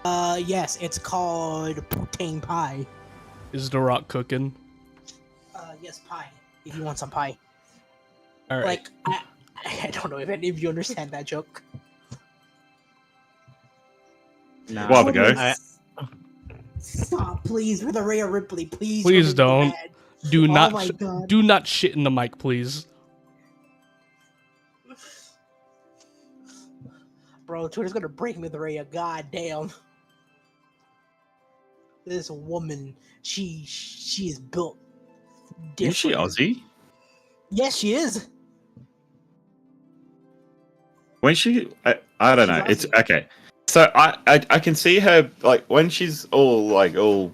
Yes, it's called poutine pie. Is The Rock cooking? Yes, pie. If you want some pie. All right. Like, I don't know if any of you understand that joke. Nah, While ago. Stop, please, with Rhea Ripley, please. Please you're don't. bad. Do Oh not. my God. Do not shit in the mic, please. Bro, Twitter's gonna break me with Rhea. God damn. This woman, she is built different. Is she Aussie? Yes, she is. When she, I don't She's know. It's Aussie. okay. So I can see her like when she's all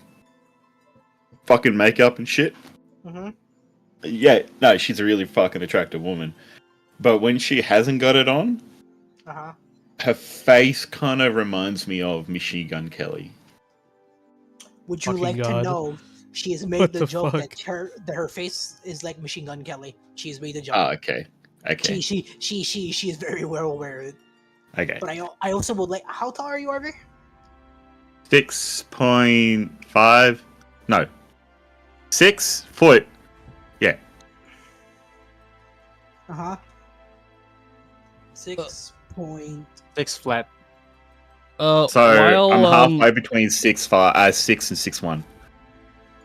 fucking makeup and shit. Mm-hmm. Yeah, no, she's a really fucking attractive woman. But when she hasn't got it on, Uh-huh. her face kind of reminds me of Machine Gun Kelly. Would you Fucking like to God. know she has made What the the joke fuck? that her face is like Machine Gun Kelly. She has made the joke. Oh, okay. Okay. She is very well aware of it. Okay. But I also would like. How tall are you, Arby? 6.5. No. 6 foot. Yeah. Uh-huh. 6 point. 6 flat. So while, I'm halfway between 6 and 6'1".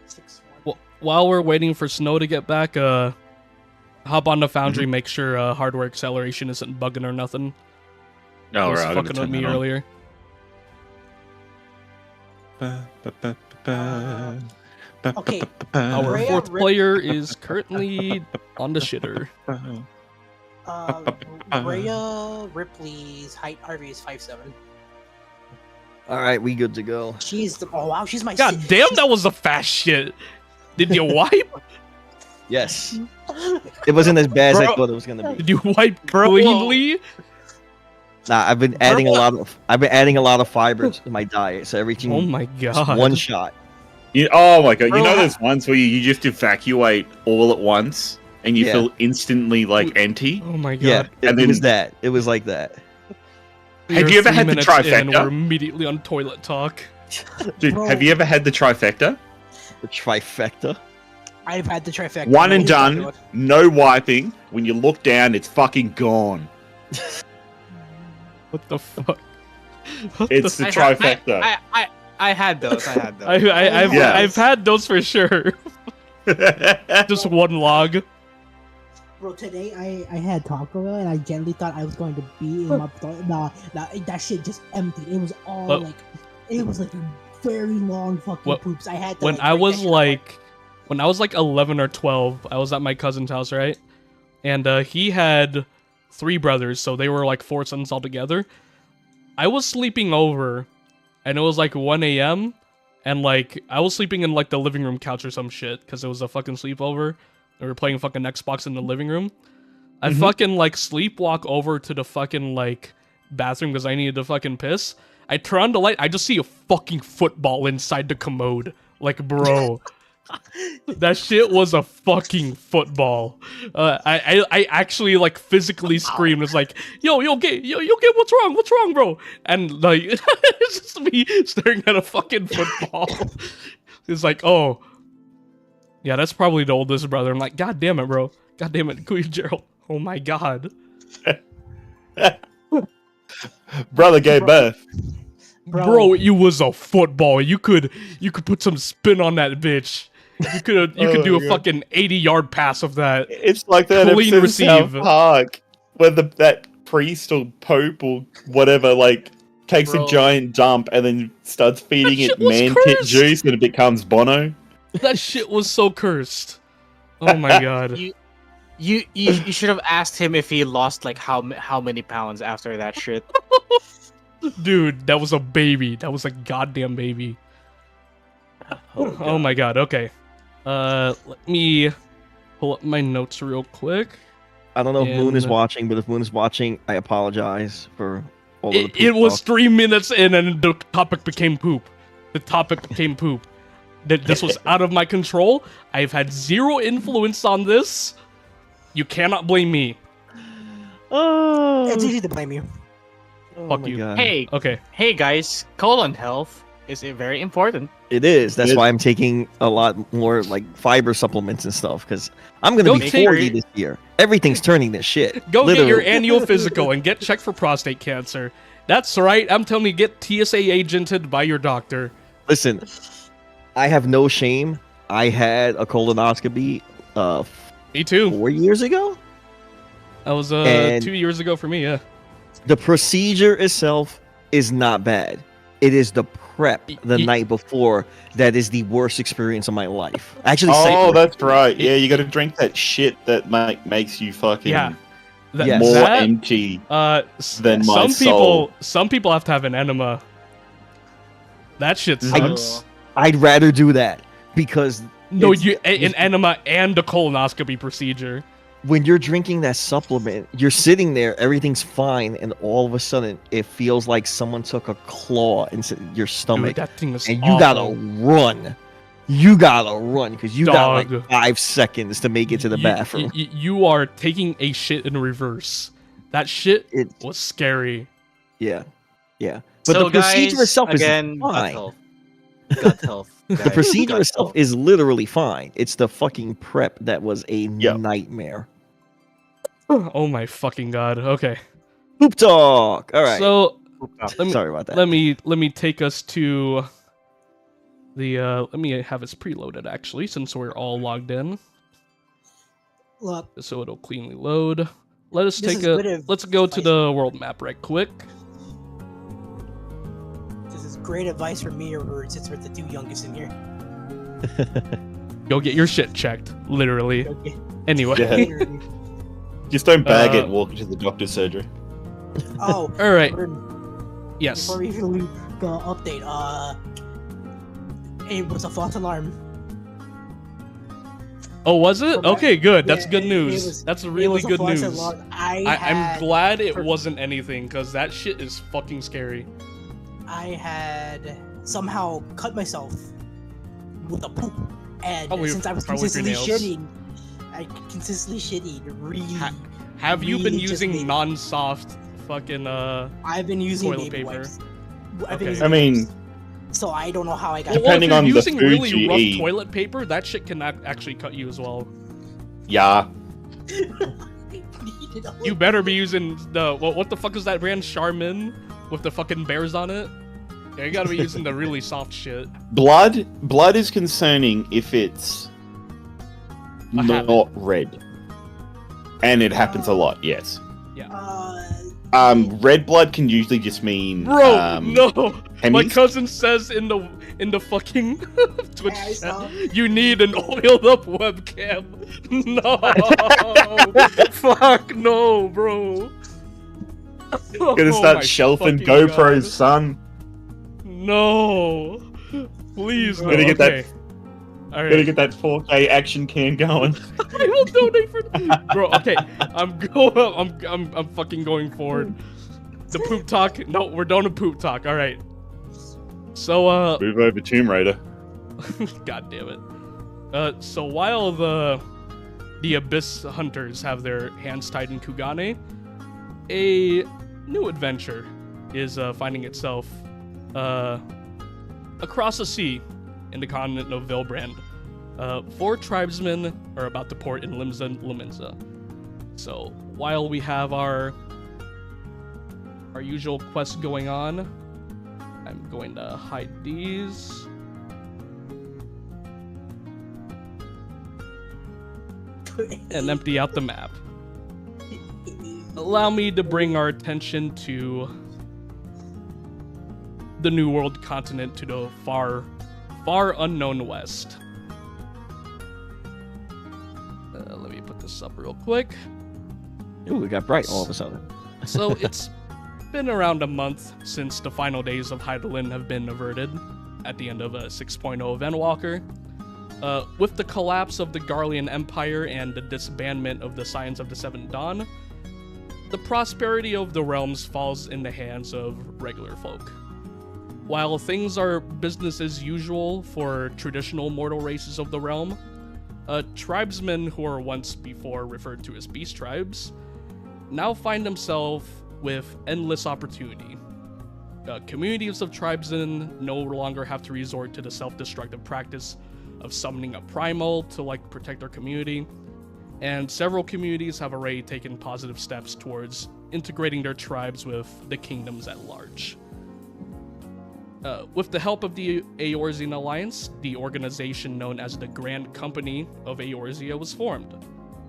6'1". While we're waiting for Snow to get back, hop on the Foundry, make sure hardware acceleration isn't bugging or nothing. Oh, It was right. I gotta fucking turn with me that on. earlier. Okay. Our Rhea fourth Rip- player is currently on the shitter. Rhea Ripley's height, Harvey, is 5'7". All right, we good to go. She's the wow. She's my. God damn, that was a fast shit. Did you wipe? Yes, it wasn't as bad as I Bro. thought it was gonna be. Did you wipe Bro. cleanly? Nah, I've been adding a lot of fibers to my diet, so everything Oh my just god. one shot. Oh my god! Bro, You know ha- those ones where you just evacuate all at once and you Yeah. feel instantly like empty. Oh my god. Yeah, And it was then- that. It was like that. Have We're you ever 3 had the minutes in, trifecta? We're immediately on toilet talk. Dude, Bro. have you ever had the trifecta? The trifecta. I've had the trifecta. One and What are you talking done, about? no wiping. When you look down, it's fucking gone. What the fuck? What It's the the trifecta. I had those. I had those. I've Yeah. I've had those for sure. Just one log. Bro, today I had Taco Bell and I genuinely thought I was going to be in my nah, that shit just emptied. It was all But- like, it was like very long fucking What- poops. I had to, When like, I break was that shit like, when I was like 11 or 12, I was at my cousin's house, right? And he had 3 brothers, so they were like 4 sons altogether. I was sleeping over, and it was like 1 a.m. And like I was sleeping in like the living room couch or some shit because it was a fucking sleepover. We were playing fucking Xbox in the living room. I fucking like sleepwalk over to the fucking like bathroom because I needed to fucking piss. I turn on the light. I just see a fucking football inside the commode. Like, bro, that shit was a fucking football. I actually like physically screamed. It's like, yo, get, what's wrong, bro? And like, it's just me staring at a fucking football. It's like, oh, yeah, that's probably the oldest brother. I'm like, god damn it, bro. God damn it, Queen Gerald. Oh my god. Brother gave birth. Bro, it was a football. You could put some spin on that bitch. You could do a fucking 80-yard pass of that. It's like that Clean episode of South receive. Park where that priest or pope or whatever like takes Bro. a giant dump and then starts feeding That it shit was man tit cursed. juice and it becomes Bono. That shit was so cursed. Oh my god. You should have asked him if he lost like how many pounds after that shit. Dude, that was a baby. That was a goddamn baby. Oh my god, okay. Let me pull up my notes real quick. I don't know if Moon is And- watching, but if Moon is watching, I apologize for all of the poop It was talk. 3 minutes in and the topic became poop. The topic became poop. This was out of my control. I've had 0 influence on this. You cannot blame me. Oh. It's easy to blame you. Oh Fuck my you. God. Okay. Hey guys, colon health is very important. It is. That's It- why I'm taking a lot more like fiber supplements and stuff because I'm gonna Go be take- 40 this year. Everything's turning to shit. Go get your Literally. annual physical and get checked for prostate cancer. That's right. I'm telling you, get TSA agented by your doctor. Listen, I have no shame. I had a colonoscopy Me too. 4 years ago. That was And- 2 years ago for me. Yeah. The procedure itself is not bad. It is the prep the night before that is the worst experience of my life. Actually, Oh, second- that's right. Yeah, you got to drink that shit that makes you fucking Yeah. Yes. more that, empty. s- than my some people have to have an enema. That shit Mhm. sucks. I'd rather do that because No, it's- an enema and a colonoscopy procedure. when you're drinking that supplement, you're sitting there, everything's fine, and all of a sudden it feels like someone took a claw into your Dude, stomach, that thing is and awful. you gotta run. You gotta run because you got Dog. like 5 seconds to make it to the bathroom. You are taking a shit in reverse. That shit It, was scary. yeah, yeah. But So the procedure guys, itself again, is gut fine. health. Gut health. The guys, procedure gut itself health. is literally fine. It's the fucking prep that was a Yep. nightmare. Oh my fucking god. Okay. Poop talk. All right. So let me Sorry about that. let me take us to the let me have this preloaded actually since we're all logged in Look, so it'll cleanly load. Let us This take is a good let's go to advice. the world map right quick. this is great advice for me or since we're the two youngest in here. Go get your shit checked, literally. Okay. Anyway. Yeah. Literally. Just don't bag it Uh, and walk into the doctor's surgery. Oh, All right. Gordon, Yes. before we even go update, it was a false alarm. Oh, was it? Okay. Okay, good. That's Yeah, good it news. was- That's It really was a good false news. alarm. I'm had- glad it for- wasn't anything because that shit is fucking scary. I had somehow cut myself with a poop, and Probably- since I was probably with your consistently nails. shitting, really. Have you been really just using made- non-soft fucking I've been using toilet baby paper? wipes. I've been Okay. using I mean, wipes. So I don't know how I got. Well, Depending if on you're the using food really you rough eat. toilet paper, that shit can actually cut you as well. Yeah. You better be using the what the fuck is that brand Charmin with the fucking bears on it? Yeah, you gotta be using the really soft shit. Blood is concerning if it's A habit. not red. And it happens a lot, yes. Red blood can usually just mean Bro, no. My Hemis? cousin says in the fucking Twitch I saw. chat, you need an oiled up webcam. No, fuck no, bro. Gonna Oh start my shelving fucking GoPros, God. son. No, please no. Gotta get that- Okay. All Gotta right. get that 4K action cam going. I will donate for bro. Okay, I'm fucking going forward. The poop talk. No, we're done with poop talk. All right. So Move over Tomb Raider. God damn it. So while the Abyss Hunters have their hands tied in Kugane, a new adventure is finding itself across the sea in the continent of Vilbrand. 4 tribesmen are about to port in Limenza. So while we have our usual quest going on, I'm going to hide these. And empty out the map. Allow me to bring our attention to the New World continent to the far unknown west. Let me put this up real quick. Ooh, it got bright all of a sudden. So it's been around a month since the final days of Hydaelyn have been averted at the end of 6.0 Event Walker. With the collapse of the Garlean Empire and the disbandment of the Scions of the Seventh Dawn, the prosperity of the realms falls in the hands of regular folk. While things are business as usual for traditional mortal races of the realm, tribesmen who were once before referred to as beast tribes now find themselves with endless opportunity. Communities of tribesmen no longer have to resort to the self-destructive practice of summoning a primal to like protect their community, and several communities have already taken positive steps towards integrating their tribes with the kingdoms at large. With the help of the Eorzean Alliance, the organization known as the Grand Company of Eorzea was formed,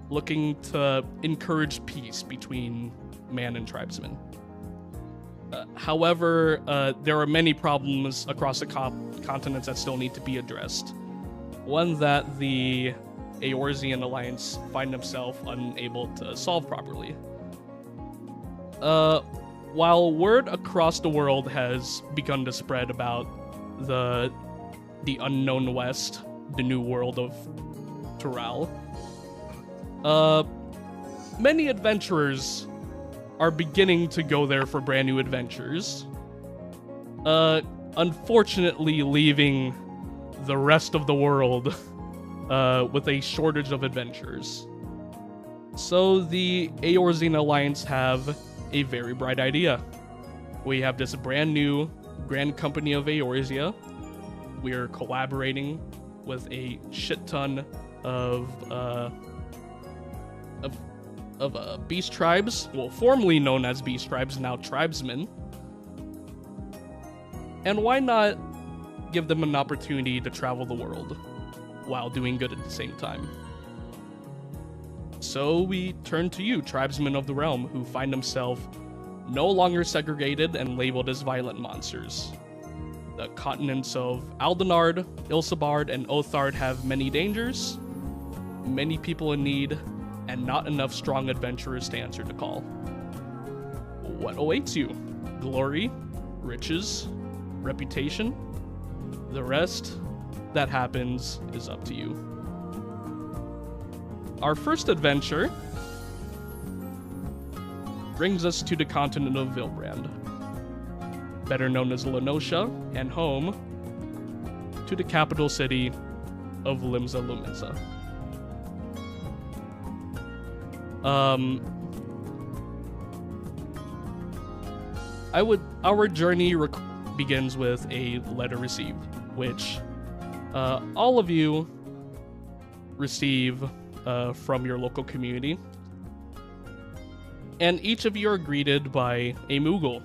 looking to encourage peace between man and tribesmen. However, there are many problems across the continents that still need to be addressed. One that the Eorzean Alliance find themselves unable to solve properly. While word across the world has begun to spread about the unknown West, the new world of Tural, many adventurers are beginning to go there for brand new adventures. Unfortunately, leaving the rest of the world with a shortage of adventurers. So the Eorzean Alliance have a very bright idea. We have this brand new Grand Company of Eorzea. We are collaborating with a shit ton of beast tribes, well, formerly known as beast tribes, now tribesmen. And why not give them an opportunity to travel the world while doing good at the same time? So we turn to you, tribesmen of the realm, who find themselves no longer segregated and labeled as violent monsters. The continents of Aldenard, Ilsabard, and Othard have many dangers, many people in need, and not enough strong adventurers to answer the call. What awaits you? Glory, riches, reputation? The rest that happens is up to you. Our first adventure brings us to the continent of Vilbrand, better known as Lenosha, and home to the capital city of Limsa Lumensa. Our journey begins with a letter received, which all of you receive from your local community. And each of you are greeted by a Moogle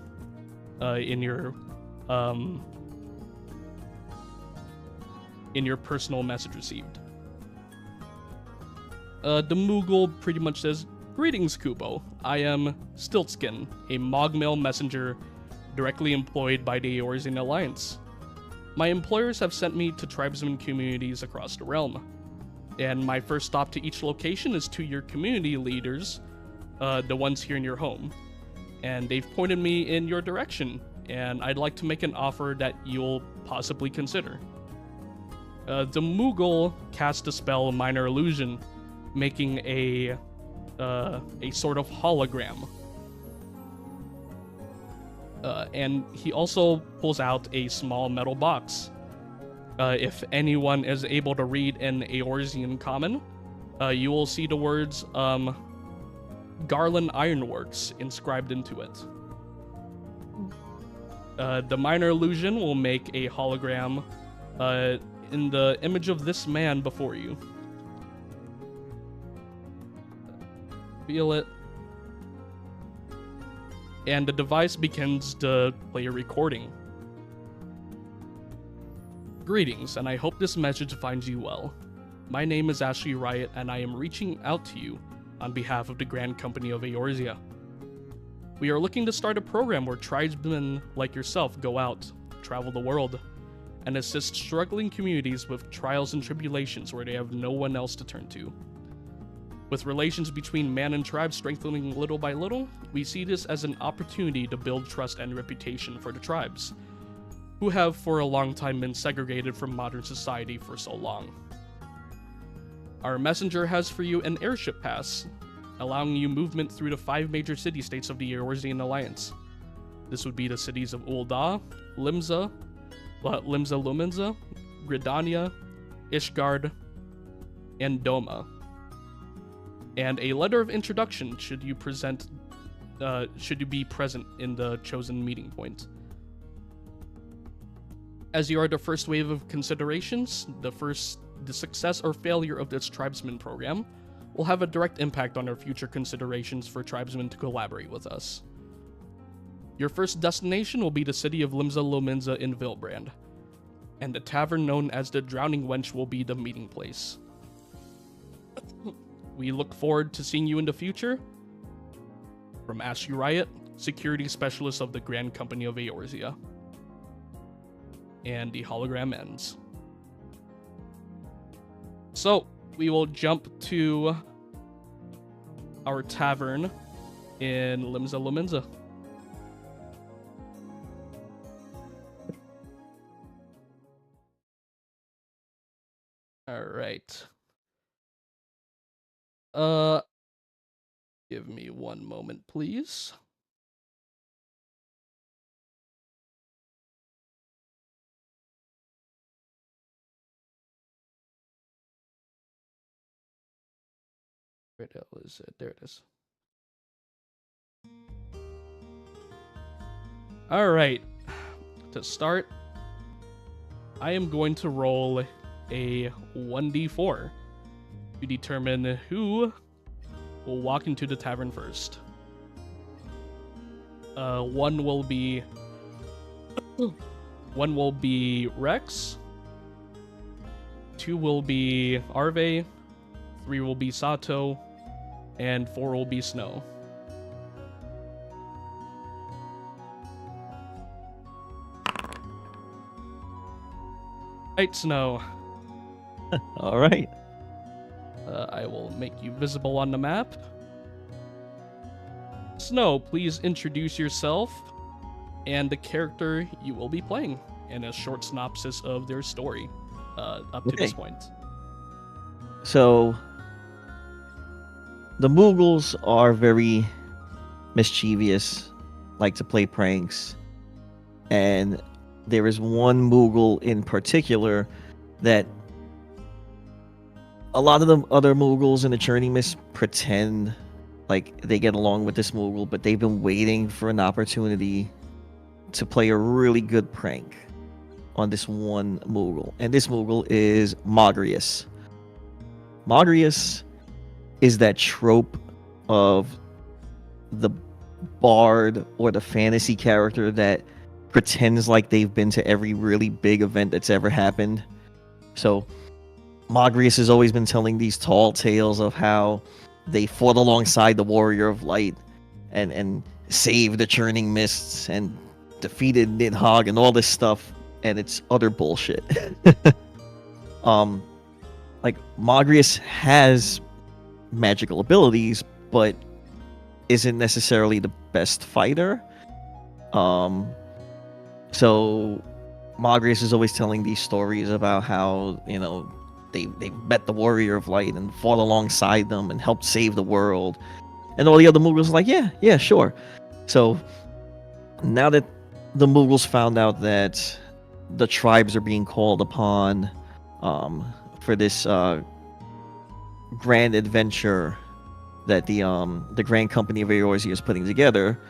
in your personal message received. The Moogle pretty much says, "Greetings, Kubo. I am Stiltskin, a Mogmail messenger directly employed by the Eorzean Alliance. My employers have sent me to tribesmen communities across the realm, and my first stop to each location is to your community leaders, the ones here in your home. And they've pointed me in your direction, and I'd like to make an offer that you'll possibly consider." The Moogle cast a spell, Minor Illusion, making a sort of hologram. And he also pulls out a small metal box. If anyone is able to read an Eorzean common, you will see the words Garland Ironworks inscribed into it. The Minor Illusion will make a hologram in the image of this man before you. Feel it. And the device begins to play a recording. "Greetings, and I hope this message finds you well. My name is Ashley Riot, and I am reaching out to you on behalf of the Grand Company of Eorzea. We are looking to start a program where tribesmen like yourself go out, travel the world, and assist struggling communities with trials and tribulations where they have no one else to turn to. With relations between man and tribe strengthening little by little, we see this as an opportunity to build trust and reputation for the tribes, who have for a long time been segregated from modern society for so long. Our messenger has for you an airship pass, allowing you movement through the 5 major city-states of the Eorzean Alliance. This would be the cities of Ul'dah, Limsa Lumensa, Gridania, Ishgard, and Doma. And a letter of introduction should you present should you be present in the chosen meeting point. As you are the first wave of considerations, the success or failure of this Tribesmen program will have a direct impact on our future considerations for Tribesmen to collaborate with us. Your first destination will be the city of Limsa Lominsa in Vilbrand, and the tavern known as the Drowning Wench will be the meeting place. We look forward to seeing you in the future. From Ashu Riot, Security Specialist of the Grand Company of Eorzea. And the hologram ends. So, we will jump to our tavern in Limsa Lominsa. Alright. Give me one moment, please. Where the hell is it? There it is. Alright. To start, I am going to roll a 1d4 to determine who will walk into the tavern first. One will be Rex. 2 will be Arve. 3 will be Sato. And 4 will be Snow. Right, Snow. All right. I will make you visible on the map. Snow, please introduce yourself and the character you will be playing, and a short synopsis of their story up to this point. So, the Moogles are very mischievous, like to play pranks, and there is one Moogle in particular that a lot of the other Moogles in the Churning Mist pretend like they get along with this Moogle, but they've been waiting for an opportunity to play a really good prank on this one Moogle. And this Moogle is Mogrius. Mogrius is that trope of the bard or the fantasy character that pretends like they've been to every really big event that's ever happened. So Mogrius has always been telling these tall tales of how they fought alongside the Warrior of Light and saved the Churning Mists and defeated Nidhogg and all this stuff, and it's utter bullshit. Like, Mogrius has magical abilities, but isn't necessarily the best fighter. So Mogrius is always telling these stories about how, you know, they met the Warrior of Light and fought alongside them and helped save the world. And all the other Moogles are like, yeah, sure. So now that the Moogles found out that the tribes are being called upon for this grand adventure that the Grand Company of Eorzea is putting together,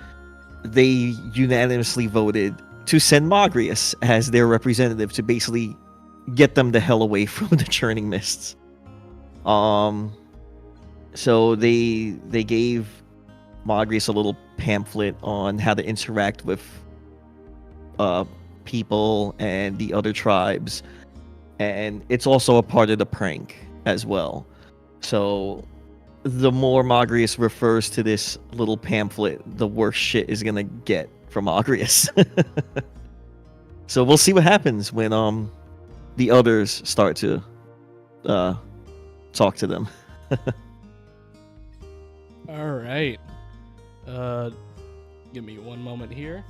they unanimously voted to send Mogrius as their representative to basically get them the hell away from the Churning Mists. So they gave Mogrius a little pamphlet on how to interact with people and the other tribes, and it's also a part of the prank as well. So the more Mogrius refers to this little pamphlet, the worse shit is gonna get from Mogrius. So we'll see what happens when the others start to talk to them. All right. Give me one moment here.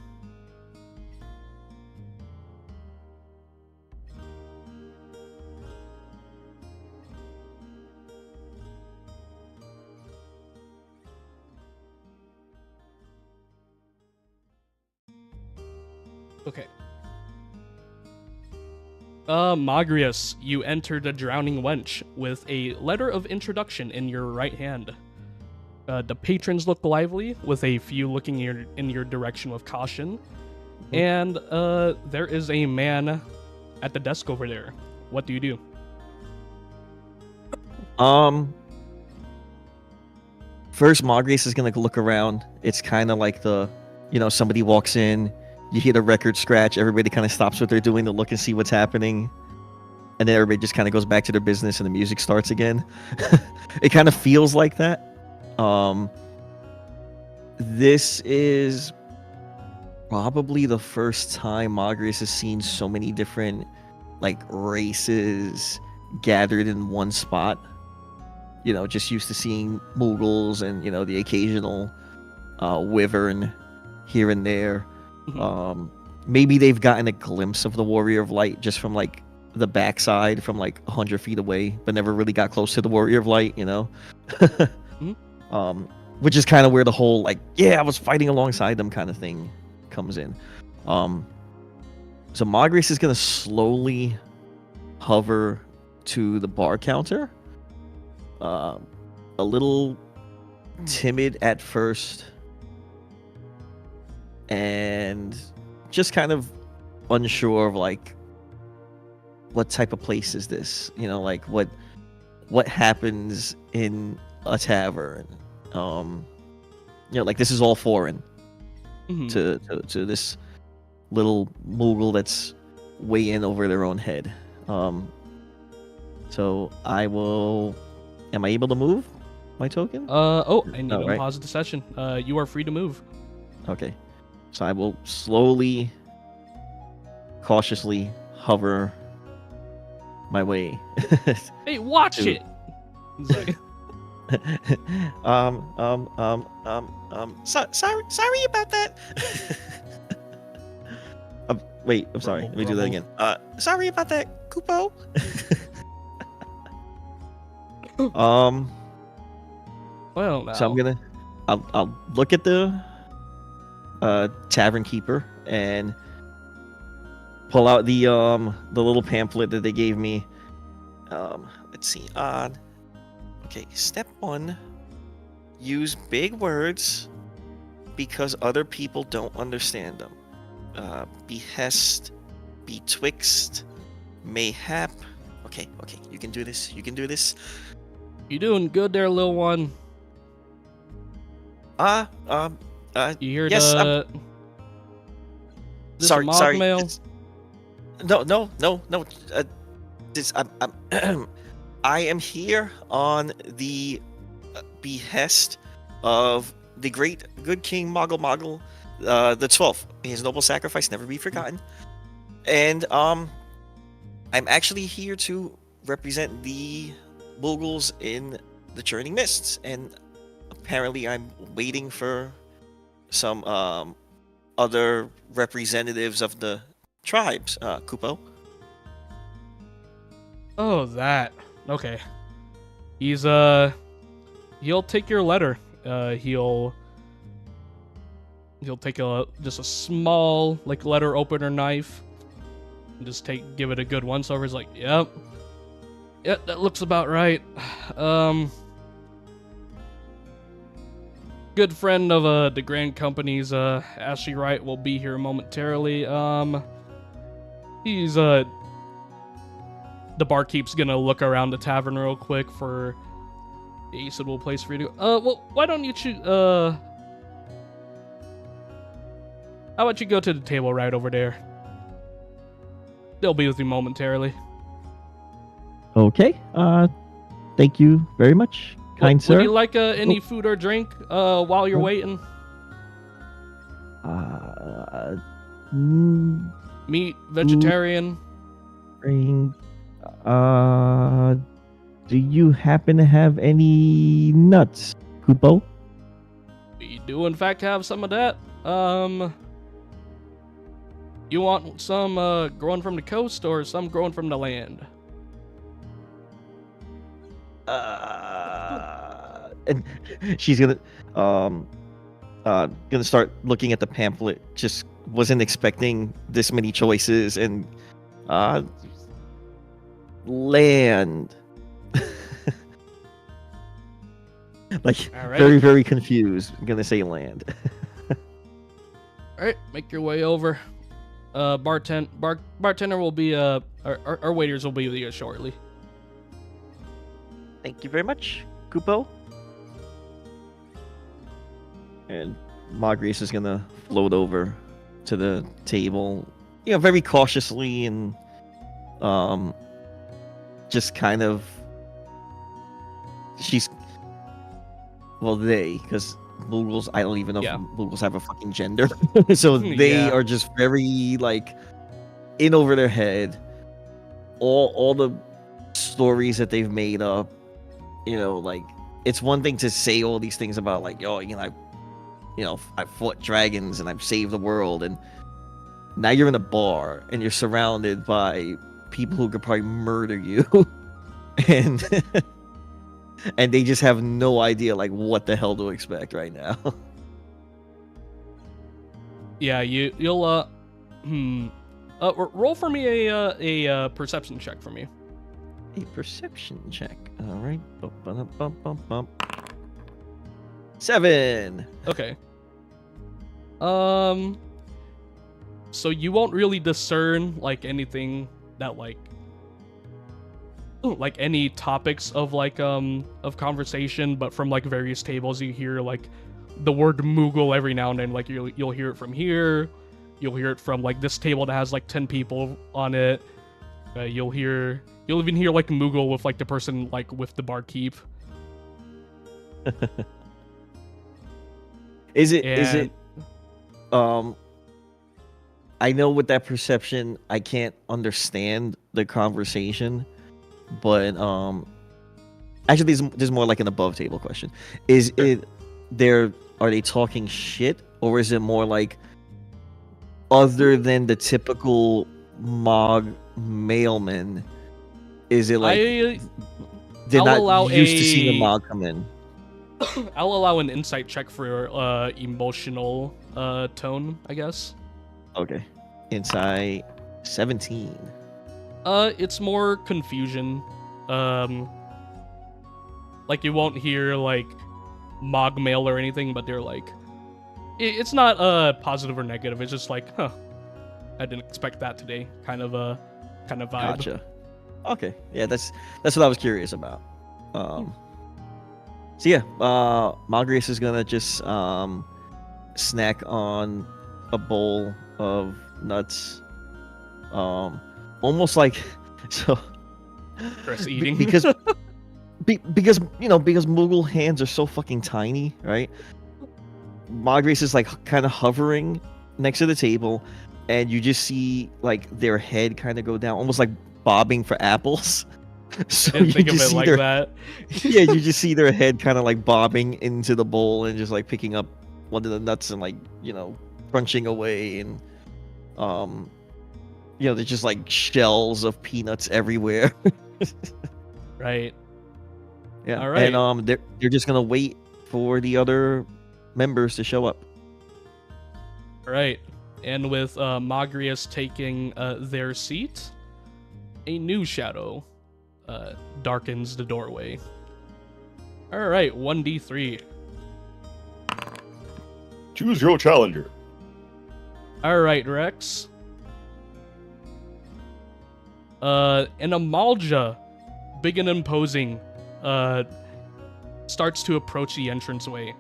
Okay. Mogrius, you enter the Drowning Wench with a letter of introduction in your right hand. The patrons look lively, with a few looking in your direction with caution. And there is a man at the desk over there. What do you do? First, Margrace is gonna look around. It's kind of like somebody walks in, you hear the record scratch, everybody kind of stops what they're doing to look and see what's happening, and then everybody just kind of goes back to their business and the music starts again. It kind of feels like that. This is probably the first time Margrace has seen so many different races gathered in one spot. Just used to seeing Moogles and the occasional wyvern here and there. Maybe they've gotten a glimpse of the Warrior of Light just from the backside from 100 feet away, but never really got close to the Warrior of Light, which is kind of where the whole I was fighting alongside them kind of thing comes in. So Margrace is gonna slowly hover to the bar counter, a little timid at first, and just kind of unsure of what type of place is this, what happens in a tavern. This is all foreign to this little Moogle that's way in over their own head. So I will. Am I able to move my token? I need to right. pause the session. You are free to move. Okay. So I will slowly, cautiously hover my way. Hey, watch it. It's like, sorry about that. Wait, I'm sorry. Let me do that again. Sorry about that, Kupo. well, now. So I'll look at the tavern keeper and pull out the little pamphlet that they gave me. Let's see. Okay, step 1, use big words because other people don't understand them. Behest, betwixt, mayhap. Okay, you can do this. You doing good there, little one? You hear yes, this sorry. mail? No. I am here on the behest of the great good King Moggle the 12th. His noble sacrifice never be forgotten. And I'm actually here to represent the Moogles in the Churning Mists, and apparently I'm waiting for some other representatives of the tribes, Kupo. Oh, that. Okay. He's he'll take your letter. He'll take just a small letter opener knife and just give it a good once over. He's like, yep, that looks about right. Good friend of the Grand Company's Ashley Wright will be here momentarily. He's the barkeep's gonna look around the tavern real quick for a suitable place for you to go. Well, why don't you how about you go to the table right over there? They'll be with you momentarily. Okay. Thank you very much, kind sir. Would you like any food or drink while you're waiting? Meat, vegetarian. Drink. Do you happen to have any nuts, Kupo? We do in fact have some of that. You want some growing from the coast or some growing from the land? And she's gonna start looking at the pamphlet. Just wasn't expecting this many choices, and land. like Alrighty. very, very confused. I'm gonna say land. All right, make your way over. Bartender will be our waiters will be with you shortly. Thank you very much, Kupo. And Magrius is gonna float over to the table, very cautiously and just kind of because Moogles, I don't even know Yeah. if Moogles have a fucking gender. So they Yeah. are just very like in over their head. All the stories that they've made up, like it's one thing to say all these things about like, I fought dragons and I've saved the world, and now you're in a bar and you're surrounded by people who could probably murder you, and and they just have no idea like what the hell to expect right now. Yeah, you'll roll for me a perception check for me. A perception check. All right. Bump, bump, bump, bump, bump. 7. Okay. So you won't really discern like anything that like any topics of like of conversation, but from like various tables you hear like the word Moogle every now and then. Like you'll hear it from here, you'll hear it from like this table that has like 10 people on it. You'll even hear like Moogle with like the person like with the barkeep. Is it I know with that perception I can't understand the conversation, but actually there's more like an above table question. Is it are they talking shit, or is it more like other than the typical Mog mailman? Is it like they're not used to seeing a Mog come in? I'll allow an insight check for emotional tone, I guess. Okay. Insight 17. It's more confusion. Like you won't hear like Mog mail or anything, but they're like it's not positive or negative. It's just like, I didn't expect that today. Kind of vibe. Gotcha. Okay. Yeah, that's what I was curious about. So yeah, Malgrius is gonna just snack on a bowl of nuts. Almost like so. Chris eating because Moogle hands are so fucking tiny, right? Malgrius is like kind of hovering next to the table, and you just see like their head kind of go down, almost like bobbing for apples. So I didn't think you of just it see like that. Yeah, you just see their head kind of like bobbing into the bowl and just like picking up one of the nuts and like crunching away, and there's just like shells of peanuts everywhere. Right. Yeah. All right. And they're just gonna wait for the other members to show up. Right. And with Magrius taking their seat, a new shadow darkens the doorway. All right, 1d3. Choose your challenger. All right, Rex. An Amalja, big and imposing, starts to approach the entranceway.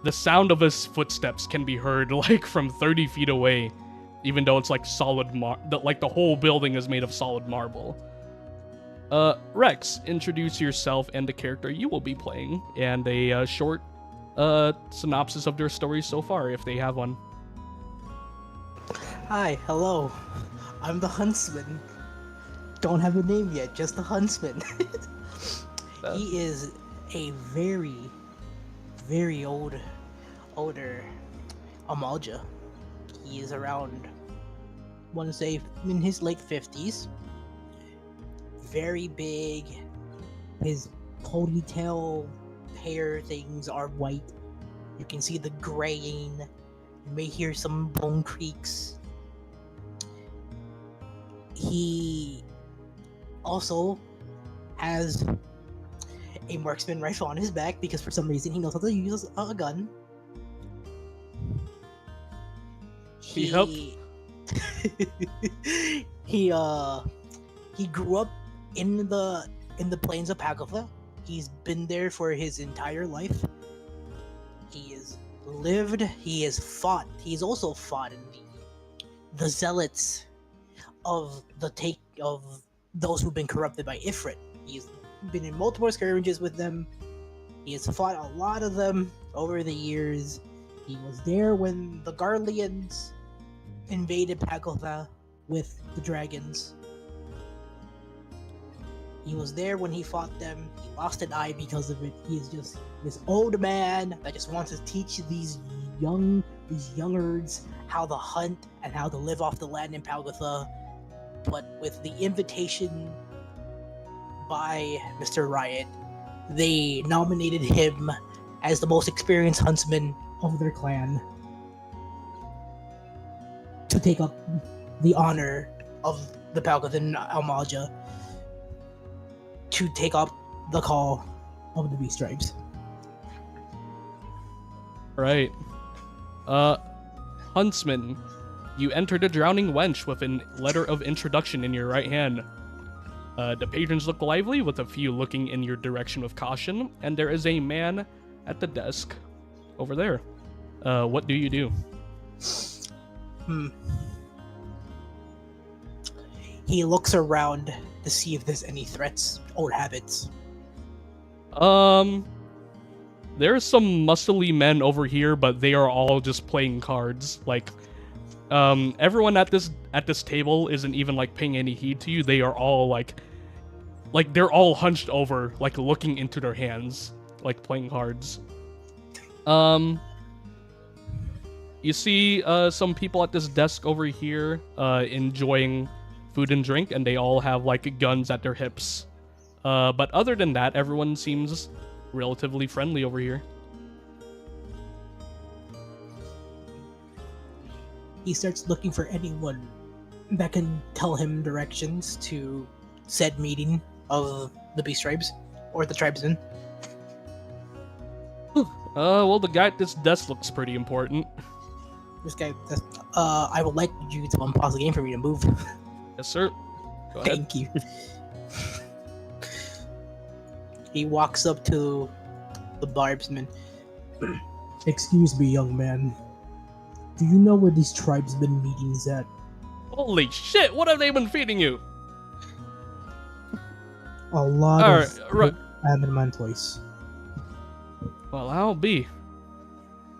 The sound of his footsteps can be heard like from 30 feet away, even though it's like solid the whole building is made of solid marble. Rex, introduce yourself and the character you will be playing, and a short synopsis of their story so far, if they have one. Hi, hello. I'm the Huntsman. Don't have a name yet, just the Huntsman. He is a very, very older Amalja. He is around, I want to say, in his late 50s. Very big. His ponytail hair things are white. You can see the graying. You may hear some bone creaks. He also has a marksman rifle on his back because for some reason he knows how to use a gun. He helped. He grew up in the plains of Pagotha. He's been there for his entire life. He has lived. He has fought. He's also fought in the zealots of those who've been corrupted by Ifrit. He's been in multiple skirmishes with them. He has fought a lot of them over the years. He was there when the Garleans invaded Pagotha with the dragons. He was there when he fought them. He lost an eye because of it. He is just this old man that just wants to teach these youngers how to hunt and how to live off the land in Pagotha. But with the invitation by Mr. Riot, they nominated him as the most experienced huntsman of their clan to take up the honor of the Pagothan Almaja, to take up the call of the Beast Tribes. Right. Huntsman, you entered a drowning wench with a letter of introduction in your right hand. The patrons look lively, with a few looking in your direction with caution, and there is a man at the desk over there. What do you do? He looks around to see if there's any threats or habits. There's some muscly men over here, but they are all just playing cards. Like, everyone at this table isn't even like paying any heed to you. They are all like they're all hunched over, like looking into their hands, like playing cards. You see some people at this desk over here enjoying food and drink, and they all have like guns at their hips. But other than that, everyone seems relatively friendly over here. He starts looking for anyone that can tell him directions to said meeting of the Beast Tribes or the Tribesmen. Well, the guy at this desk looks pretty important. This guy, I would like you to unpause the game for me to move. Yes, sir. Go ahead. Thank you. He walks up to the Tribesman. Excuse me, young man. Do you know where these Tribesmen meetings at? Holy shit! What have they been feeding you? A lot All of right. Ammontois. Well, I'll be.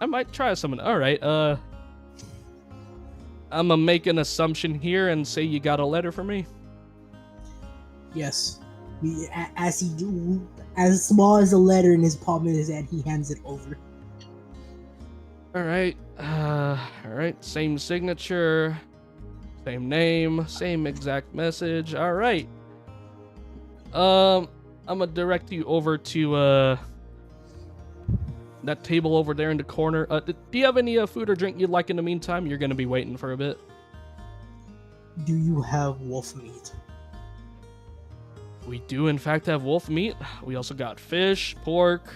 I might try something. All right. I'm gonna make an assumption here and say you got a letter for me. Yes. As small as a letter in his palm of his hand, he hands it over. All right. All right. Same signature, same name, same exact message. All right. I'm gonna direct you over to that table over there in the corner. Do you have any food or drink you'd like in the meantime? You're gonna be waiting for a bit. Do you have wolf meat? We do, in fact, have wolf meat. We also got fish, pork.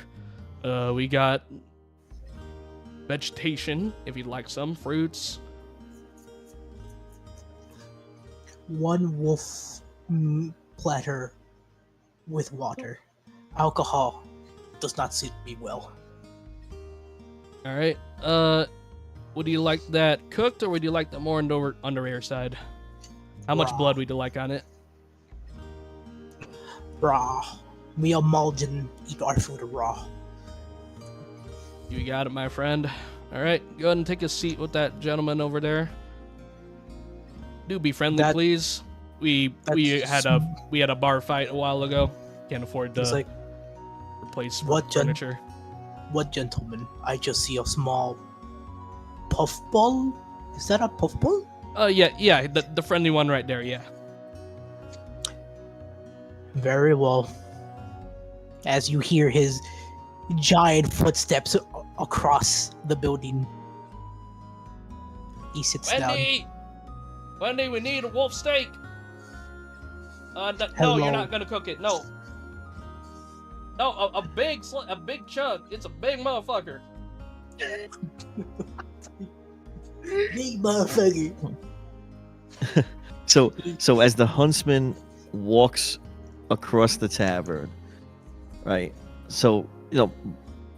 We got vegetation, if you'd like some, fruits. One wolf platter with water. Alcohol does not suit me well. All right. Would you like that cooked, or would you like that more on the rare side? How much Raw. blood would you like on it? Raw. We Amaljan eat our food raw. You got it, my friend. All right, go ahead and take a seat with that gentleman over there. Do be friendly, please. We had a bar fight a while ago. Can't afford to replace furniture. What gentleman? I just see a small puffball. Is that a puffball? Yeah, the friendly one right there. Yeah. Very well. As you hear his giant footsteps across the building, he sits down. Wendy, we need a wolf steak. No, Hello. you're not gonna cook it. No. No, a big chunk. It's a big motherfucker. Big motherfucker. So as the huntsman walks across the tavern, right? So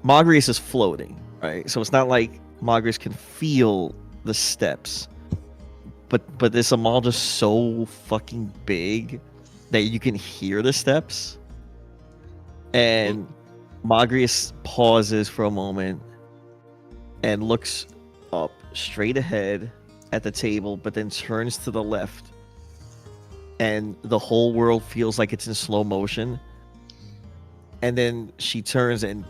Magrius is floating, right? So it's not like Magrius can feel the steps, but this Amalja is so fucking big that you can hear the steps. And Magrius pauses for a moment and looks up straight ahead at the table, but then turns to the left, and the whole world feels like it's in slow motion. And then she turns, and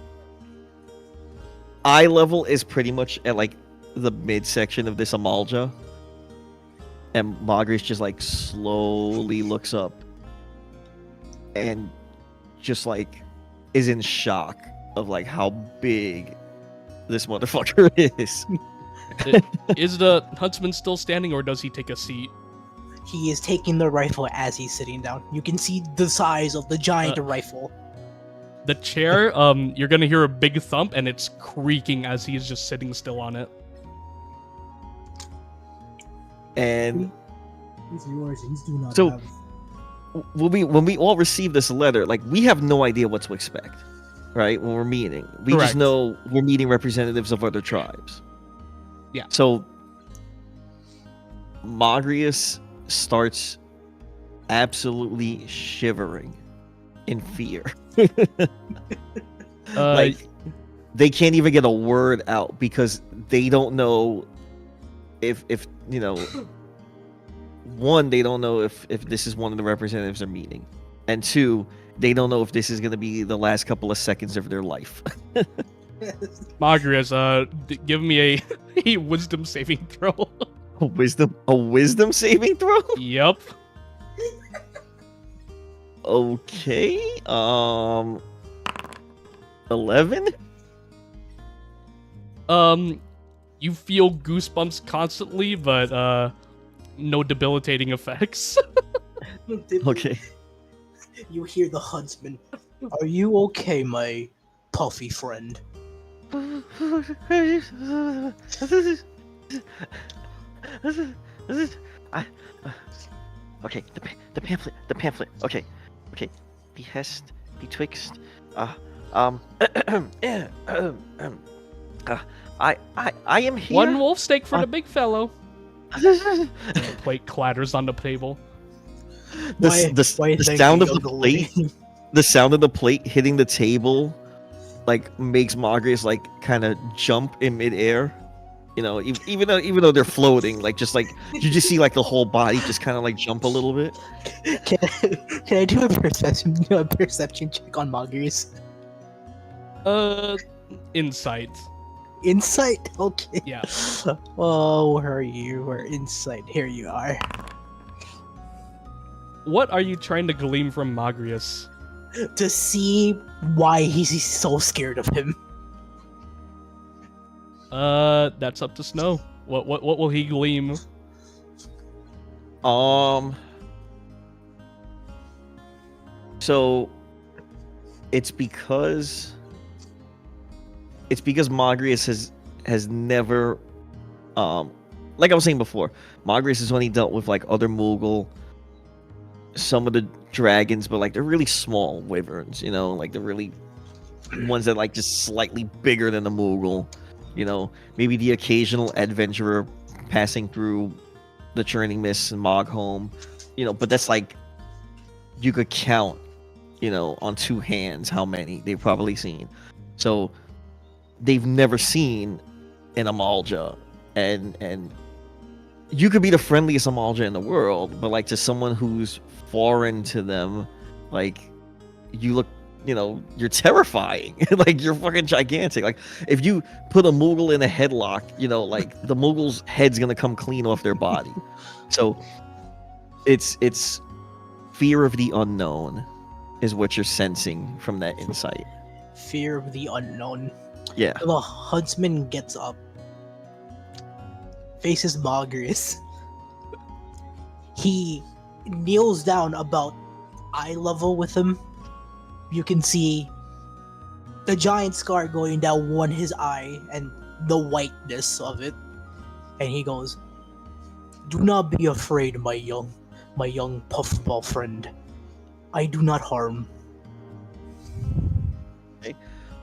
eye level is pretty much at like the midsection of this Amalja, and Magrius just like slowly looks up and just like is in shock of like how big this motherfucker is. Is the huntsman still standing, or does he take a seat? He is taking the rifle as he's sitting down. You can see the size of the giant rifle. The chair, you're gonna hear a big thump, and it's creaking as he's just sitting still on it. And He's yours. He's do not So- have. when we all receive this letter, like we have no idea what to expect, right? When we're meeting, we Correct. just know we're meeting representatives of other tribes. Yeah. So Magrius starts absolutely shivering in fear. Like they can't even get a word out because they don't know if one, they don't know if this is one of the representatives they're meeting, and two, they don't know if this is going to be the last couple of seconds of their life. Magrius, give me a wisdom saving throw. A wisdom saving throw. Yep. Okay. 11. You feel goosebumps constantly, but no debilitating effects. Okay. You hear the huntsman. Are you okay, my puffy friend? Okay, the pamphlet. Okay. Behest betwixt. I am here. One wolf steak for the big fellow. The plate clatters on the table. The Why sound of thank the you, plate, the sound of the plate hitting the table, like makes Magrius like kind of jump in midair. Even though they're floating, like you just see like the whole body just kind of like jump a little bit. Can I do a perception check on Magrius? Insight. Insight? Okay. Yeah. Oh, where are you? Where insight? Here you are. What are you trying to glean from Magrius? To see why he's so scared of him. That's up to Snow. What will he glean? So it's because Magrius has never like I was saying before, Magrius has only dealt with like other Moogle, some of the dragons, but like they're really small wyverns, like they're really ones that like just slightly bigger than the Moogle, maybe the occasional adventurer passing through the Churning Mists and Mogholm, but that's like you could count, on two hands how many they've probably seen. So they've never seen an Amalja, and you could be the friendliest Amalja in the world, but like to someone who's foreign to them, like you look, you're terrifying. Like you're fucking gigantic. Like if you put a Moogle in a headlock, like the Moogle's head's gonna come clean off their body. So it's fear of the unknown is what you're sensing from that insight. Fear of the unknown. Yeah. The huntsman gets up, faces Magrius. He kneels down about eye level with him. You can see the giant scar going down his eye and the whiteness of it, and he goes, "Do not be afraid, my young puffball friend. I do not harm."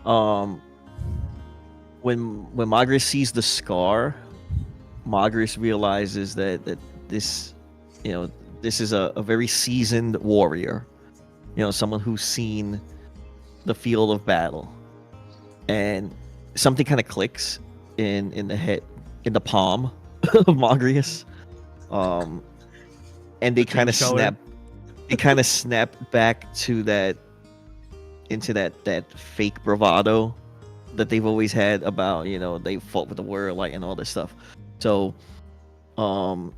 Um, when Magris sees the scar, Magris realizes that this, this is a very seasoned warrior, someone who's seen the field of battle, and something kind of clicks in the head, in the palm of Magrius, and they kind of snap. They kind of snap back to that fake bravado that they've always had about, they fought with the warrior light and all this stuff. So Magris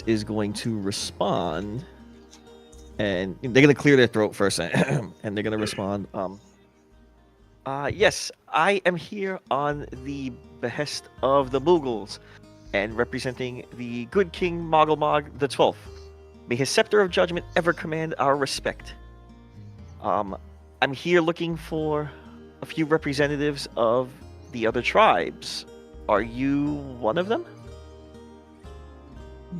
is going to respond, and they're going to clear their throat first, and they're going to respond, yes, I am here on the behest of the Mughals and representing the good King Mogulmog the 12th. May his scepter of judgment ever command our respect. I'm here looking for a few representatives of the other tribes. Are you one of them?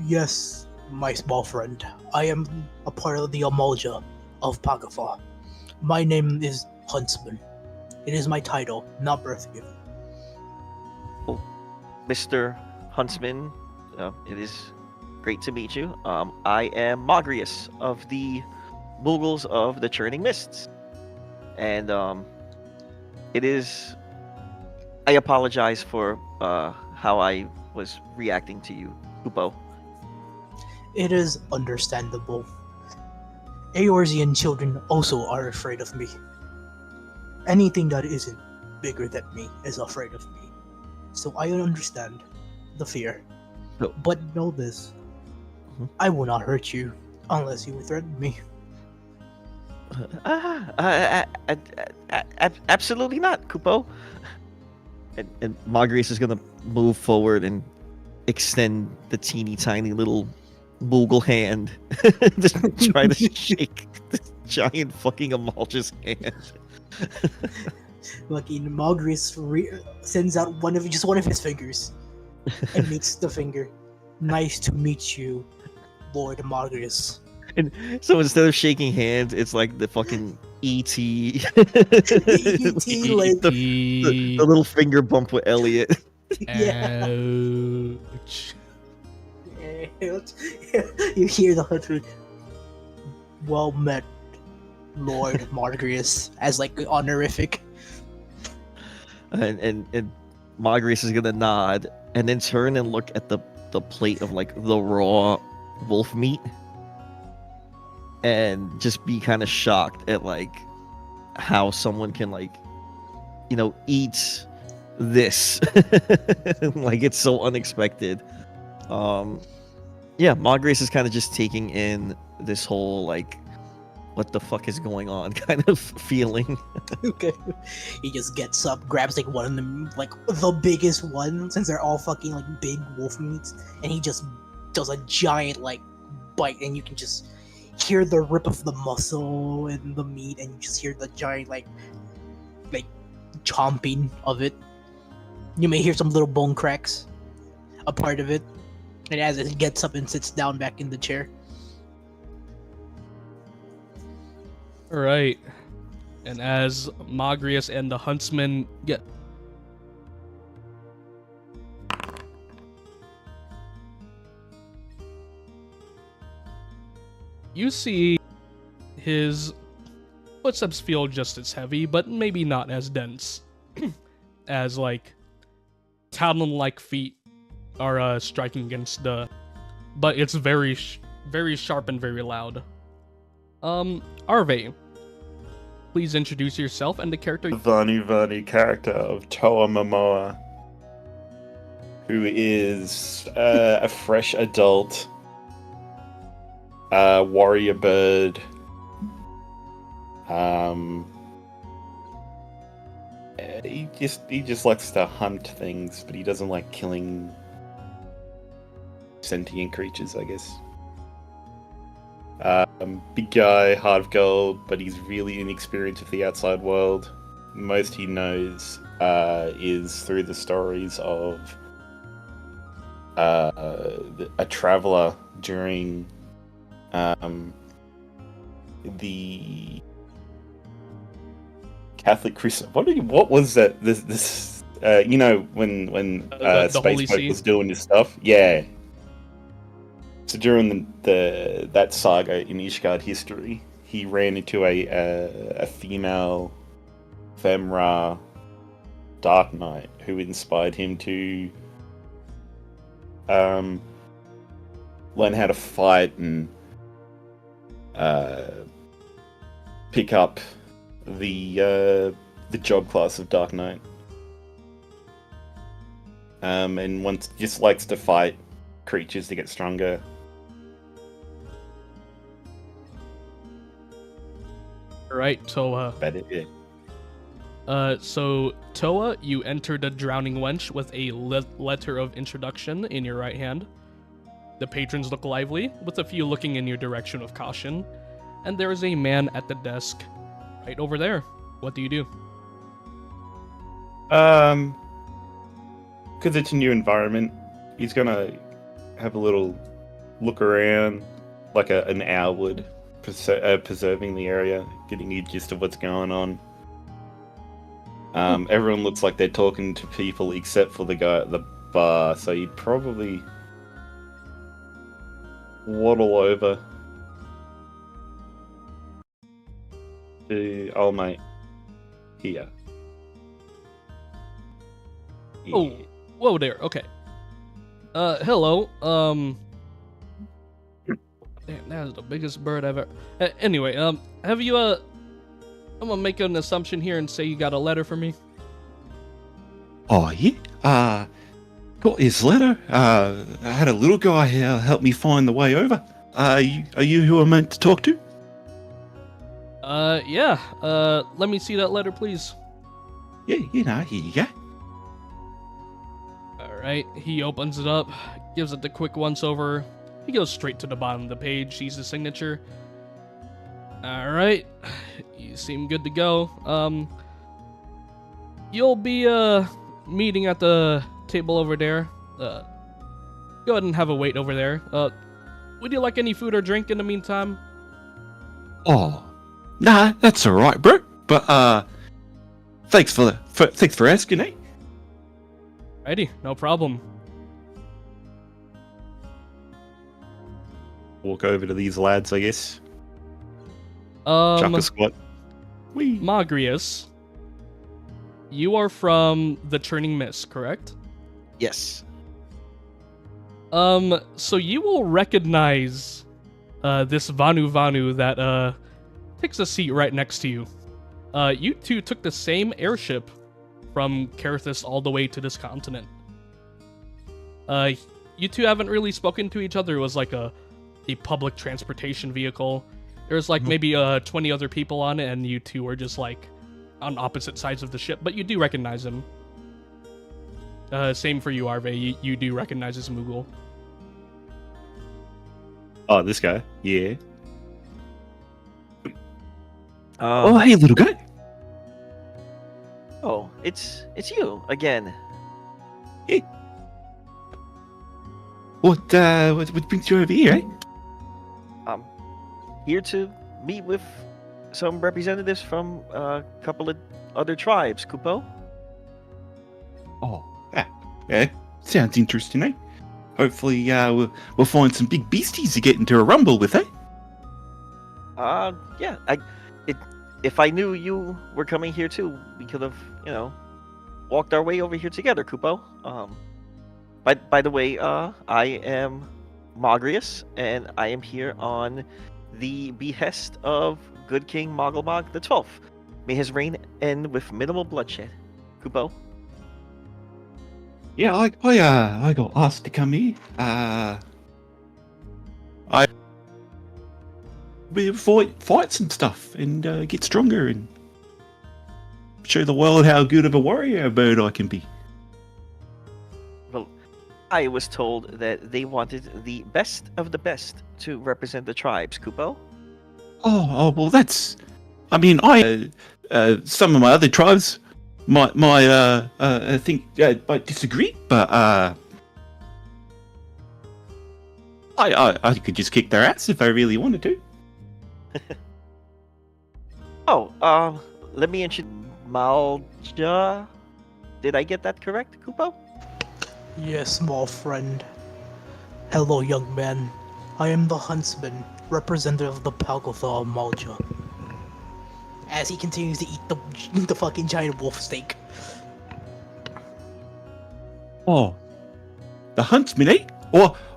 Yes, my small friend. I am a part of the Amalja of Pagafa. My name is Huntsman. It is my title, not birth gift. Oh, Mr. Huntsman, it is great to meet you. I am Magrius of the Mughals of the Churning Mists. And it is... I apologize for how I was reacting to you, Upo. It is understandable. Eorzean children also are afraid of me. Anything that isn't bigger than me is afraid of me. So I understand the fear. No. But know this. I will not hurt you unless you threaten me. Absolutely not, Kupo. And Magrius is gonna move forward and extend the teeny tiny little Moogle hand, just try to shake this giant fucking Amalja's hand. Lucky Magrius sends out one of his fingers and makes the finger. Nice to meet you, Lord Magrius. And so instead of shaking hands, it's like the fucking E.T. Like the little finger bump with Elliot. Yeah. Ouch. You hear the hunter. Well met, Lord Magrius, as like honorific. And Magrius is gonna nod and then turn and look at the plate of like the raw wolf meat and just be kind of shocked at like how someone can like eat this. Like it's so unexpected. Yeah, Magrius is kind of just taking in this whole like what the fuck is going on kind of feeling. Okay. He just gets up, grabs like one of them, like the biggest one, since they're all fucking like big wolf meats, and he just does a giant like bite, and you can just hear the rip of the muscle and the meat, and you just hear the giant like chomping of it. You may hear some little bone cracks, a part of it, and as it gets up and sits down back in the chair. All right. And as Magrius and the huntsman get you see his footsteps feel just as heavy, but maybe not as dense as like talon-like feet are striking against the. But it's very sharp and very loud. Arve, please introduce yourself and the character. Vani character of Toa Momoa, who is a fresh adult warrior bird. He just likes to hunt things, but he doesn't like killing sentient creatures, I guess. Big guy, heart of gold, but he's really inexperienced with the outside world. Most he knows is through the stories of a traveler during the Catholic Crusade. What was that? This you know when The Holy Space See? was doing his stuff. Yeah. So during that saga in Ishgard history, he ran into a female Femra Dark Knight who inspired him to learn how to fight and pick up the job class of Dark Knight. And once just likes to fight creatures to get stronger. Right, Toa. But yeah. So Toa, you enter the Drowning Wench with a letter of introduction in your right hand. The patrons look lively, with a few looking in your direction with caution. And there is a man at the desk, right over there. What do you do? Because it's a new environment, he's gonna have a little look around, like an owl would, preserving the area, getting a gist of what's going on. Everyone looks like they're talking to people except for the guy at the bar, so you'd probably waddle over to old mate here. Yeah. Oh, whoa there. Okay. Hello. Damn, that is the biggest bird ever. Anyway, have you I'm gonna make an assumption here and say you got a letter for me. Oh, yeah? Got his letter. I had a little guy here help me find the way over. Are you who I'm meant to talk to? Yeah. Let me see that letter, please. Yeah, here you go. Alright, he opens it up, gives it the quick once-over. He goes straight to the bottom of the page, sees the signature. Alright, you seem good to go. You'll be, meeting at the table over there. Go ahead and have a wait over there. Would you like any food or drink in the meantime? Oh, nah, that's all right, bro. But thanks for asking, eh? Righty, no problem. Walk over to these lads, I guess. Chuck a squat. Whee. Magrius, you are from the Churning Mist, correct? Yes. So you will recognize this Vanu that takes a seat right next to you. You two took the same airship from Carathis all the way to this continent. You two haven't really spoken to each other. It was like a public transportation vehicle. There's like maybe 20 other people on it, and you two are just like on opposite sides of the ship, but you do recognize him. Same for you, Arve. You do recognize this Moogle. Oh, this guy. Yeah. Oh, hey, little guy. Oh, it's you again. What brings you over here, eh? Here to meet with some representatives from a couple of other tribes, Kupo. Oh, yeah. Sounds interesting, eh? Hopefully, we'll find some big beasties to get into a rumble with, eh? Yeah. If I knew you were coming here too, we could have, walked our way over here together, Kupo. By the way, I am Magrius, and I am here on the behest of Good King Mogglebog the 12th. May his reign end with minimal bloodshed. Kupo. Yeah, I got asked to come here. We fight some stuff and get stronger and show the world how good of a warrior bird I can be. Well, I was told that they wanted the best of the best to represent the tribes, Kupo. Well, that's. I mean, some of my other tribes might I think might disagree, but I could just kick their ass if I really wanted to. Let me introduce Malja. Did I get that correct, Kupo? Yes, small friend. Hello, young man. I am the huntsman, representative of the Palgotha of Malja. As he continues to eat the fucking giant wolf steak. Oh, the huntsman, eh?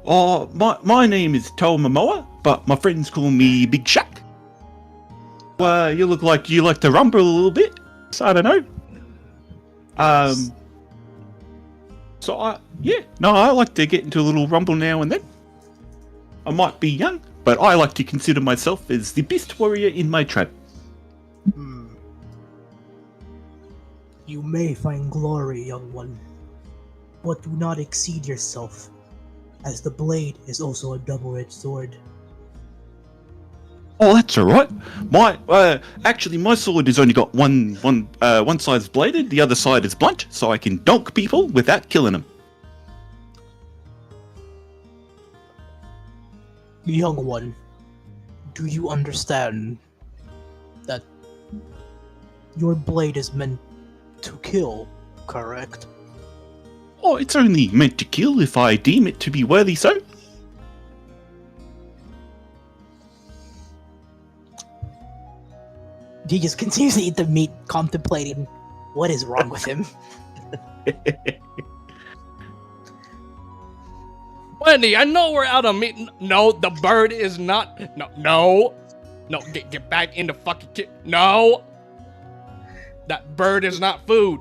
My name is Toa Momoa, but my friends call me Big Shaq. You look like you like to rumble a little bit. So I don't know. I like to get into a little rumble now and then. I might be young, but I like to consider myself as the best warrior in my tribe. You may find glory, young one, but do not exceed yourself, as the blade is also a double-edged sword. Oh, that's all right. My sword has only got one side is bladed, the other side is blunt, so I can donk people without killing them. Young one, do you understand that your blade is meant to kill, correct? Oh, it's only meant to kill if I deem it to be worthy so. He just continues to eat the meat, contemplating what is wrong with him. Wendy, I know we're out of meat. No, the bird is not. No. Get back in the fucking No. That bird is not food.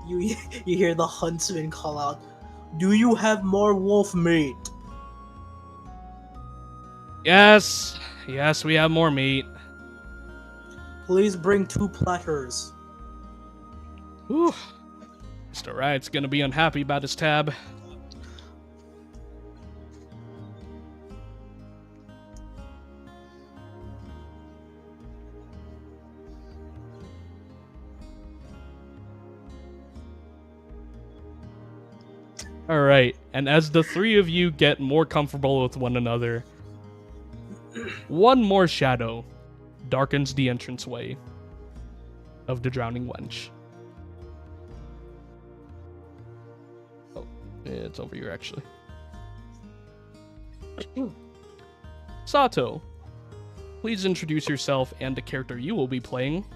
You hear the huntsman call out, "Do you have more wolf meat?" Yes, we have more meat. Please bring 2 platters. Whew. Mr. Riot's gonna be unhappy about his tab. Alright, and as the three of you get more comfortable with one another, one more shadow darkens the entranceway of the Drowning Wench. Oh, it's over here actually. Sato, please introduce yourself and the character you will be playing,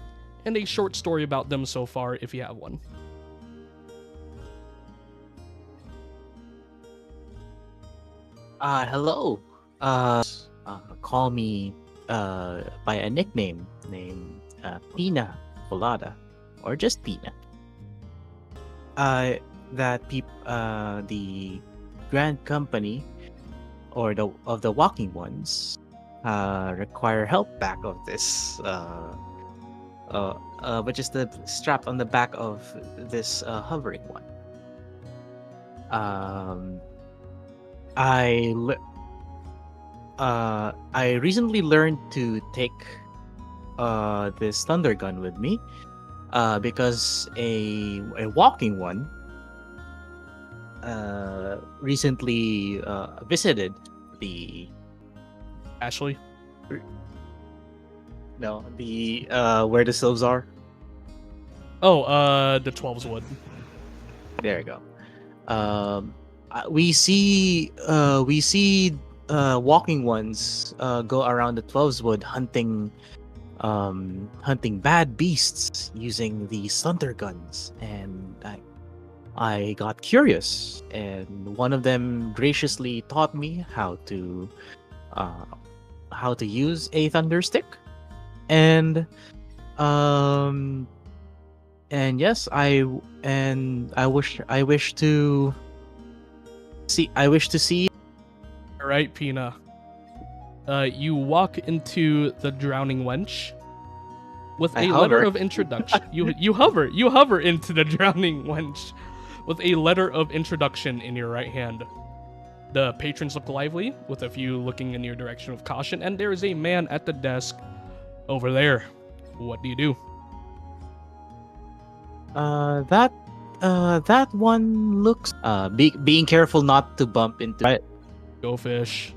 and a short story about them so far if you have one. Hello. Call me by a nickname named Pina Colada, or just Pina. The Grand Company, or the Walking Ones, require help back of this. Which is the strap on the back of this hovering one. I recently learned to take this thunder gun with me because a walking one recently visited the Ashley? No, the where the sylphs are. Oh, the 12's Wood. There we go. We see walking ones go around the 12's Wood hunting bad beasts using these thunder guns, and I got curious, and one of them graciously taught me how to use a thunder stick, and yes, I wish to see. All right, Pina. You walk into the Drowning Wench with a letter of introduction. You hover into the Drowning Wench with a letter of introduction in your right hand. The patrons look lively, with a few looking in your direction with caution, and there is a man at the desk over there. What do you do? That one looks. Being careful not to bump into. Right. Go fish.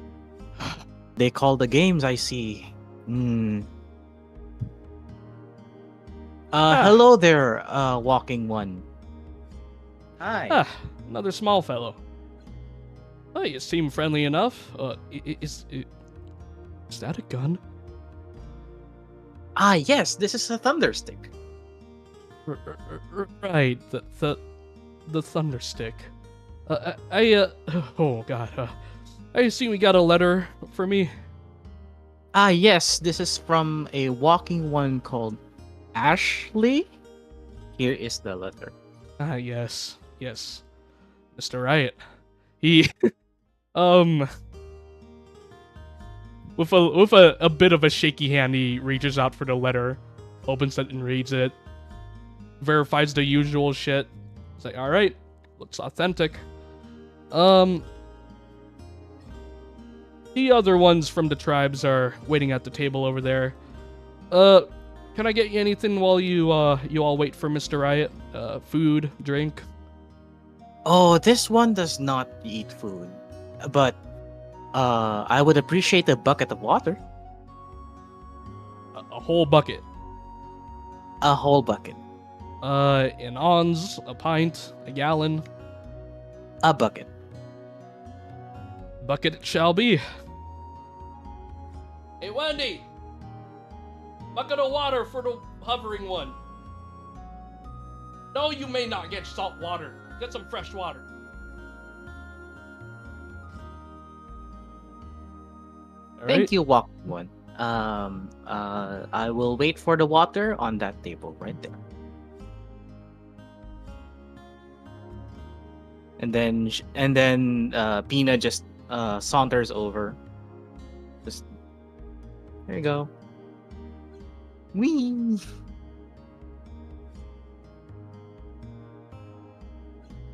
They call the games. I see. Hmm. Hello there, walking one. Hi. Ah, another small fellow. Oh, you seem friendly enough. Is that a gun? Ah, yes. This is a thunder stick. Right, the thunder stick. Oh god. I assume you got a letter for me. Ah, yes. This is from a walking one called Ashley. Here is the letter. Ah, yes, Mr. Riot. He, with a bit of a shaky hand, he reaches out for the letter, opens it and reads it, verifies the usual shit. It's like, all right, looks authentic. The other ones from the tribes are waiting at the table over there. Can I get you anything while you all wait for Mr. Riot? Food, drink? Oh, this one does not eat food, but I would appreciate a bucket of water. A whole bucket. A whole bucket. An ounce, a pint, a gallon. A bucket. Bucket it shall be. Hey, Wendy! Bucket of water for the hovering one. No, you may not get salt water. Get some fresh water. Thank you, walk one. I will wait for the water on that table right there. And then Pina just saunters over. Just there you go. Wee.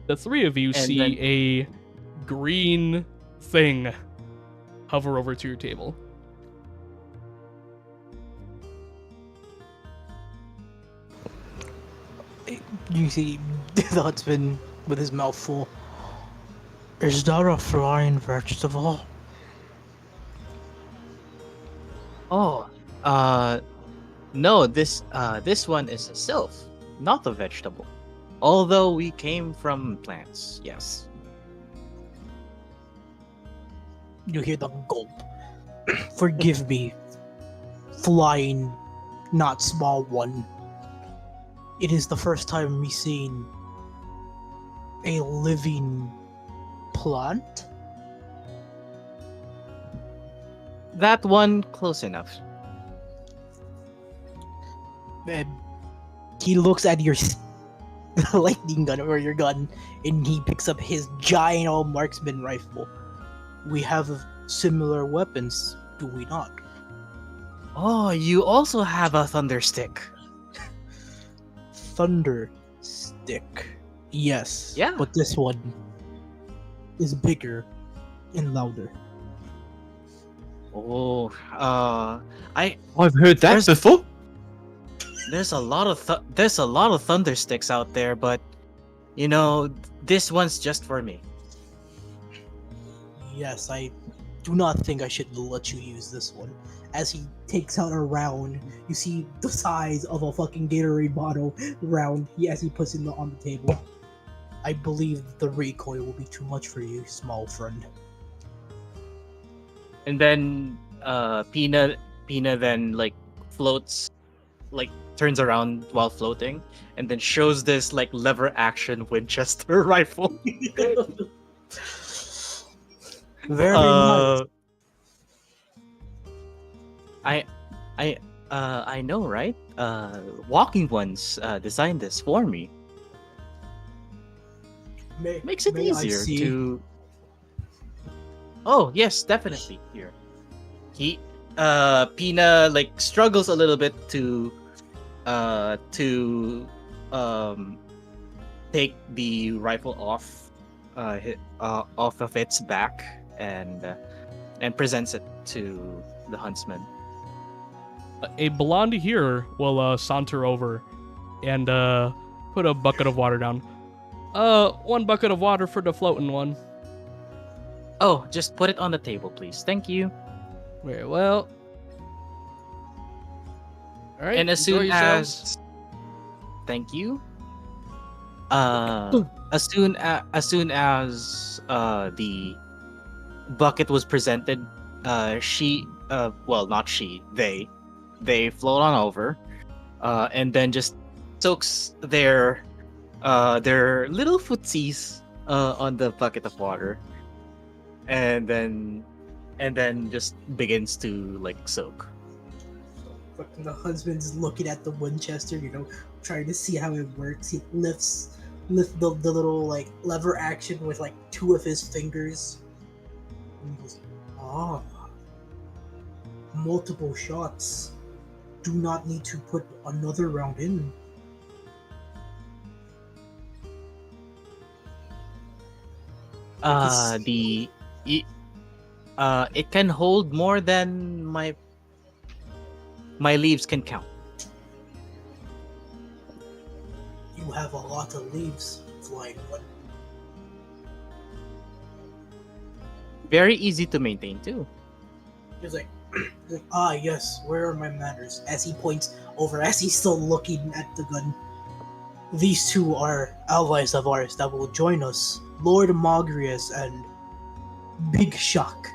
The three of you see a green thing hover over to your table. You see the huntsman with his mouth full. Is that a flying vegetable? Oh, no. This one is a sylph, not a vegetable. Although we came from plants, yes. You hear the gulp. Forgive me, flying, not small one. It is the first time we've seen a living plant. That one close enough. And he looks at your lightning gun or your gun, and he picks up his giant old marksman rifle. We have similar weapons, do we not? Oh, you also have a thunder stick. Thunder stick. Yes. Yeah. But this one is bigger and louder. Oh, I've heard that There's- before. there's a lot of thunder sticks out there, but you know, this one's just for me. Yes, I do not think I should let you use this one. As he takes out a round, you see the size of a fucking Gatorade bottle round as he puts it on the table. I believe the recoil will be too much for you, small friend. And then Pina then like floats, like turns around while floating, and then shows this like lever action Winchester rifle. Very nice. I know, right? Walking Ones designed this for me. Makes it may I easier see? to. Oh yes, definitely. Here, Pina like struggles a little bit to take take the rifle off off of its back and presents it to the huntsman. A blonde here will saunter over and put a bucket of water down. 1 bucket of water for the floating one. Oh, just put it on the table, please. Thank you. Very well. All right. And as enjoy soon yourselves. as, thank you. As soon as the bucket was presented, they float on over, and then just soaks their little footsies on the bucket of water, and then just begins to like soak. Fucking the husband's looking at the Winchester, trying to see how it works. He lifts the little like lever action with like 2 of his fingers. And he goes, multiple shots. Do not need to put another round in. It can hold more than my leaves can count. You have a lot of leaves, flying one. Very easy to maintain too. He's like, yes, where are my manners? As he points over, as he's still looking at the gun. These 2 are allies of ours that will join us, Lord Magrius and Big Shock.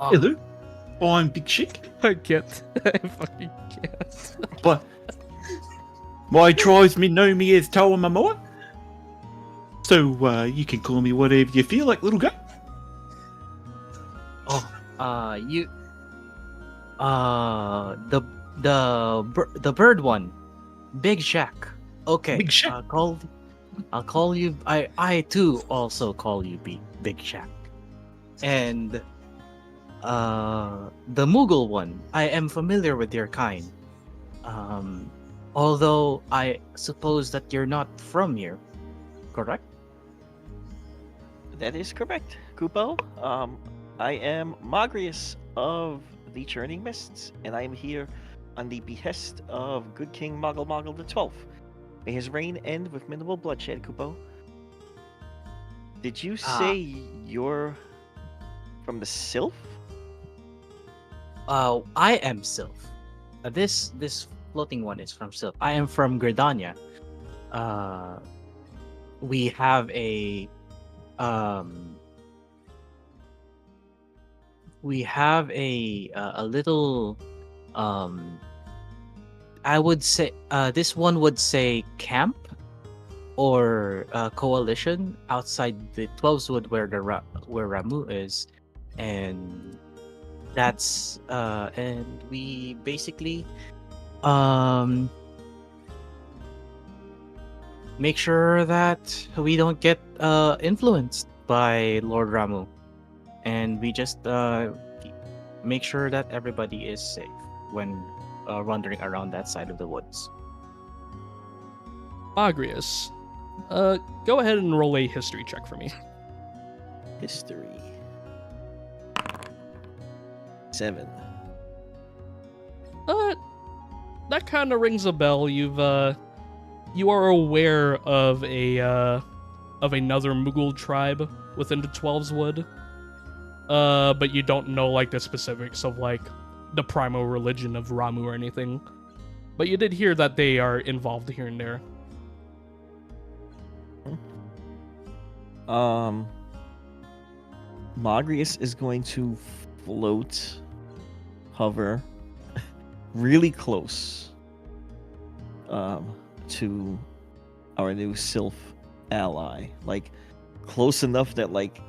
Hello, I'm Big Chick, I can't. I fucking can't. but my tribesmen know me as Toa Momoa. So you can call me whatever you feel like, little guy. The bird one, Big Shack. Okay, Big Shack. I'll call you. I too also call you Big Shack. And the Moogle one. I am familiar with your kind. Although I suppose that you're not from here, correct? That is correct, Kupo. I am Magrius of the Churning Mists, and I am here on the behest of good King Moggle the 12th. May his reign end with minimal bloodshed, Kupo. Did you say you're from the Sylph? I am Sylph. This floating one is from Sylph. I am from Gridania. We have a little I would say this one would say camp or coalition outside the 12's Wood where where Ramu is, and that's and we basically make sure that we don't get influenced by Lord Ramu, and we just make sure that everybody is safe when wandering around that side of the woods. Agrius, go ahead and roll a history check for me. History. 7. That kind of rings a bell. You are aware of another Moogle tribe within the 12's Wood, but you don't know like the specifics of like the primal religion of Ramu or anything. But you did hear that they are involved here and there. Magrius is going to hover really close to our new Sylph ally, like close enough that like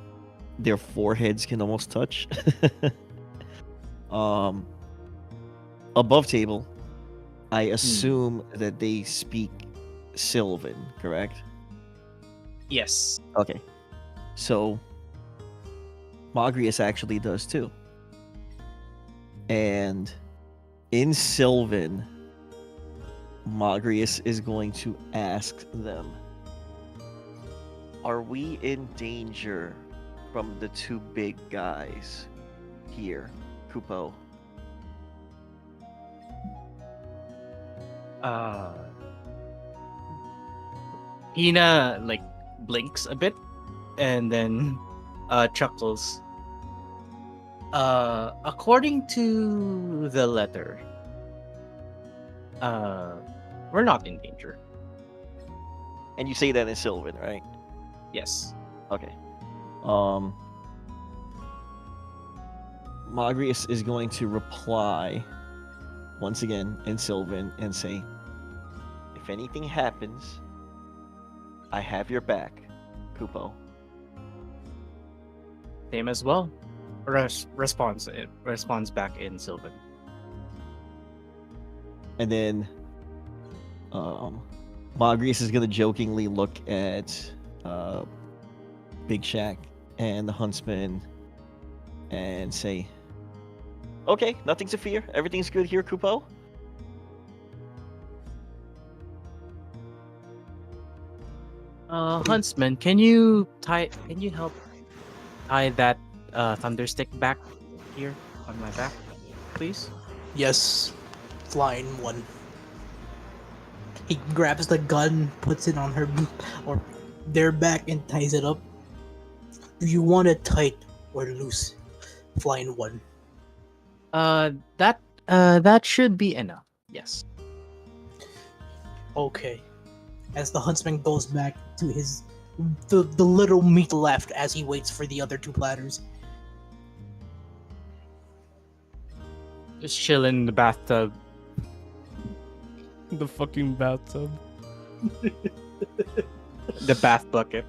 their foreheads can almost touch. Above table, I assume that they speak Sylvan, correct? Yes. Okay. So Magrius actually does too. And in Sylvan, Magrius is going to ask them, are we in danger from the two big guys here, Kupo? Hina like blinks a bit and then chuckles. According to the letter, we're not in danger. And you say that in Sylvan, right? Yes. Okay. Magrius is going to reply once again in Sylvan and say, if anything happens, I have your back, Kupo. Same as well. Responds back in Sylvan. And then Magrius is going to jokingly look at Big Shack and the Huntsman and say, okay, nothing to fear. Everything's good here, Kupo. Huntsman, can you help tie that thunderstick back here on my back, please? Yes, flying one. He grabs the gun, puts it on her or their back, and ties it up. Do you want it tight or loose? Flying one. That should be enough. Yes. Okay. As the huntsman goes back to his the little meat left as he waits for the other two platters. Just chill in the bathtub. The fucking bathtub. The bath bucket.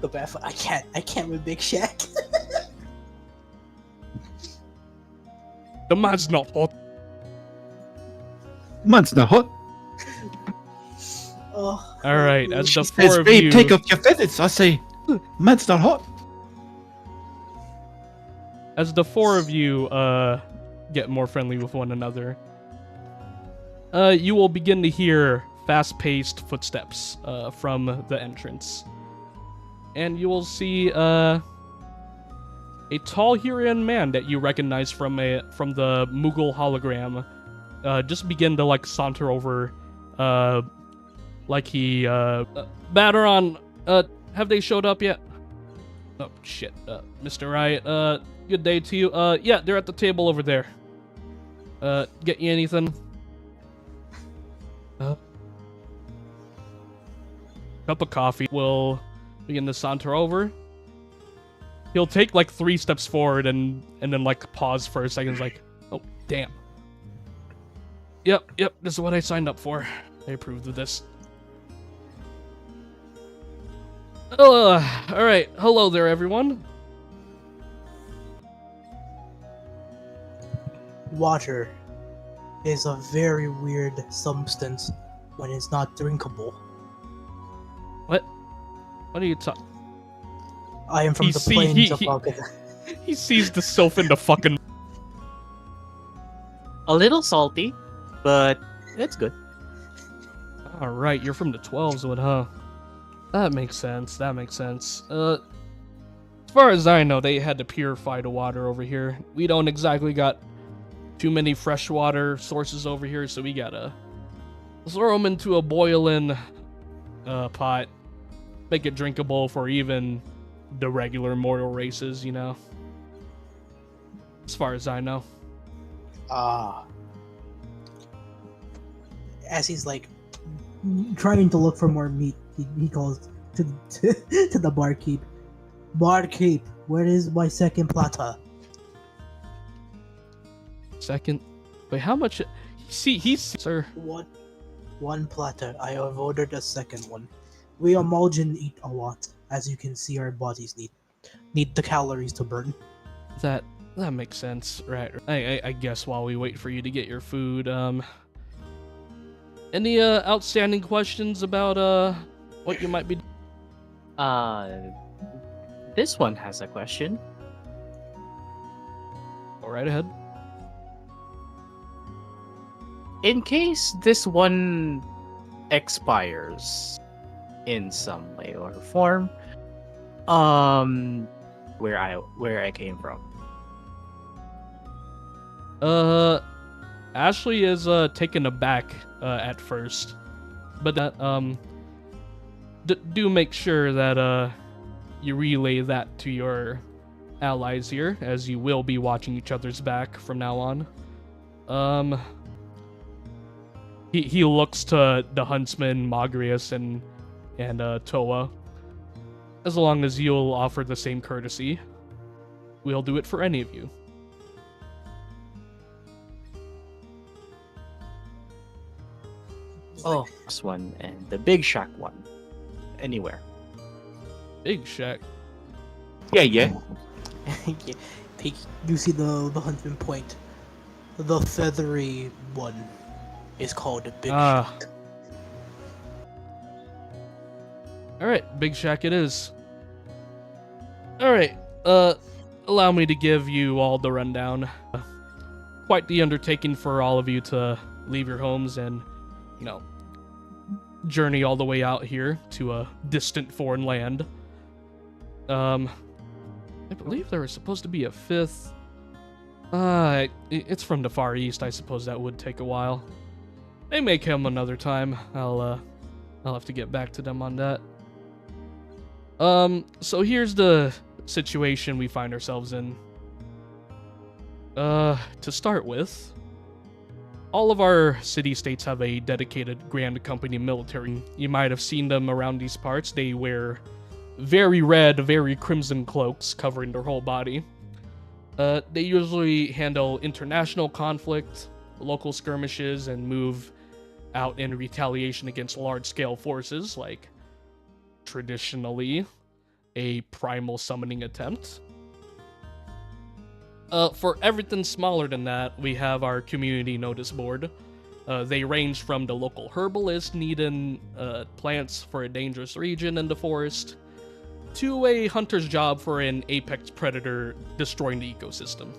The bath. I can't with Big Shack. The man's not hot. Man's not hot. Oh, All right, as the Says, four of babe, you, take off your feathers. I say, man's not hot. as the four of you get more friendly with one another, you will begin to hear fast-paced footsteps from the entrance, and you will see a tall Hurrian man that you recognize from the Mughal hologram just begin to like saunter over, like he Battaron, have they showed up yet? Oh shit, Mr. Riot, good day to you. Yeah, they're at the table over there. Get you anything? Cup of coffee. Will begin to saunter over. He'll take like 3 steps forward and then like pause for a second. He's like, oh damn. Yep, this is what I signed up for. I approved of this. Alright, hello there everyone. water is a very weird substance when it's not drinkable. What are you talking? I am from the plains of Alcatraz. He sees the sylph in the fucking... A little salty, but it's good. Alright, you're from the 12s, huh? That makes sense, as far as I know, they had to purify the water over here. We don't exactly got too many freshwater sources over here, so we gotta throw them into a boiling pot, make it drinkable for even the regular mortal races, you know? As far as I know. As he's like trying to look for more meat, he calls to the barkeep. Barkeep, where is my second platter? Second? Wait, how much? He's sir. One platter. I have ordered a second one. We Amaljan eat a lot. As you can see, our bodies need the calories to burn. That makes sense, right? I guess while we wait for you to get your food, any outstanding questions about what you might be? This one has a question. Go right ahead. In case this one expires in some way or form. Where I came from. Ashley is taken aback at first, but do make sure that you relay that to your allies here, as you will be watching each other's back from now on. He looks to the huntsman Magrius and Toa. As long as you'll offer the same courtesy, we'll do it for any of you. Oh, this one and the Big Shack one. Anywhere. Big Shack. Yeah. You see the huntsman point. The feathery one is called a Big Shack. Alright, Big Shack it is. Alright, allow me to give you all the rundown. Quite the undertaking for all of you to leave your homes and, journey all the way out here to a distant foreign land. I believe there was supposed to be a fifth. It's from the Far East. I suppose that would take a while. They may come another time. I'll have to get back to them on that. So here's the situation we find ourselves in. To start with, all of our city-states have a dedicated Grand Company military. You might have seen them around these parts. They wear very red, very crimson cloaks covering their whole body. They usually handle international conflict, local skirmishes, and move out in retaliation against large-scale forces, like traditionally a primal summoning attempt. For everything smaller than that, we have our community notice board. They range from the local herbalist needing plants for a dangerous region in the forest, to a hunter's job for an apex predator destroying the ecosystem.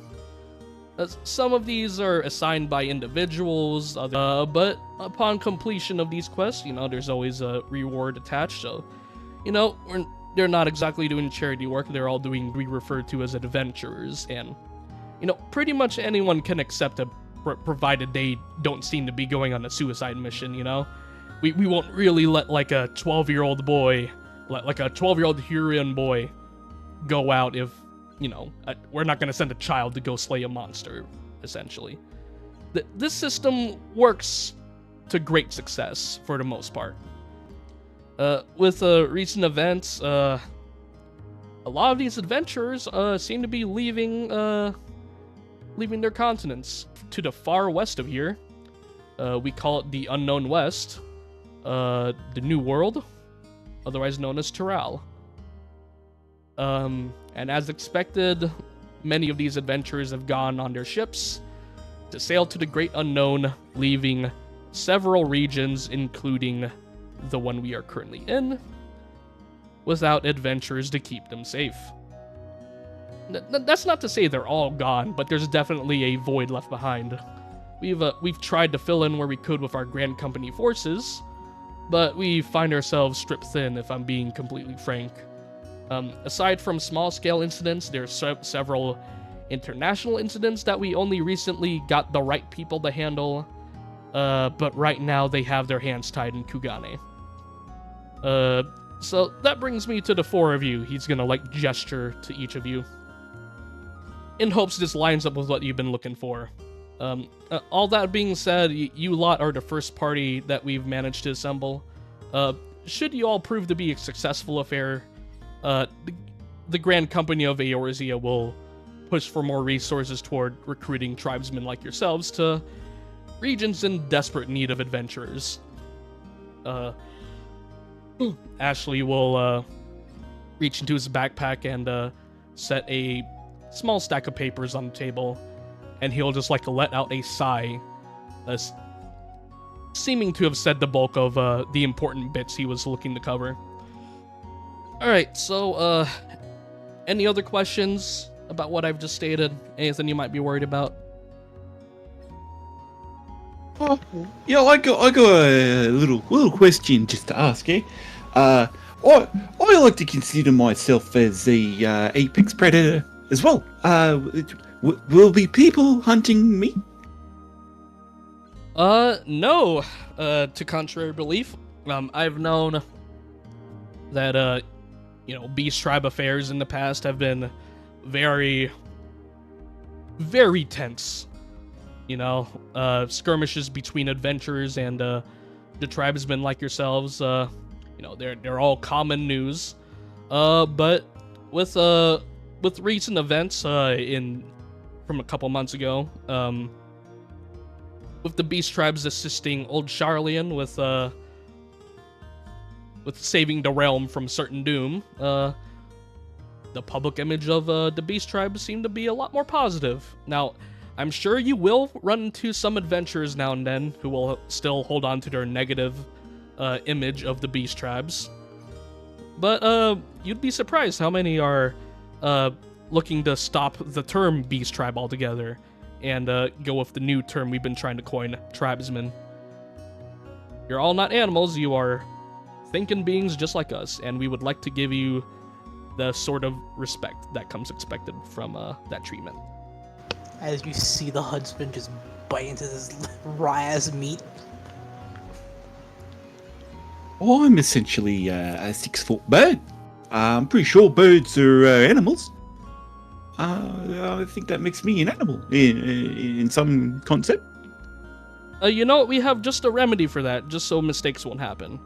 Some of these are assigned by individuals, but upon completion of these quests, there's always a reward attached, so, they're not exactly doing charity work, they're all doing what we refer to as adventurers, and, pretty much anyone can accept it, provided they don't seem to be going on a suicide mission, We won't really let, like, a 12-year-old boy, like a 12-year-old Hurrian boy, go out if, we're not going to send a child to go slay a monster, essentially. This system works to great success, for the most part. With recent events, a lot of these adventurers seem to be leaving their continents. To the far west of here, we call it the Unknown West, the New World, otherwise known as Tural. And as expected, many of these adventurers have gone on their ships to sail to the Great Unknown, leaving several regions, including the one we are currently in, without adventurers to keep them safe. That's not to say they're all gone, but there's definitely a void left behind. We've tried to fill in where we could with our Grand Company forces, but we find ourselves stripped thin, if I'm being completely frank. Aside from small-scale incidents, there's several international incidents that we only recently got the right people to handle, but right now they have their hands tied in Kugane. So that brings me to the four of you. He's gonna, gesture to each of you, in hopes this lines up with what you've been looking for. All that being said, you lot are the first party that we've managed to assemble. Should you all prove to be a successful affair, the Grand Company of Eorzea will push for more resources toward recruiting tribesmen like yourselves to regions in desperate need of adventurers. Ashley will reach into his backpack and set a small stack of papers on the table, and he'll just let out a sigh, seeming to have said the bulk of the important bits he was looking to cover. Alright, so, any other questions about what I've just stated? Anything you might be worried about? Oh, yeah, I got a little question just to ask, eh? I like to consider myself as a apex predator as well. Will be people hunting me? No. To contrary belief, I've known that Beast Tribe affairs in the past have been very, very tense. Skirmishes between adventurers and the tribesmen like yourselves. They're all common news. But with recent events from a couple months ago, with the Beast Tribes assisting Old Charlian with saving the realm from certain doom, the public image of the Beast Tribes seemed to be a lot more positive. Now, I'm sure you will run into some adventurers now and then who will still hold on to their negative image of the Beast Tribes. But you'd be surprised how many are looking to stop the term Beast Tribe altogether and go with the new term we've been trying to coin, Tribesmen. You're all not animals, you are thinking beings just like us, and we would like to give you the sort of respect that comes expected from that treatment. As you see the huntsman just bite into this raw-ass meat. Oh, I'm essentially a 6-foot bird. I'm pretty sure birds are animals. I think that makes me an animal in some concept. We have just a remedy for that, just so mistakes won't happen.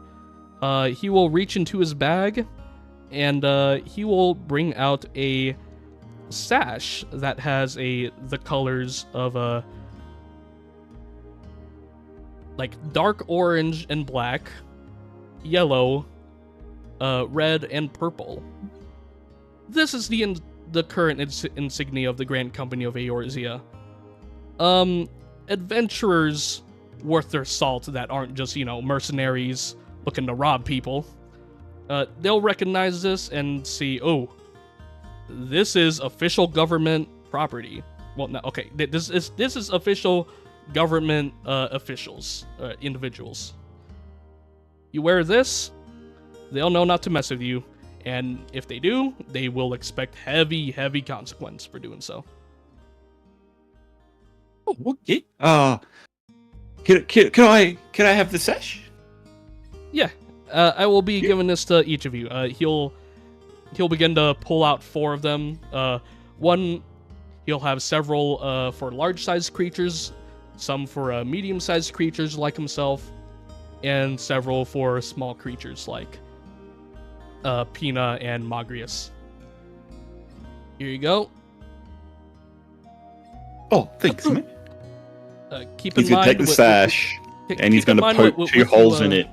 He will reach into his bag, and he will bring out a sash that has the colors of like dark orange and black, yellow, red and purple. This is the current insignia of the Grand Company of Eorzea. Adventurers worth their salt that aren't just, mercenaries looking to rob people. They'll recognize this and see, oh, this is official government property. Well, no, okay, this is official government officials, individuals. You wear this, they'll know not to mess with you, and if they do, they will expect heavy consequence for doing so. Oh, okay. Can I have the sash? Yeah, I will be giving this to each of you. He'll begin to pull out 4 of them. One, he'll have several for large-sized creatures, some for medium-sized creatures like himself, and several for small creatures like Pina and Magrius. Here you go. Oh, thanks, man. Keep He's in gonna mind take the sash, and he's gonna poke 2 holes in it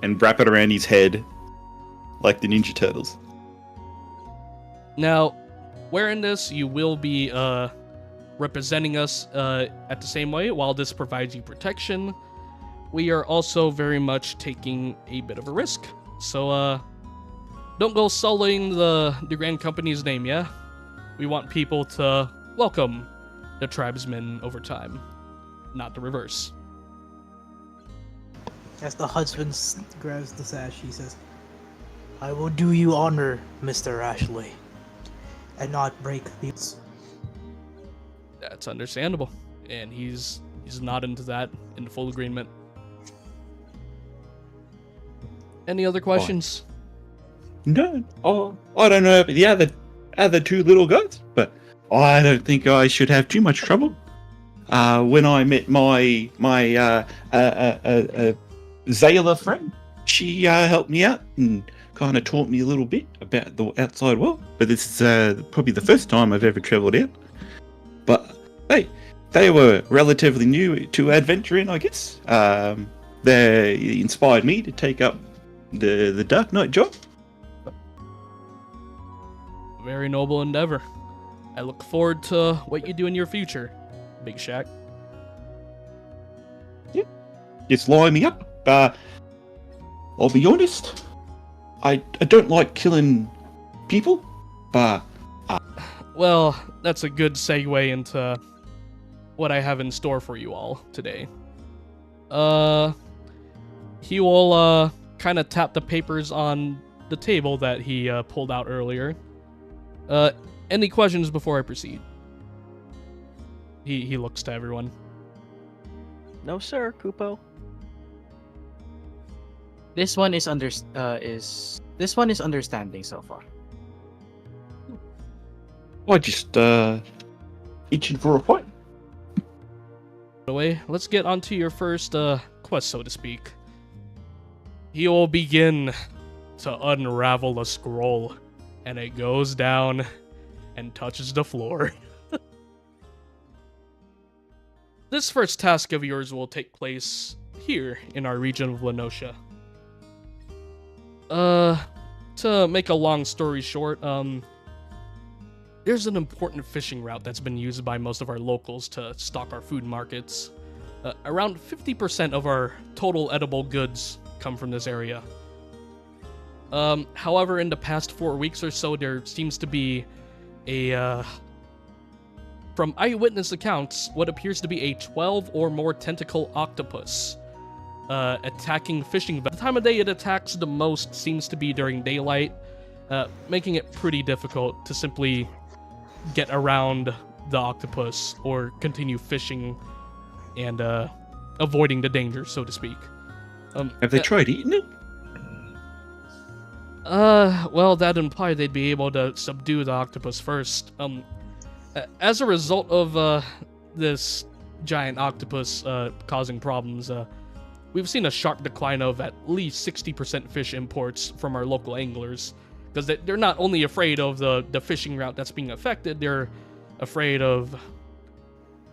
and wrap it around his head like the Ninja Turtles. Now, wearing this, you will be representing us at the same way. While this provides you protection, we are also very much taking a bit of a risk. So, don't go sullying the Grand Company's name, yeah? We want people to welcome the Tribesmen over time, not the reverse. As the huntsman grabs the sash, he says, "I will do you honor, Mr. Ashley, and not break these." That's understandable, and he's nodding to that in full agreement. Any other questions? No. Oh, I don't know about the other 2 little guys, but I don't think I should have too much trouble. When I met my Zayla friend, she helped me out and kind of taught me a little bit about the outside world. But this is probably the first time I've ever travelled out. But hey, they were relatively new to adventuring, I guess. They inspired me to take up the Dark Knight job. Very noble endeavor. I look forward to what you do in your future, Big Shack. Yeah, just line me up. I'll be honest, I don't like killing people, but... Well, that's a good segue into what I have in store for you all today. He will kind of tap the papers on the table that he pulled out earlier. Any questions before I proceed? He looks to everyone. No, sir, Kupo. This one is understanding so far. I just itching for a fight. Anyway, let's get on to your first quest, so to speak. He will begin to unravel a scroll, and it goes down and touches the floor. This first task of yours will take place here in our region of Lenosha. To make a long story short, there's an important fishing route that's been used by most of our locals to stock our food markets. Around 50% of our total edible goods come from this area. However, in the past 4 weeks or so, there seems to be from eyewitness accounts, what appears to be a 12 or more tentacle octopus attacking fishing. The time of day it attacks the most seems to be during daylight, making it pretty difficult to simply get around the octopus or continue fishing and avoiding the danger, so to speak. Have they tried eating it? Well, that implied they'd be able to subdue the octopus first. As a result of this giant octopus causing problems, we've seen a sharp decline of at least 60% fish imports from our local anglers. Because they're not only afraid of the fishing route that's being affected, they're afraid of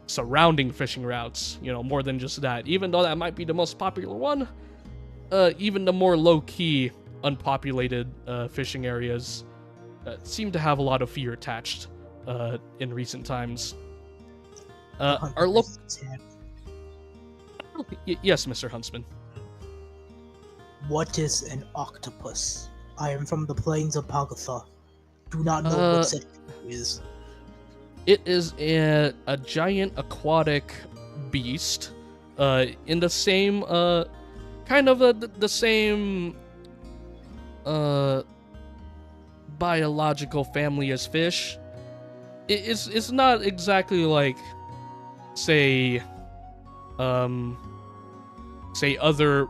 surrounding fishing routes, more than just that. Even though that might be the most popular one, even the more low-key, unpopulated fishing areas seem to have a lot of fear attached in recent times. Our local... Yes, Mr. Huntsman. What is an octopus? I am from the plains of Pagatha. Do not know what it is. It is a giant aquatic beast in the same kind of the same biological family as fish. It's not exactly like say other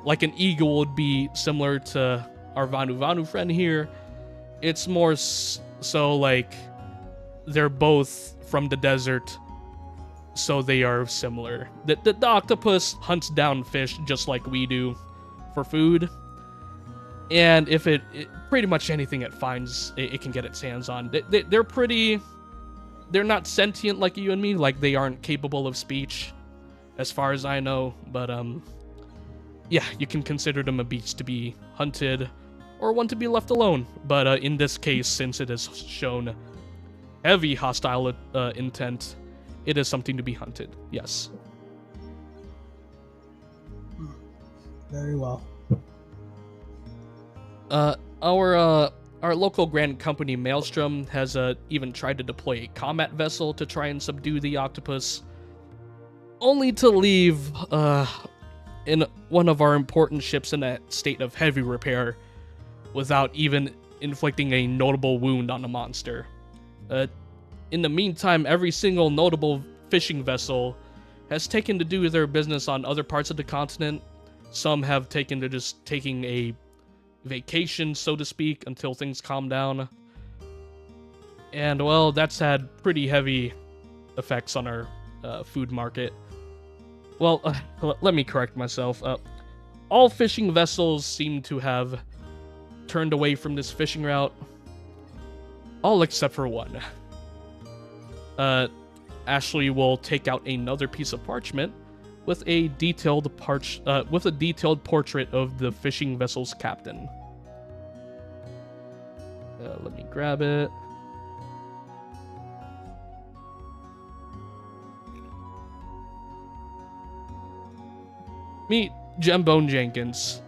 like an eagle would be similar to our Vanu friend here. It's more so like they're both from the desert, so they are similar. The octopus hunts down fish just like we do for food, and if it pretty much anything it finds, it can get its hands on. They're not sentient like you and me, like they aren't capable of speech, as far as I know, but yeah, you can consider them a beast to be hunted, or one to be left alone. But in this case, since it has shown heavy hostile intent, it is something to be hunted, yes. Very well. Our local grand company, Maelstrom, has even tried to deploy a combat vessel to try and subdue the octopus, only to leave in one of our important ships in a state of heavy repair without even inflicting a notable wound on the monster. In the meantime, every single notable fishing vessel has taken to do their business on other parts of the continent. Some have taken to just taking a vacation, so to speak, until things calm down. And, well, that's had pretty heavy effects on our food market. Well, let me correct myself. All fishing vessels seem to have turned away from this fishing route. All except for one. Ashley will take out another piece of parchment with a detailed portrait of the fishing vessel's captain. Let me grab it. Meet Jembone Jenkins,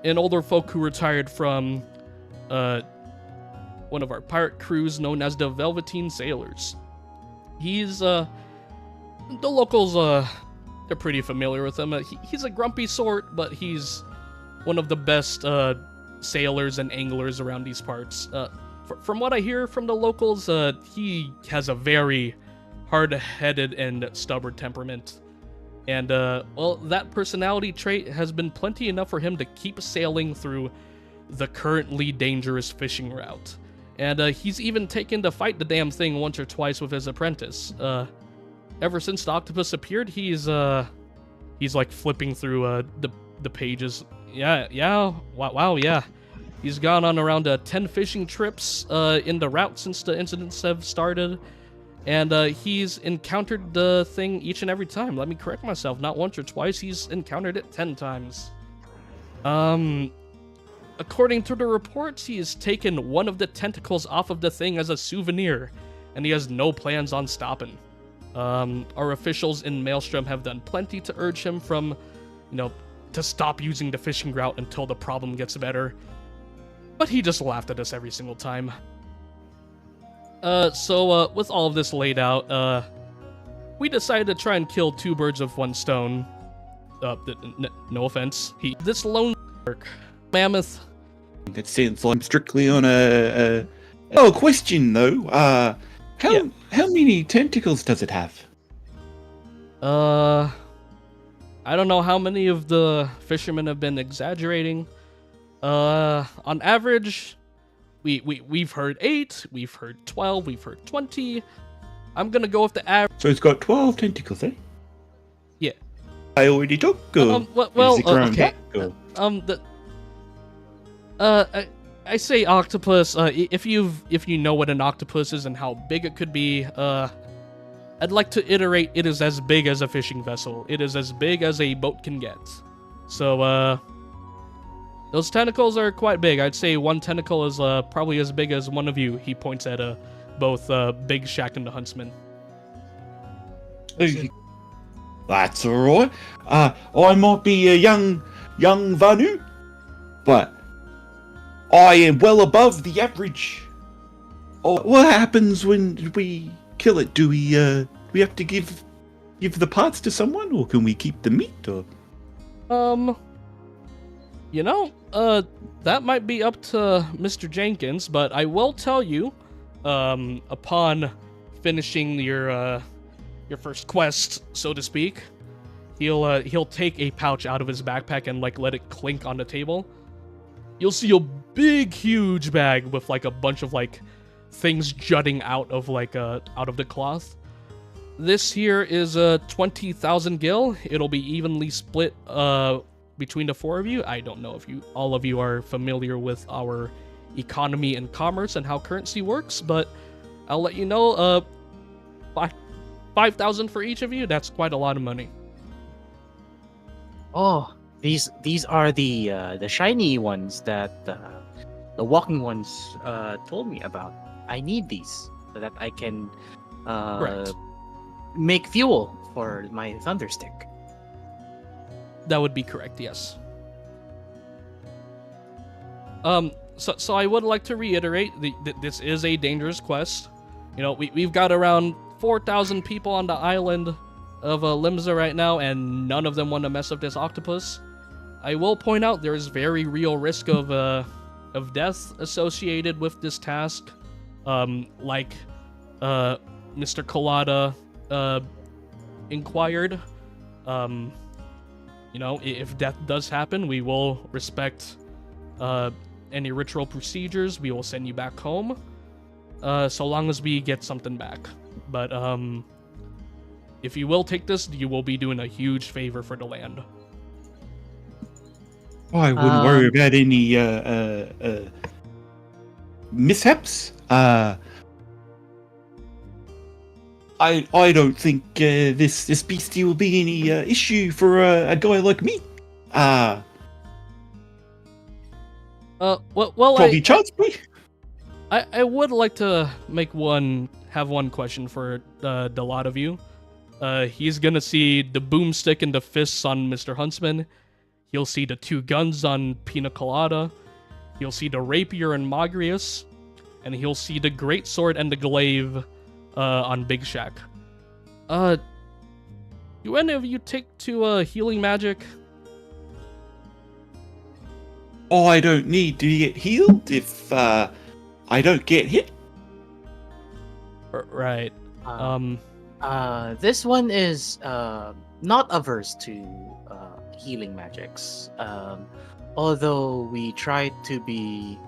an older folk who retired from one of our pirate crews known as the Velveteen Sailors. He's The locals, they're pretty familiar with him. He's a grumpy sort, but he's one of the best sailors and anglers around these parts. From what I hear from the locals, he has a very hard-headed and stubborn temperament. And, well, that personality trait has been plenty enough for him to keep sailing through the currently dangerous fishing route. And he's even taken to fight the damn thing once or twice with his apprentice. Ever since the octopus appeared, he's like flipping through the pages. Yeah, wow, yeah. He's gone on around 10 fishing trips in the route since the incidents have started. And he's encountered the thing each and every time. Let me correct myself. Not once or twice. He's encountered it 10 times. According to the reports, he has taken one of the tentacles off of the thing as a souvenir, and he has no plans on stopping. Our officials in Maelstrom have done plenty to urge him from, to stop using the fishing route until the problem gets better. But he just laughed at us every single time. So with all of this laid out, we decided to try and kill two birds with one stone. No offense. This lone mammoth. That sounds like I'm strictly on a... Oh, question though. How many tentacles does it have? I don't know how many of the fishermen have been exaggerating. On average, we've heard 8, we've heard 12, we've heard 20. I'm gonna go with the average. So it's got 12 tentacles, eh? Yeah. I already took. Okay. I say octopus. If you know what an octopus is and how big it could be, I'd like to iterate. It is as big as a fishing vessel. It is as big as a boat can get. So those tentacles are quite big. I'd say one tentacle is probably as big as one of you. He points at both Big Shack and the Huntsman. That's alright. I might be a young Vanu, but I am well above the average. Oh, what happens when we kill it? Do we have to give the parts to someone, or can we keep the meat? Or that might be up to Mr. Jenkins, but I will tell you, upon finishing your first quest, so to speak, he'll take a pouch out of his backpack and let it clink on the table. You'll see a big, huge bag with a bunch of things jutting out of the cloth. This here is 20,000 gil. It'll be evenly split between the 4 of you. I don't know if all of you are familiar with our economy and commerce and how currency works, but I'll let you know. 5,000 for each of you. That's quite a lot of money. Oh, these are the shiny ones that the walking ones told me about. I need these so that I can make fuel for my thunderstick. That would be correct, yes. So I would like to reiterate, this is a dangerous quest. We've got around 4,000 people on the island of Limsa right now, and none of them want to mess up this octopus. I will point out there is very real risk of death associated with this task. Mr. Colada inquired. If death does happen, we will respect any ritual procedures. We will send you back home, so long as we get something back. But if you will take this, you will be doing a huge favor for the land. Oh, I wouldn't worry about any mishaps. I don't think this beastie will be any issue for a guy like me. Probably chance me. I would like to have one question for the lot of you. He's gonna see the boomstick and the fists on Mr. Huntsman. He'll see the 2 guns on Pina Colada. He'll see the rapier and Magrius. And he'll see the great sword and the glaive on Big Shack. Do any of you take to healing magic? Oh, I don't need to get healed if I don't get hit. Right. This one is not averse to healing magics. Although we try to be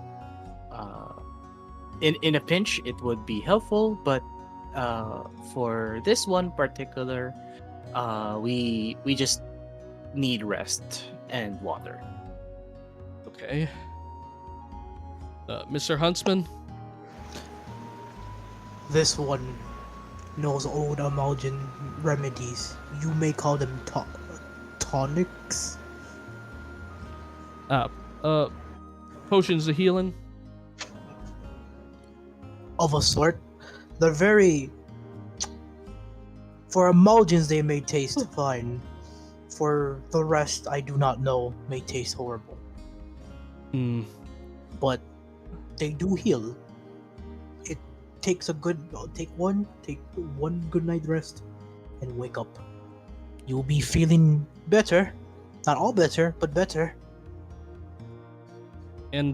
in a pinch, it would be helpful. But for this one particular, we just need rest and water. Okay. Mr. Huntsman? This one knows old Amalgin remedies. You may call them tonics. Potions of healing? Of a sort. They're very... For Amalgins, they may taste fine. For the rest, I do not know, may taste horrible. But they do heal. It takes take one good night rest and wake up. You'll be feeling better. Not all better, but better. And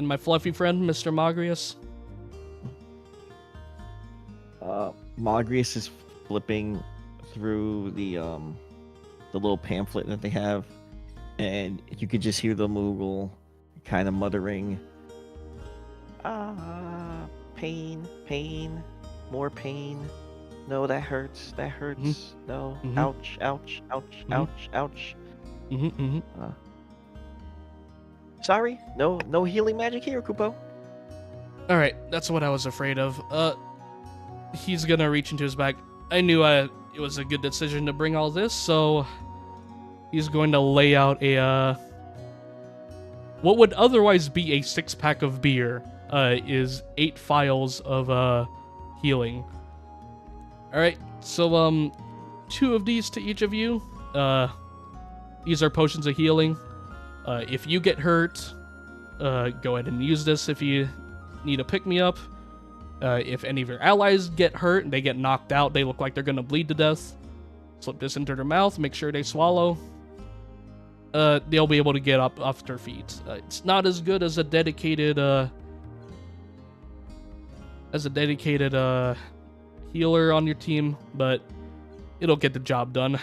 my fluffy friend, Mr. Magrius? Magrius is flipping through the little pamphlet that they have, and you could just hear the Moogle kind of muttering, pain, more pain. No, that hurts. No, ouch. Sorry, no healing magic here, Kupo. All right, that's what I was afraid of. He's gonna reach into his bag. I knew it was a good decision to bring all this, so he's going to lay out a what would otherwise be a 6-pack of beer. Is 8 vials of healing. All right, so 2 of these to each of you. These are potions of healing. If you get hurt, go ahead and use this if you need a pick-me-up. If any of your allies get hurt and they get knocked out, they look like they're gonna bleed to death, slip this into their mouth, make sure they swallow. They'll be able to get up off their feet. It's not as good as a dedicated healer on your team, but it'll get the job done.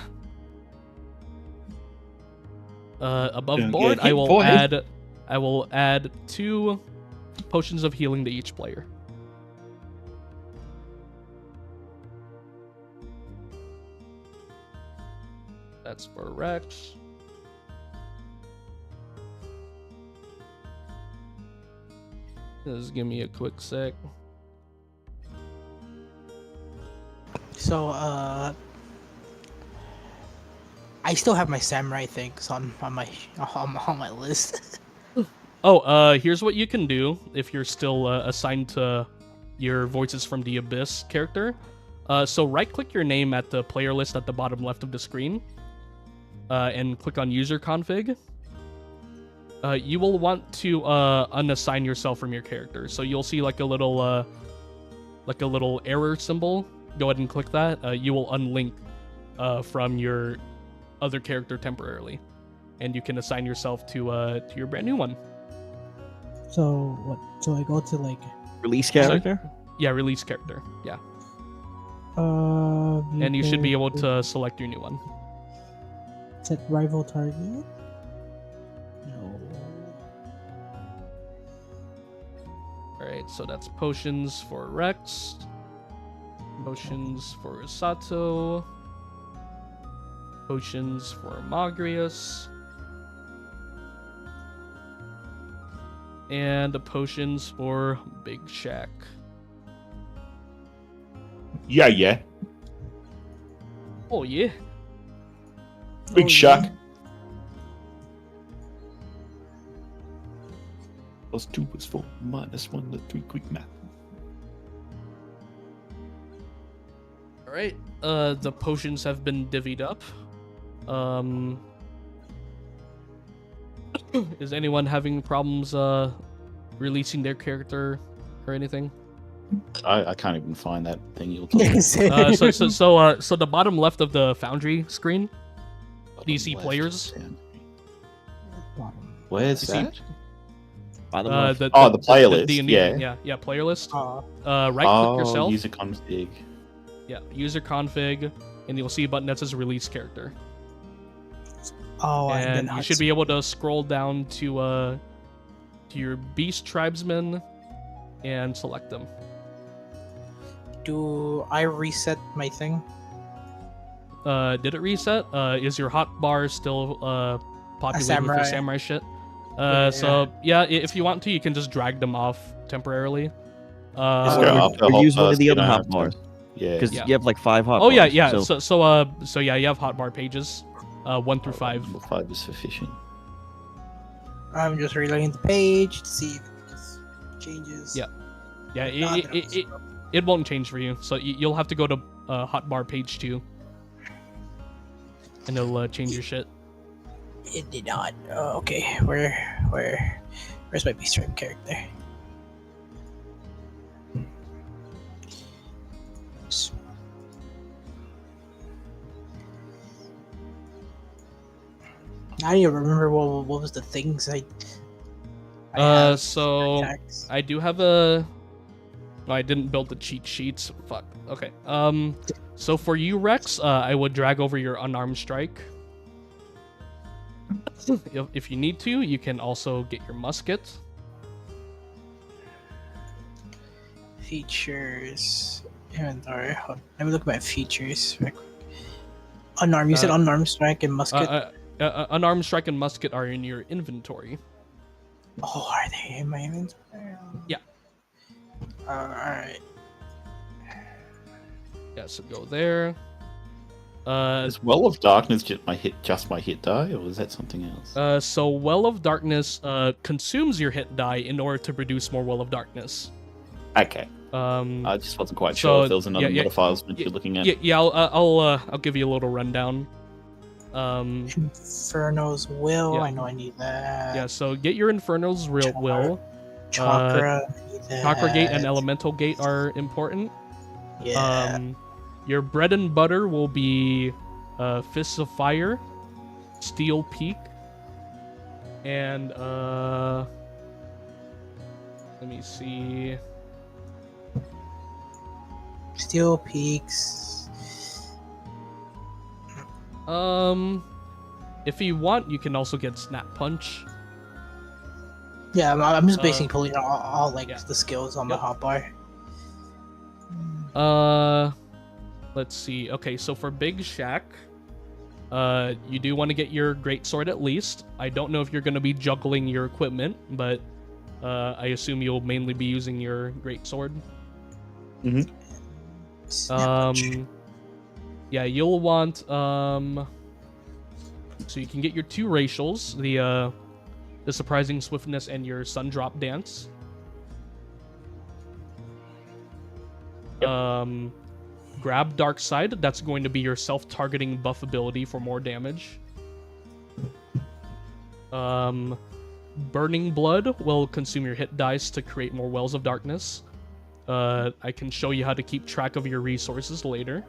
Above Don't board, get hit, I will add 2 potions of healing to each player. That's for Rex. Just give me a quick sec. So, I still have my samurai things on my list. Here's what you can do if you're still assigned to your Voices from the Abyss character. So right-click your name at the player list at the bottom left of the screen, and click on User Config. You will want to unassign yourself from your character. So you'll see like a little error symbol. Go ahead and click that. You will unlink from your other character temporarily, and you can assign yourself to your brand new one. So what? So I go to like Release character? Yeah, release character. Yeah, and and you should be able to select your new one. set rival target. No. Alright, so that's potions for Rex, potions for Sato, potions for Magrius, and the potions for Big Shack. Yeah. Oh yeah. Big Shack. Plus 2 was 4, minus 1 to 3, quick math. Alright, the potions have been divvied up. Is anyone having problems releasing their character or anything? I can't even find that thing you're talking about. So the bottom left of the Foundry screen, do you see Left players? down. Where's You see- that? Bottom left. The player list, yeah, player list. Right click Oh, yourself. user config. Yeah, user config, and you'll see a button that says release character. Oh, And you should be able to scroll down to your beast tribesmen and select them. Do I reset my thing? Did it reset? Is your hotbar still populated with samurai. your samurai shit? Yeah. So yeah, if you want to, you can just drag them off temporarily. Just go up the or use one hotbars, of the you other don't have hotbars. to- Yeah. Because Yeah. you have like 5 hotbars. Oh yeah, yeah. So, So yeah, you have hotbar pages, 1 through 5. Number 5 is sufficient. I'm just reloading the page to see if it changes. Yeah. Yeah, Not that I'm it won't change for you. So you'll have to go to hotbar page 2, and it'll change your shit. It did not. Oh, okay. Where's my beast tribe character? I don't even remember what was the things I have So attacks. I do have a. No, I didn't build the cheat sheets. Fuck. Okay. So for you, Rex, I would drag over your unarmed strike. If you need to, you can also get your musket. Features inventory. Hold on. Let me look at my features. Real quick. Unarmed. You said unarmed strike and musket. Unarmed strike and musket are in your inventory. Oh, are they in my inventory? Yeah. Alright. Yeah, so go there. Is Well of Darkness just my hit die, or is that something else? So Well of Darkness consumes your hit die in order to produce more Well of Darkness. Okay. I just wasn't quite sure if there was another modifier you're looking at. Yeah, I'll give you a little rundown. Inferno's will. Yeah. I know I need that. Yeah, so get your Inferno's will. Chakra. I need that. Chakra gate and elemental gate are important. Yeah. Your bread and butter will be Fists of Fire, Steel Peak, and let me see. Steel Peaks. If you want, you can also get Snap Punch. Yeah, I'm just basically pulling all like yeah. the skills on Yep. the hotbar. Let's see. Okay, so for Big Shack, you do want to get your greatsword at least. I don't know if you're going to be juggling your equipment, but I assume you'll mainly be using your greatsword. Yeah, you'll want so you can get your 2 racials, the surprising swiftness and your sun drop dance. Grab Dark Side, that's going to be your self-targeting buff ability for more damage. Burning Blood will consume your hit dice to create more Wells of Darkness. I can show you how to keep track of your resources later.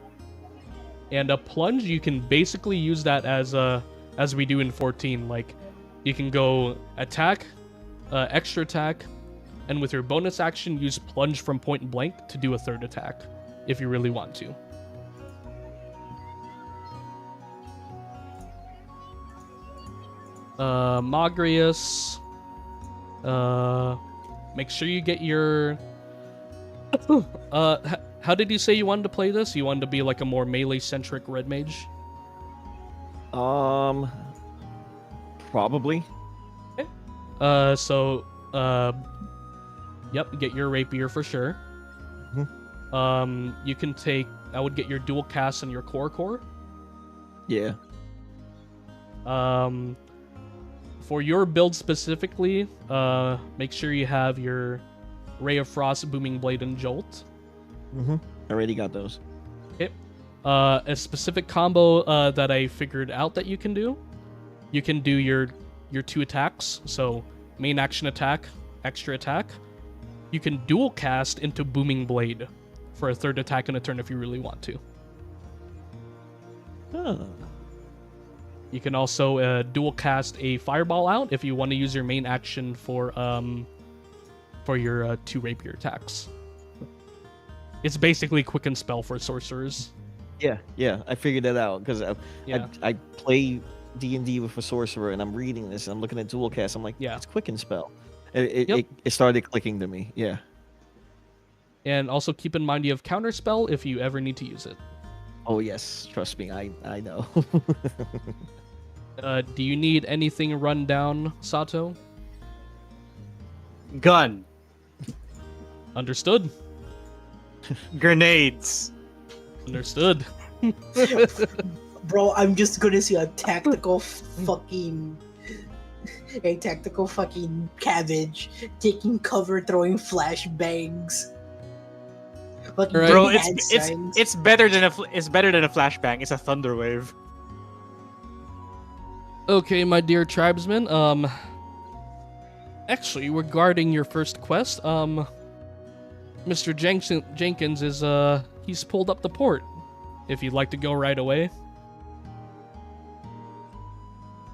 And a Plunge, you can basically use that as we do in 14. Like, you can go attack, extra attack, and with your bonus action, use Plunge from point blank to do a 3rd attack, if you really want to. Magrius. Make sure you get your... how did you say you wanted to play this? You wanted to be like a more melee-centric red mage? Probably. Yep, get your rapier for sure. You can take... I would get your dual cast and your core. Yeah. For your build specifically, make sure you have your Ray of Frost, Booming Blade, and Jolt. Already got those. Okay. A specific combo that I figured out that you can do. You can do your 2 attacks. So main action attack, extra attack. You can dual cast into Booming Blade for a third attack in a turn if you really want to. Oh. You can also dual cast a Fireball out if you want to use your main action for your 2 rapier attacks. It's basically Quicken Spell for sorcerers. Yeah, I figured that out because Yeah. I play D&D with a sorcerer, and I'm reading this, and I'm looking at dual cast. I'm like, Yeah. it's Quicken Spell. It Yep. started clicking to me. Yeah. And also keep in mind you have Counterspell if you ever need to use it. Oh yes, trust me, I know. Do you need anything run down, Sato? Gun. Understood. Grenades. Understood. Bro, I'm just gonna see a tactical fucking cabbage taking cover, throwing flashbangs. Fucking Right. Bro, doing hand signs. it's better than a flashbang. It's a thunder wave. Okay, my dear tribesmen, actually, regarding your first quest, Mr. Jenkins is, he's pulled up the port. If you'd like to go right away.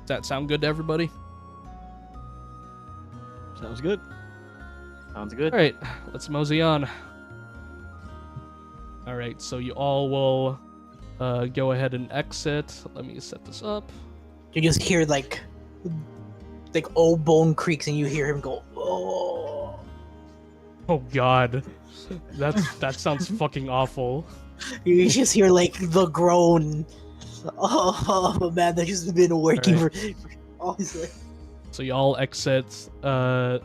Does that sound good to everybody? Sounds good. Sounds good. Alright, let's mosey on. Alright, so you all will, go ahead and exit. Let me set this up. You just hear like old bone creaks, and you hear him go, "Oh." Oh god. That sounds fucking awful. You just hear like the groan. Oh man, that's just been working Alright. for honestly. So you all exit the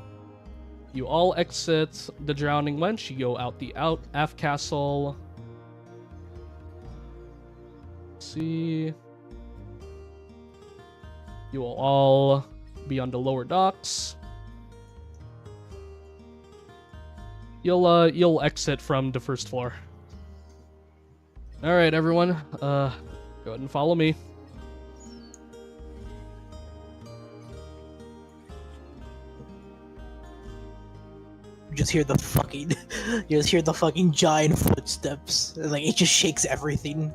Drowning Wench. You go out the aft castle. Let's see. You will all be on the lower docks. You'll exit from the first floor. All right, everyone. Go ahead and follow me. You just hear the fucking giant footsteps. Like it just shakes everything.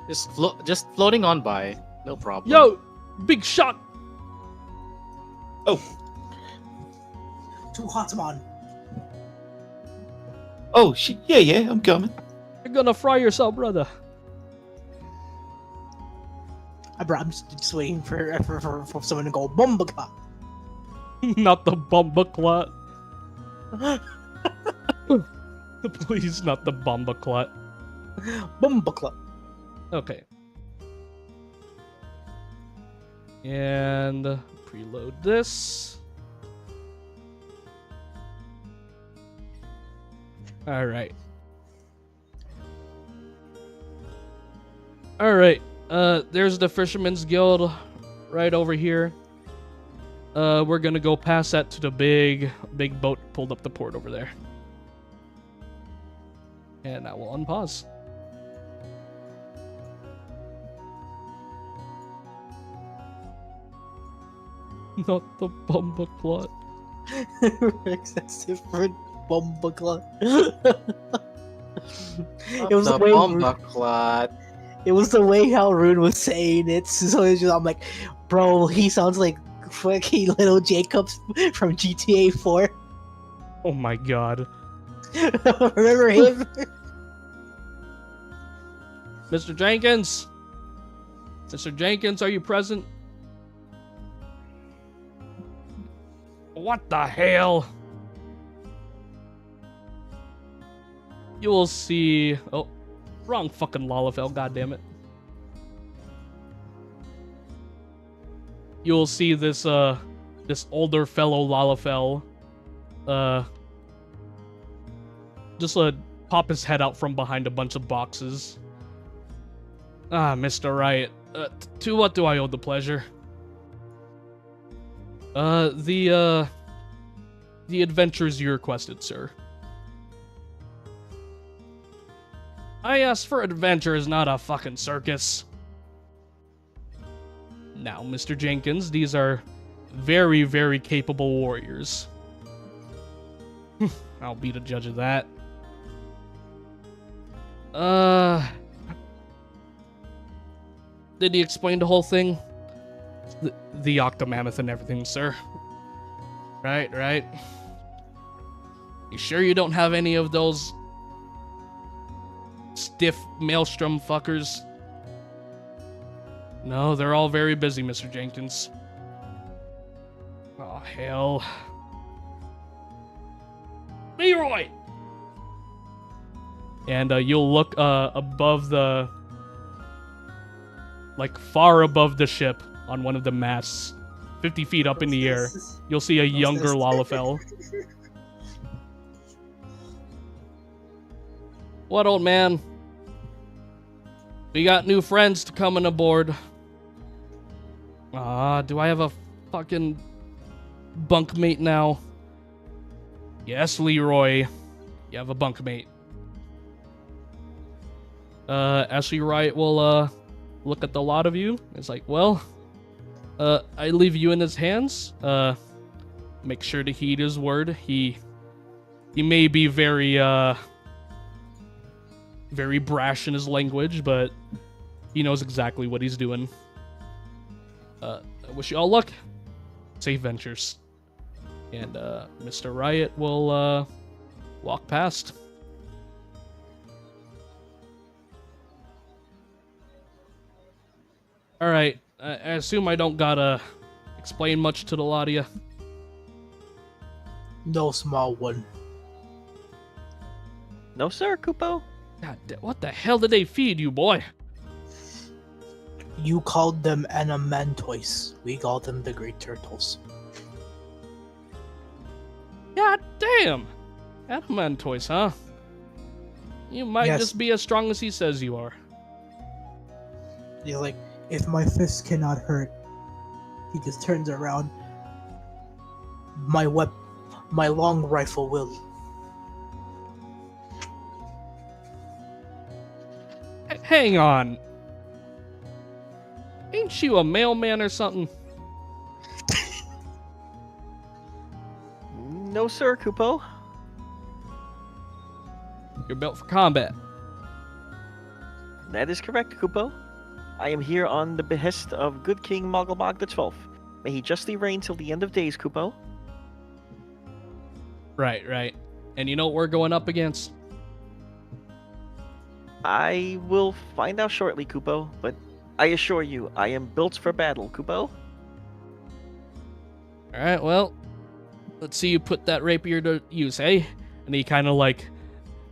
Just floating on by, no problem. Yo, big shot. Oh, Two Hotsman. Oh, yeah, I'm coming. You're gonna fry yourself, brother. I'm just waiting for someone to go Bumbaclot. Not the Bumbaclot. Please, not the Bumbaclot. Bumbaclot. Okay. And preload this. Alright. Alright. There's the Fisherman's Guild right over here. We're gonna go past that to the big boat pulled up the port over there. And I will unpause. Not the Bumbaclot. Excessive for Bumbaclot. It was the Bumbaclot. It was the way how Rune was saying it. So it's just, I'm like, bro, he sounds like fucking little Jacobs from GTA 4. Oh my god. Remember him? Mr. Jenkins! Mr. Jenkins, are you present? What the hell? You will see... Oh, wrong fucking Lalafell, goddammit. You will see this, this older fellow Lalafell, just, pop his head out from behind a bunch of boxes. Ah, Mr. Riot. To what do I owe the pleasure? The adventures you requested, sir. I asked for adventures, not a fucking circus. Now, Mr. Jenkins, these are very, very capable warriors. I'll be the judge of that. Did he explain the whole thing? The Octomammoth and everything, sir. Right. You sure you don't have any of those stiff maelstrom fuckers? No, they're all very busy, Mr. Jenkins. Oh, hell. Leroy! And you'll look above the... like, far above the ship on one of the masts, 50 feet up in the air. You'll see a younger Lalafell. What, old man? We got new friends coming aboard. Do I have a fucking bunkmate now? Yes, Leroy. You have a bunkmate. Ashley Wright will, look at the lot of you. It's like, well, I leave you in his hands. Make sure to heed his word. He may be very, very brash in his language, but he knows exactly what he's doing. I wish you all luck. Safe ventures. And, Mr. Riot will, walk past. Alright, I assume I don't gotta explain much to the lot of you. No, small one. No, sir, Kupo. God, what the hell did they feed you, boy? You called them Anamantois. We call them the Great Turtles. God damn! Adamantoise, huh? You might Yes. just be as strong as he says you are. He's like, if my fist cannot hurt, he just turns around. My long rifle will. Hang on. Ain't you a mailman or something? No, sir, Kupo. You're built for combat. That is correct, Kupo. I am here on the behest of good King Mogglebog XII. May he justly reign till the end of days, Kupo. Right. And you know what we're going up against? I will find out shortly, Kupo, but I assure you, I am built for battle, Kupo. Alright, well, let's see you put that rapier to use, hey? And he kind of like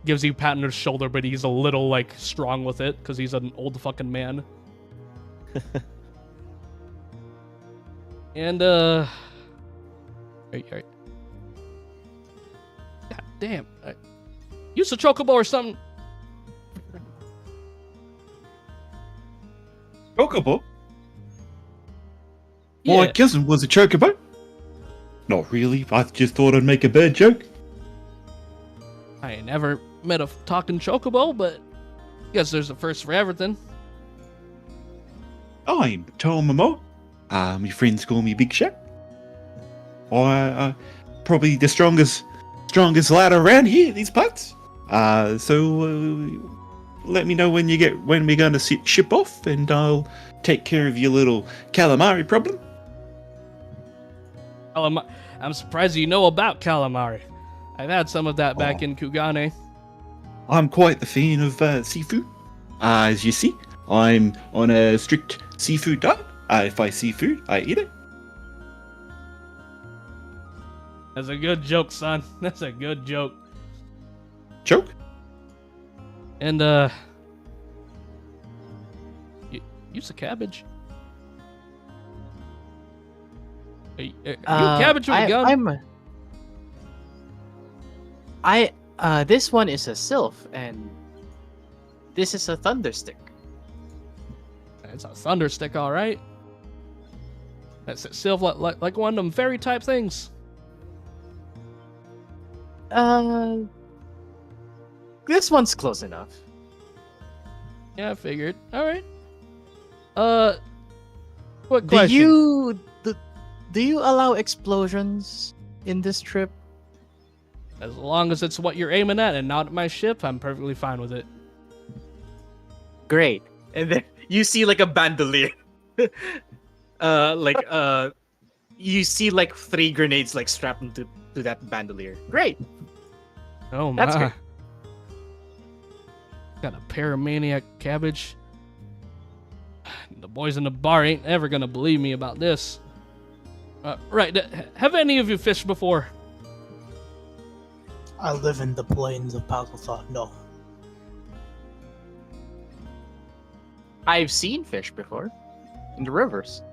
gives you a pat on the shoulder, but he's a little like strong with it because he's an old fucking man. And right. God damn, use a chocobo or something. Chocobo? Yeah. My cousin was a chocobo? Not really. I just thought I'd make a bad joke. I ain't never met a talking chocobo, but guess there's a first for everything. I'm Tom Momo. My friends call me Big Shaq. Probably the strongest lad around here, these parts. So let me know when we're going to ship off, and I'll take care of your little calamari problem. I'm surprised you know about calamari. I've had some of that back in Kugane. I'm quite the fan of seafood. As you see, I'm on a strict seafood diet. If I see food, I eat it. That's a good joke, son. That's a good joke. Joke? And, use a cabbage. Are you a cabbage with a gun? This one is a sylph, and this is a thunderstick. It's a thunderstick, all right. That's a sylph, like one of them fairy type things. This one's close enough. Yeah, I figured. All right. Quick question. Do you allow explosions in this trip? As long as it's what you're aiming at and not at my ship, I'm perfectly fine with it. Great. And then you see like a bandolier. Like you see like 3 grenades like strapped to that bandolier. Great. Oh That's my. great. Got a paramaniac cabbage. The boys in the bar ain't ever gonna believe me about this. Right, have any of you fished before? I live in the plains of Pakistan. No. I've seen fish before in the rivers.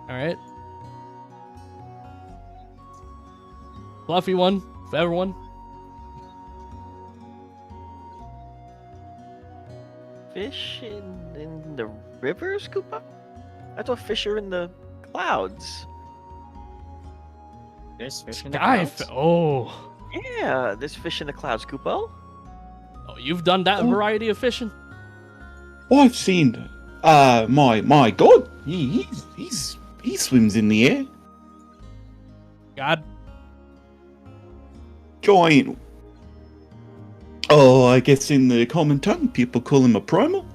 Alright. Fluffy one, for everyone. Fish in the rivers, Koopa? I thought fish are in the clouds. There's fish in the Sky. clouds. Oh. Yeah, there's fish in the clouds, Koopa. Oh, you've done that variety of fishing? I've seen. My God, he swims in the air. God. Giant. Oh, I guess in the common tongue, people call him a primal.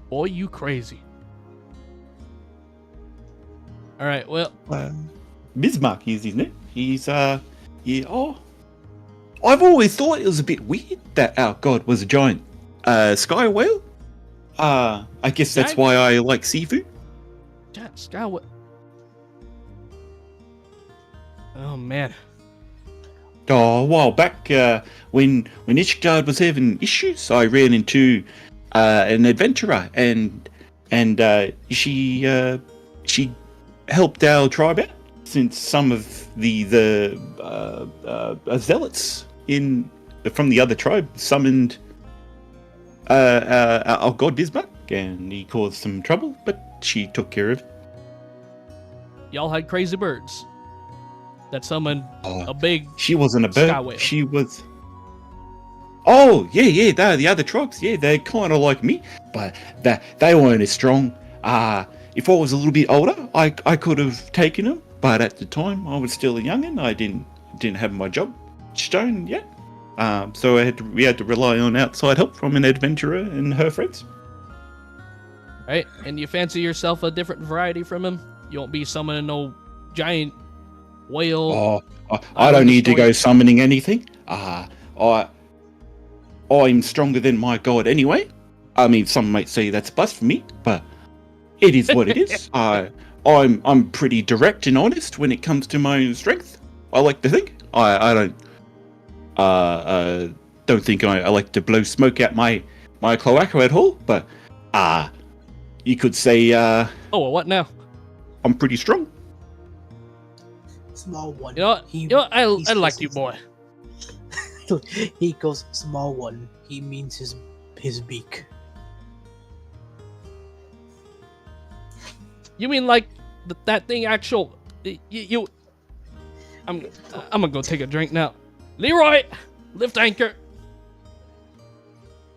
Boy, you crazy. Alright, well. Bismarck is his name. He's yeah. Oh, I've always thought it was a bit weird that our god was a giant sky whale. I guess that's Giant- why I like seafood. Sky, what? Oh, man. Oh, a while back, when Ishgard was having issues, I ran into an adventurer, and she helped our tribe out, since some of the zealots from the other tribe summoned our god Bismarck, and he caused some trouble, but she took care of it. Y'all had crazy birds that summoned a big. She wasn't a Sky bird. whale. She was. Oh yeah, they're the other tribes. Yeah, they're kind of like me, but they weren't as strong. If I was a little bit older, I could have taken them, but at the time I was still a youngin. I didn't have my job stone yet, so we had to rely on outside help from an adventurer and her friends. Right? And you fancy yourself a different variety from him? You won't be summoning no giant whale. I don't need to go summoning anything. I'm stronger than my god anyway. I mean, some might say that's blasphemy, but it is what it is. I'm pretty direct and honest when it comes to my own strength. I like to think. I don't think I like to blow smoke out my cloaca at all. But you could say Oh, well, what now? I'm pretty strong. Small one. You know what? I like you, boy. He goes small one. He means his beak. You mean like that thing actual? You. I'm gonna go take a drink now. Leroy, lift anchor.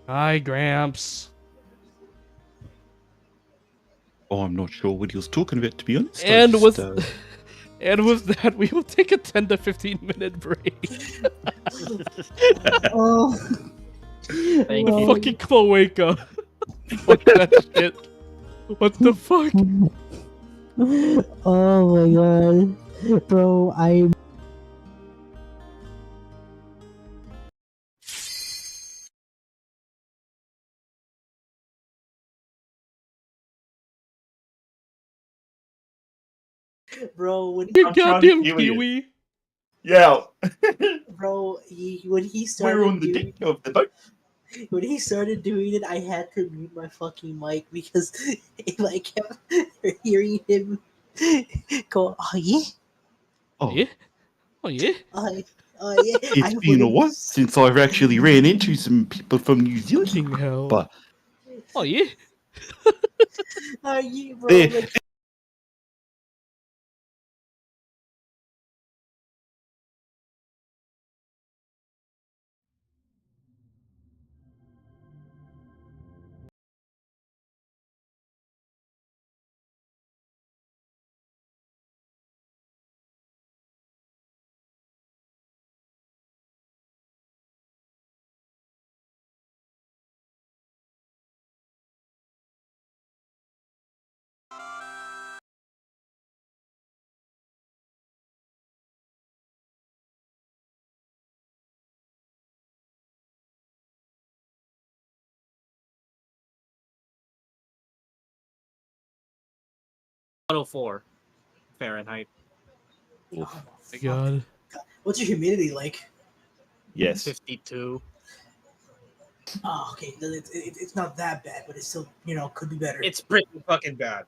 Hi, Gramps. Oh, I'm not sure what he was talking about, to be honest. And with that, we will take a 10 to 15 minute break. Oh. Thank The you. fucking cloaca. Fuck that shit. What the fuck? Oh my god. Bro, Bro, when You I'm trying to goddamn kill you. kiwi. Yeah, when he started we're on the doing deck of the boat. when he started doing it, I had to mute my fucking mic because if I kept hearing him go, oh yeah, Oh, Yeah? Oh yeah? oh yeah. it's been a while since I've actually ran into some people from New Zealand. Fucking hell. But Oh yeah? Oh yeah, bro. They- Like, 104 Fahrenheit. Oh, My fuck. God. What's your humidity like? Yes. 52. Oh, okay. Then it's not that bad, but it's still, could be better. It's pretty fucking bad.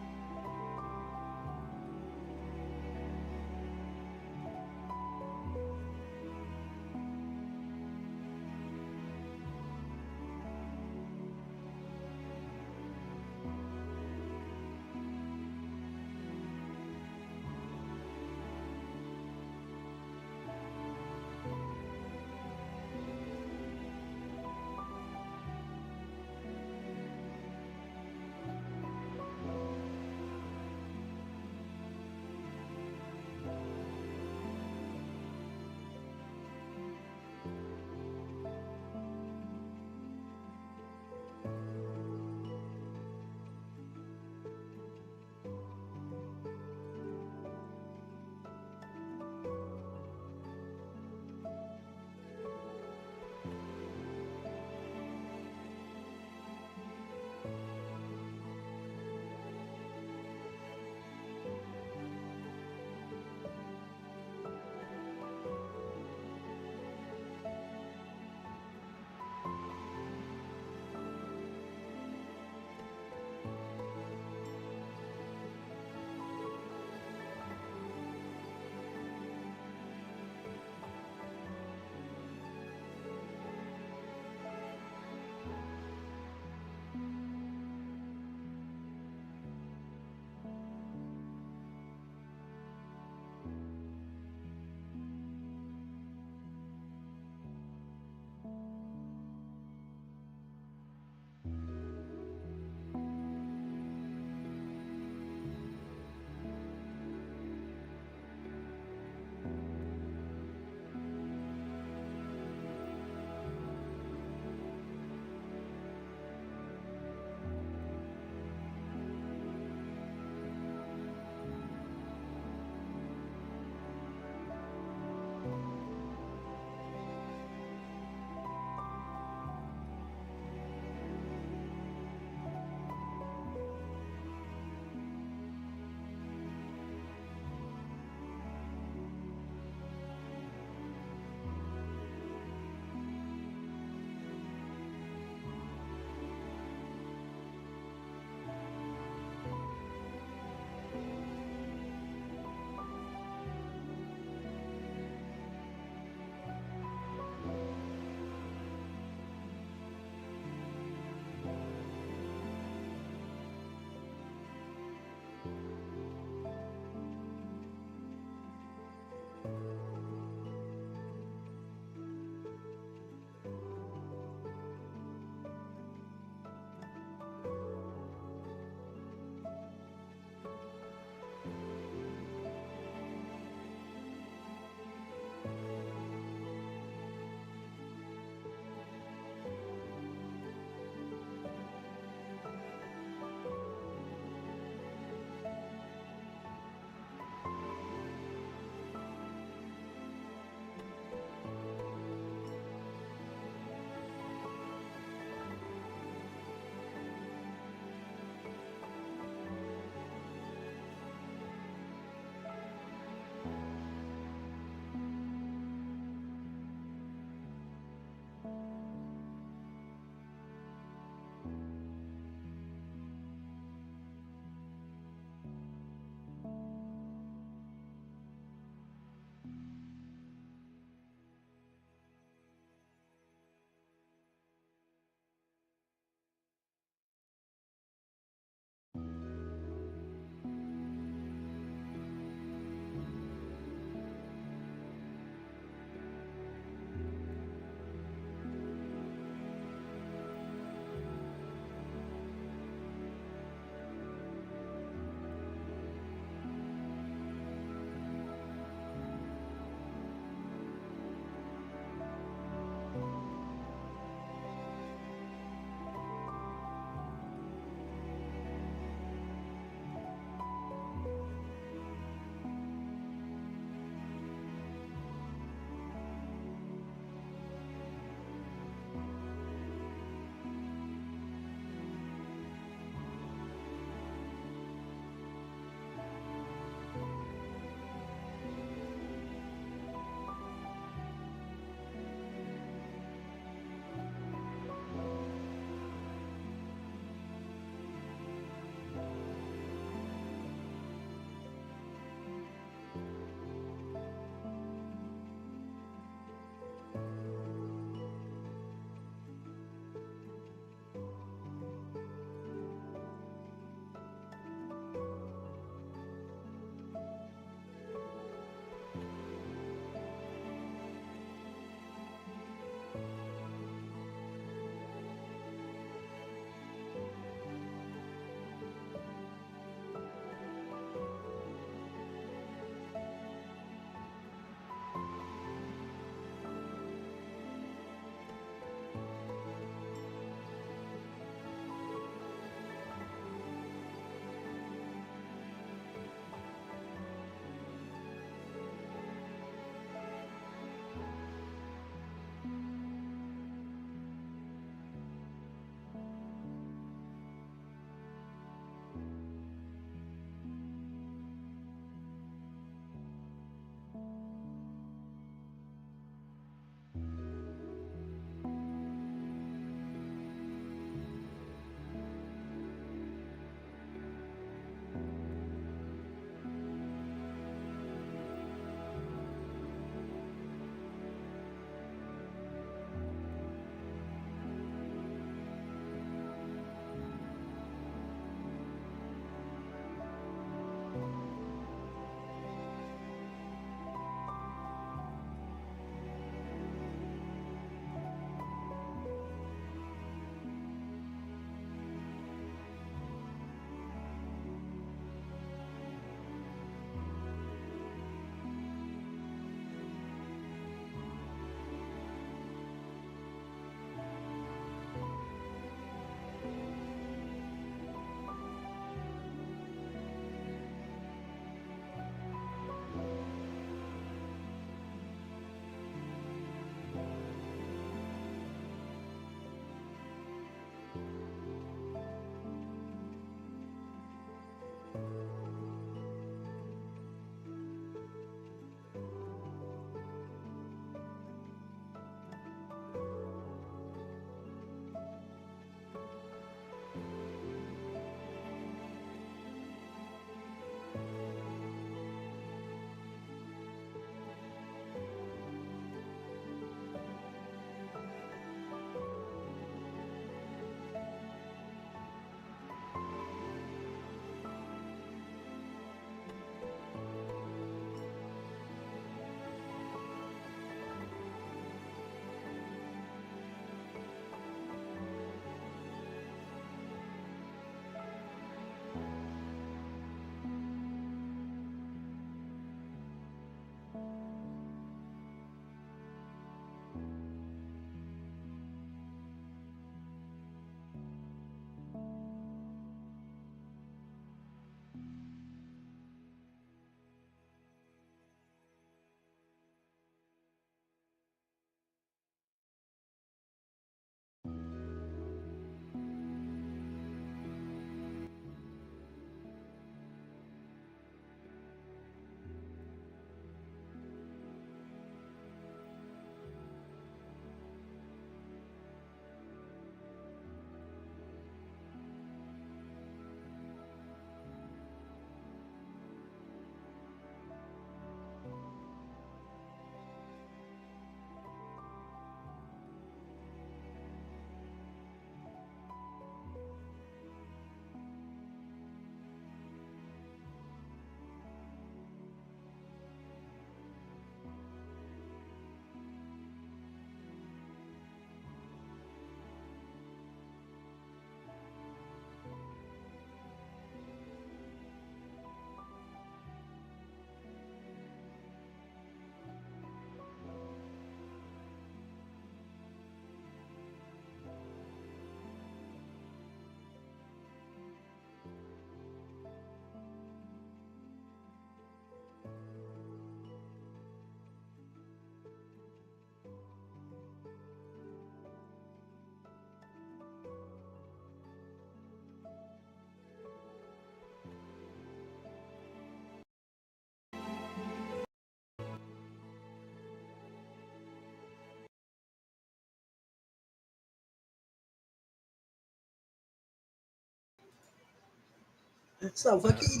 So fucking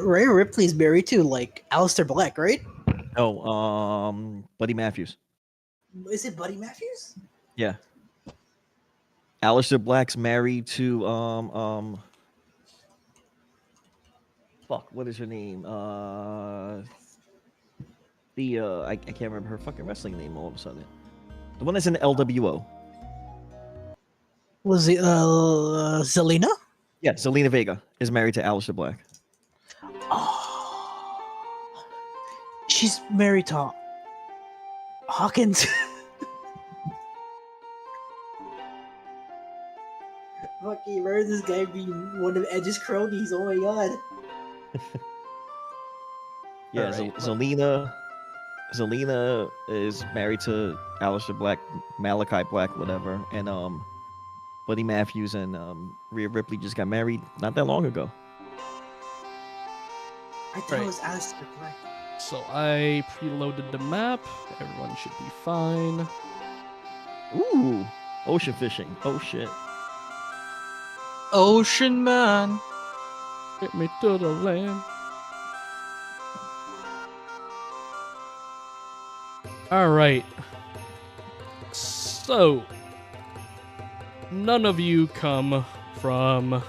Ray Ripley's married to like Alistair Black, right? Oh, Buddy Matthews. Is it Buddy Matthews? Yeah. Alistair Black's married to fuck, what is her name? I can't remember her fucking wrestling name all of a sudden. The one that's in the LWO. Was it Zelina? Yeah, Zelina Vega is married to Alistair Black. Oh, she's married to Hawkins. Fucking remember this guy being one of Edge's cronies? Oh my god. Yeah, Alright, Zelina is married to Alistair Black, Malachi Black, whatever, and Buddy Matthews and Rhea Ripley just got married not that long ago. I thought Right. it was Alistair Black. So I preloaded the map. Everyone should be fine. Ooh, ocean fishing. Oh shit. Ocean Man. Get me to the land. Alright. So, none of you come from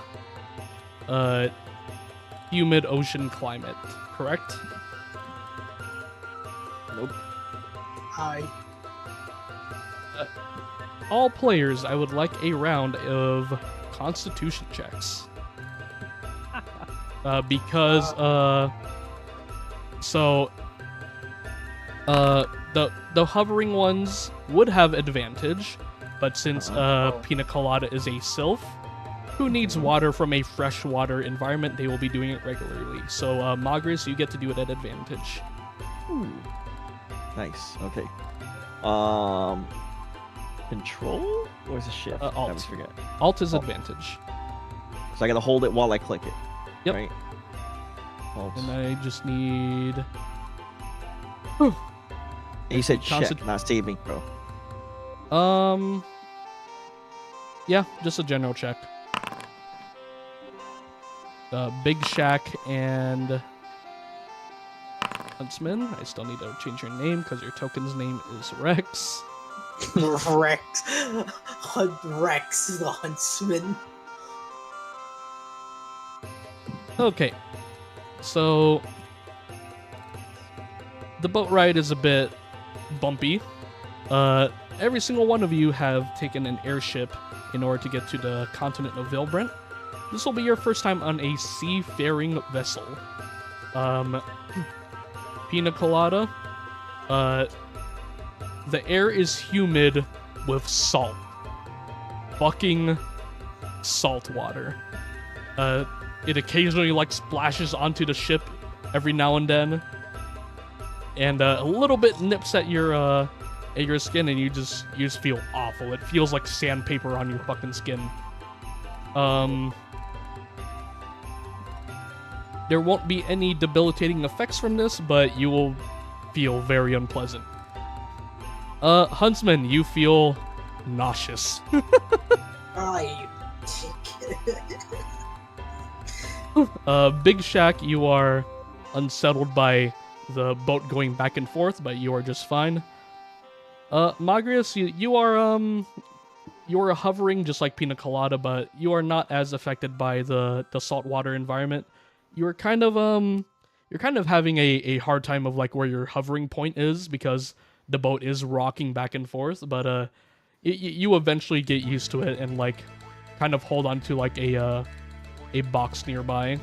humid ocean climate, correct? Nope. Hi. All players, I would like a round of constitution checks. Because the hovering ones would have advantage, but since Pina Colada is a sylph who needs water from a freshwater environment, they will be doing it regularly. So Magris, you get to do it at advantage. Ooh. Nice. Okay. Control or is it shift? Alt. I always forget. Alt is Alt. advantage. So I gotta hold it while I click it. Yep. Right? Alt. And I just need... And you said Consti- check, not saving throw. Yeah, just a general check. Big Shack and Huntsman. I still need to change your name because your token's name is Rex. Rex. Rex is the huntsman. Okay, so the boat ride is a bit bumpy. Every single one of you have taken an airship in order to get to the continent of Vilbrent. This will be your first time on a seafaring vessel. Pina Colada. The air is humid with salt. Fucking salt water. It occasionally like splashes onto the ship every now and then, and a little bit nips at your skin, and you just feel awful. It feels like sandpaper on your fucking skin. There won't be any debilitating effects from this, but you will feel very unpleasant. Huntsman, you feel nauseous. I. Big Shack, you are unsettled by the boat going back and forth, but you are just fine. Magrius, you are hovering just like Pina Colada, but you are not as affected by the saltwater environment. You're kind of having a hard time of like where your hovering point is because the boat is rocking back and forth, but you eventually get used to it and like kind of hold on to like a box nearby.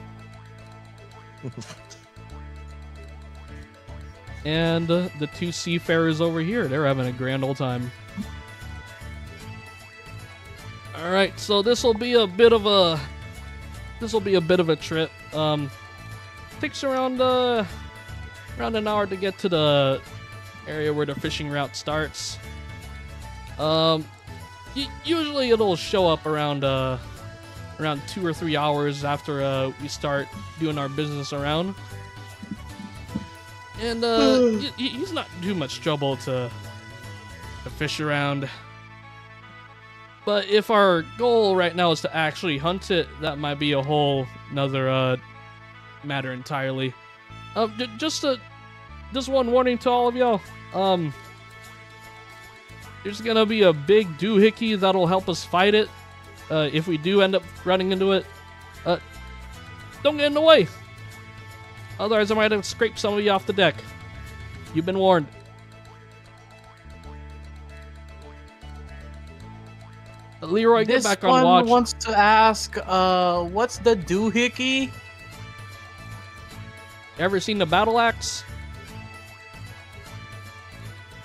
And the two seafarers over here, they're having a grand old time. All right, so this will be a bit of a trip. Takes around an hour to get to the area where the fishing route starts. Usually it'll show up around 2 or 3 hours after we start doing our business around. And he's not too much trouble to fish around. But if our goal right now is to actually hunt it, that might be a whole nother matter entirely. Just one warning to all of y'all. There's gonna be a big doohickey that'll help us fight it. If we do end up running into it, don't get in the way. Otherwise, I might have scraped some of you off the deck. You've been warned. Leroy, get back on watch. This one wants to ask, what's the doohickey? Ever seen the battle axe?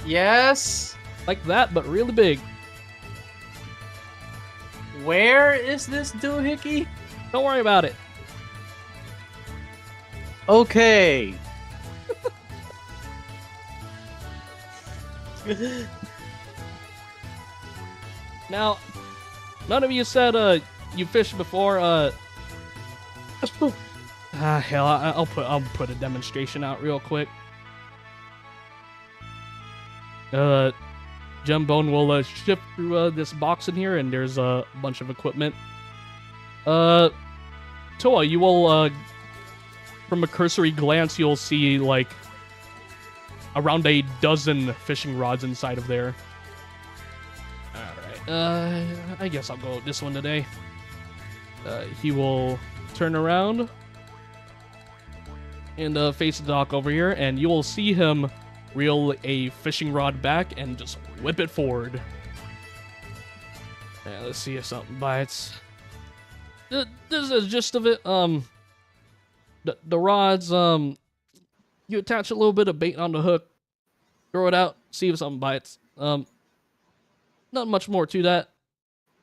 Yes. Like that, but really big. Where is this doohickey? Don't worry about it. Okay. Now, none of you said you fished before. Hell, I'll put a demonstration out real quick. Jembone will shift through this box in here, and there's a bunch of equipment. Toa, you will from a cursory glance, you'll see like around a dozen fishing rods inside of there. Alright, I guess I'll go with this one today. He will turn around and face the dock over here, and you will see him reel a fishing rod back and just whip it forward. Yeah, let's see if something bites. This is the gist of it. The rods, you attach a little bit of bait on the hook, throw it out, see if something bites. Not much more to that.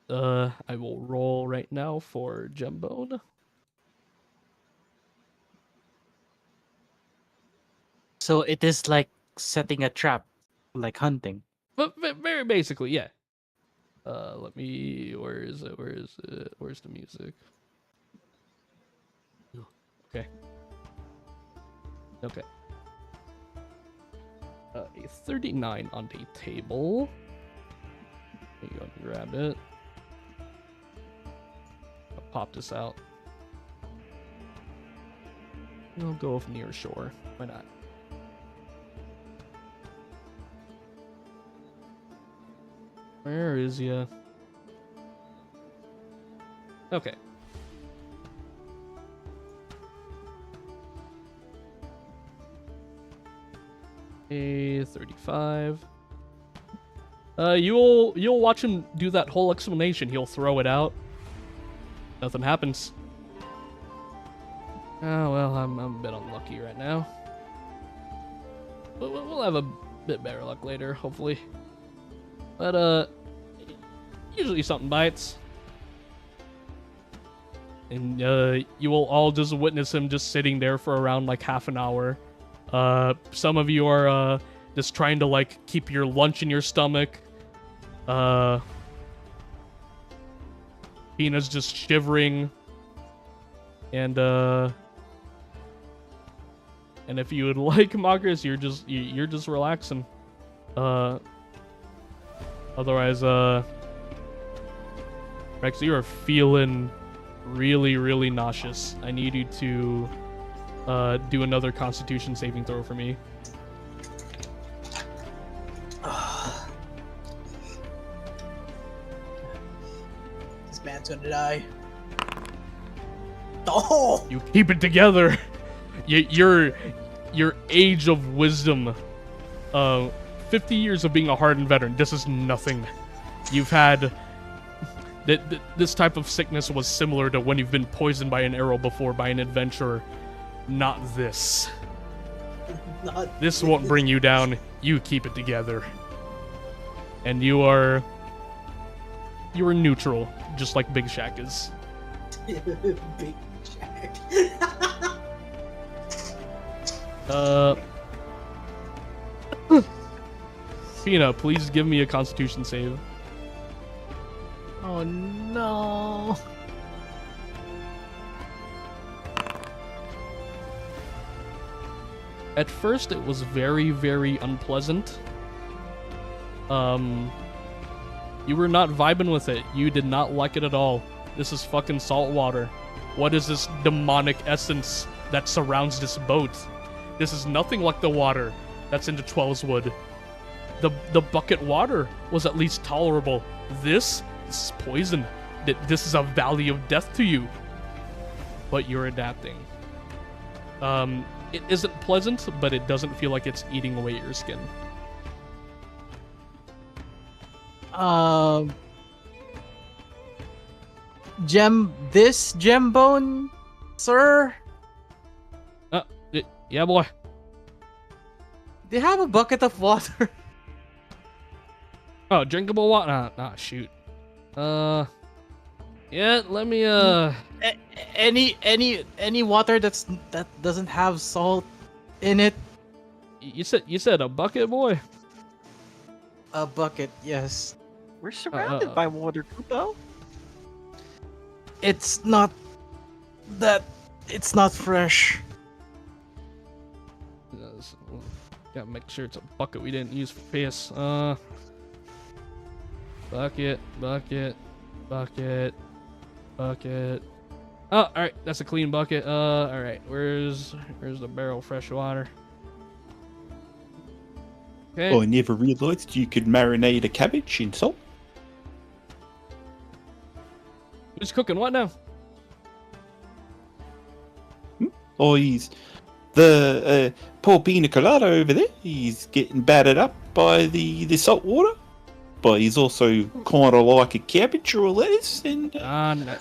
I will roll right now for Jembone. So it is like setting a trap, like hunting. But very basically, yeah. Let me. Where is it? Where's the music? Okay. Okay. A 39 on the table. There you go, grab it. I'll pop this out. We'll go with near shore. Why not? Where is ya? Okay. A 35. You'll watch him do that whole explanation. He'll throw it out. Nothing happens. Oh well, I'm a bit unlucky right now. But we'll have a bit better luck later, hopefully. But usually something bites. And you will all just witness him just sitting there for around like half an hour. Some of you are just trying to like keep your lunch in your stomach. Hina's just shivering. And if you would like, Marcus, you're just relaxing. Otherwise, Rex, you are feeling really, really nauseous. I need you to do another Constitution saving throw for me. This man's gonna die. Oh! You keep it together. Your age of wisdom, 50 years of being a hardened veteran. This is nothing. You've had this type of sickness was similar to when you've been poisoned by an arrow before by an adventurer. Not this. This won't bring you down. You keep it together. And you are neutral, just like Big Shack is. Big Shack. Pina, please give me a Constitution save. Oh no. At first, it was very, very unpleasant. You were not vibing with it. You did not like it at all. This is fucking salt water. What is this demonic essence that surrounds this boat? This is nothing like the water that's in the 12's Wood. The bucket water was at least tolerable. This is poison. This is a valley of death to you. But you're adapting. It isn't pleasant, but it doesn't feel like it's eating away at your skin. This gem bone, sir? Yeah, boy. They have a bucket of water. Oh, drinkable water? Shoot. Yeah, let me, Any water that doesn't have salt in it? You said a bucket, boy? A bucket, yes. We're surrounded by water, Kupo. It's not fresh. Gotta make sure it's a bucket we didn't use for piss. Bucket. Oh, alright, that's a clean bucket. Alright, where's the barrel of fresh water? Okay. I never realised you could marinate a cabbage in salt. Who's cooking what now? Oh, he's the poor pina colada over there. He's getting battered up by the salt water, but he's also kind of like a cabbage or a lettuce, and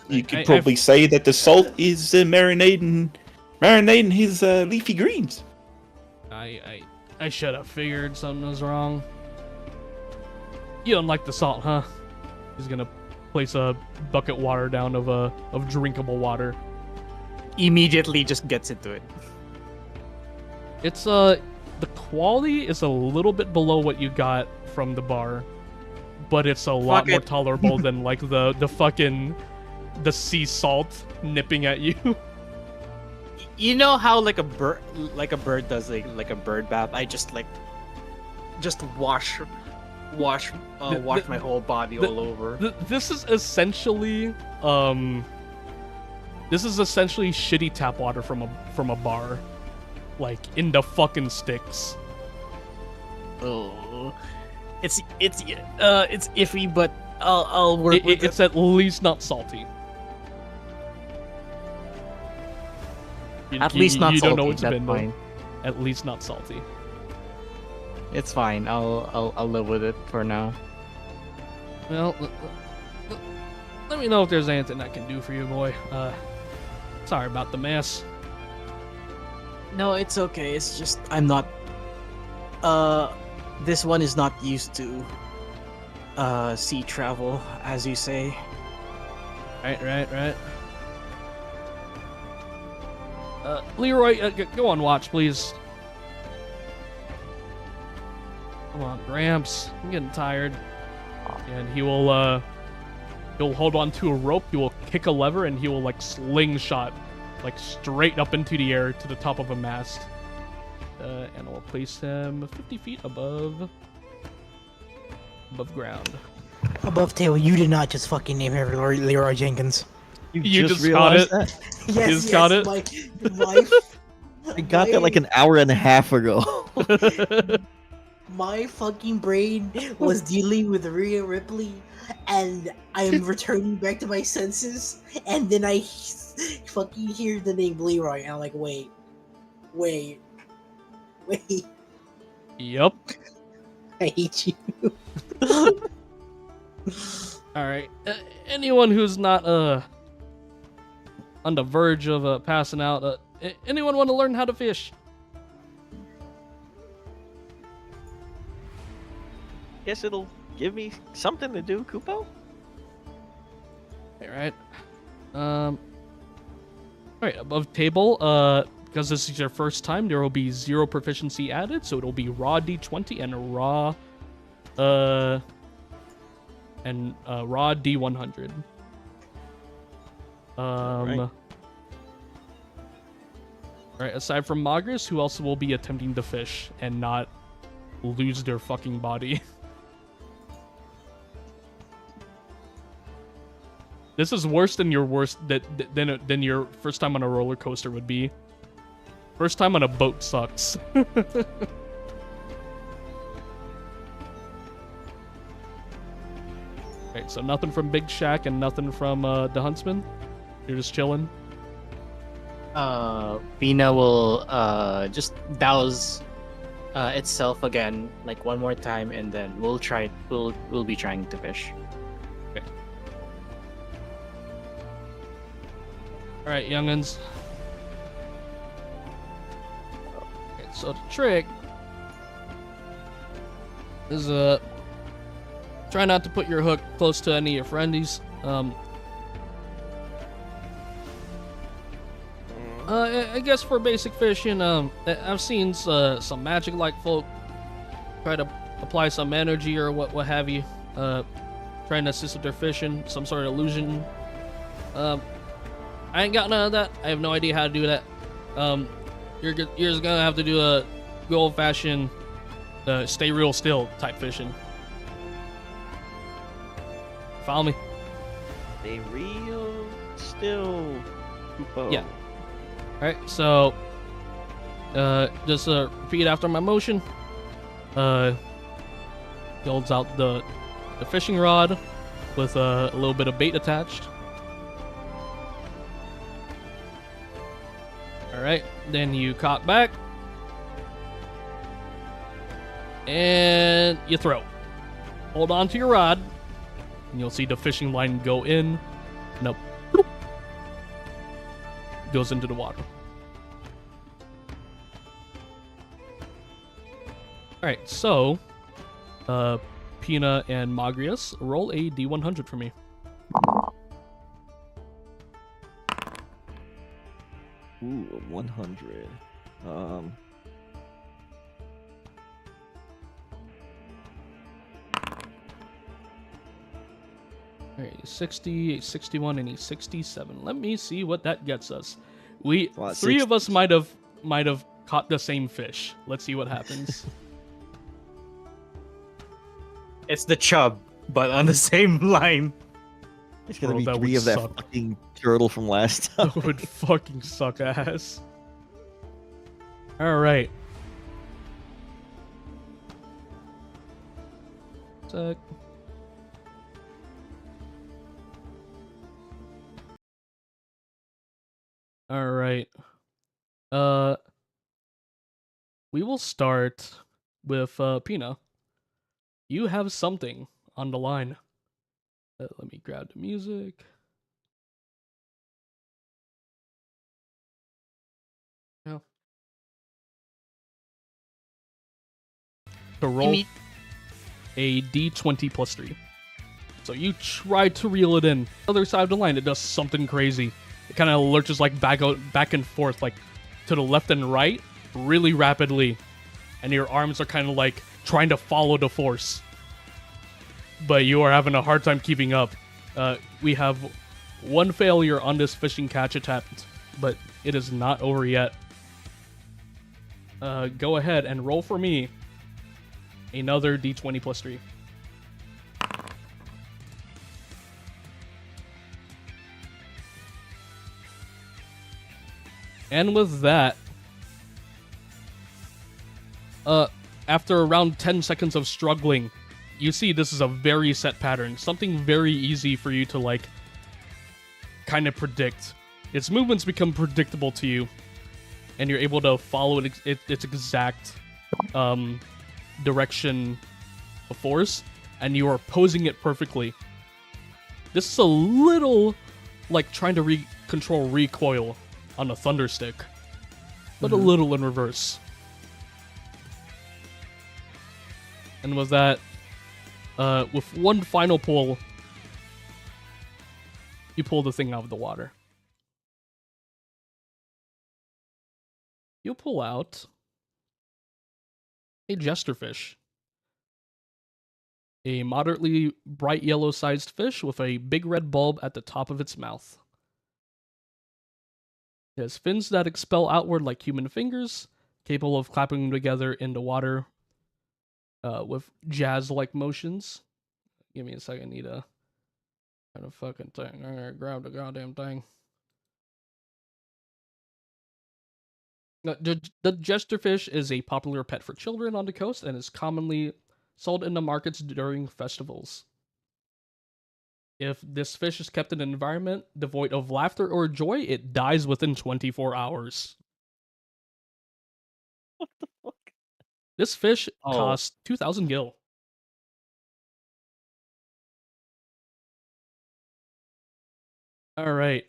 you could probably say that the salt is marinating his leafy greens. I should have figured something was wrong. You don't like the salt, huh? He's gonna place a bucket water down of drinkable water. Immediately just gets into it. It's the quality is a little bit below what you got from the bar, but it's a lot more tolerable than like the fucking sea salt nipping at you. You know how like a bird does like a bird bath? I just wash my whole body all over. This is essentially shitty tap water from a bar, like in the fucking sticks. Oh, it's iffy, but I'll work with it. It's at least not salty. At least not you salty. Don't know what's That's been fine. At least not salty. It's fine. I'll live with it for now. Well, let me know if there's anything I can do for you, boy. Sorry about the mess. No, it's okay. It's just I'm not. This one is not used to sea travel, as you say. Right. Leroy, go on watch, please. Come on, Gramps. I'm getting tired. And he will, he'll hold on to a rope, he will kick a lever, and he will, like, slingshot, like, straight up into the air to the top of a mast. And we'll place him 50 feet above ground. Above table, you did not just fucking name him Leroy Jenkins. You just got it. That? Yes, got it? I got that like an hour and a half ago. My fucking brain was dealing with Rhea Ripley, and I am returning back to my senses, and then I fucking hear the name Leroy, and I'm like, wait. Yup. I hate you. Alright. Anyone who's not, on the verge of passing out, anyone want to learn how to fish? Guess it'll give me something to do, Kupo. Alright. Alright, above table, because this is your first time, there will be 0 proficiency added, so it'll be raw D20 and raw D100. Right, aside from Magris, who also will be attempting to fish and not lose their fucking body. This is worse than your worst than your first time on a roller coaster would be. First time on a boat sucks. Right, so nothing from Big Shack and nothing from the Huntsman. You're just chilling. Pina will just douse itself again, like one more time, and then we'll be trying to fish. Okay. All right, youngins. Okay, so the trick is try not to put your hook close to any of your friendies. I guess for basic fishing, I've seen some magic-like folk try to apply some energy or what have you, trying to assist with their fishing, some sort of illusion. I ain't got none of that. I have no idea how to do that. You're just gonna have to do a good old-fashioned, stay real still type fishing. Follow me? They real still. Hoopo. Yeah. Alright, so just repeat after my motion. He holds out the fishing rod with a little bit of bait attached. Alright, then you cock back. And you throw. Hold on to your rod. And you'll see the fishing line go in. Nope. Goes into the water. Alright, so Pina and Magrius, roll a D100 for me. Ooh, 100. Alright, 60, a 61, and a 67. Let me see what that gets us. We Wow, three of us might have caught the same fish. Let's see what happens. It's the chub, but on the same line. It's gonna Bro, be that 3 would of that suck. fucking turtle from last time. That would fucking suck ass. Alright. Sec. Alright. We will start with Pina. You have something on the line. Let me grab the music. Yeah. To roll a D20 plus 3. So you try to reel it in. Other side of the line, it does something crazy. It kind of lurches like back and forth, like to the left and right, really rapidly. And your arms are kind of like trying to follow the force. But you are having a hard time keeping up. We have one failure on this fishing catch attempt, but it is not over yet. Go ahead and roll for me another D20 plus 3. And with that, after around 10 seconds of struggling, you see this is a very set pattern, something very easy for you to like kind of predict. Its movements become predictable to you, and you're able to follow its exact direction of force, and you are posing it perfectly. This is a little like trying to control recoil on a thunder stick, but a little in reverse. And with that, with one final pull, you pull the thing out of the water. You pull out a jesterfish. A moderately bright yellow-sized fish with a big red bulb at the top of its mouth. It has fins that expel outward like human fingers, capable of clapping together in the water with jazz-like motions. Give me a second, I need to Got a fucking thing. I gotta grab the goddamn thing. The jesterfish is a popular pet for children on the coast and is commonly sold in the markets during festivals. If this fish is kept in an environment devoid of laughter or joy, it dies within 24 hours. What the fuck? This fish Oh. costs 2,000 gil. All right.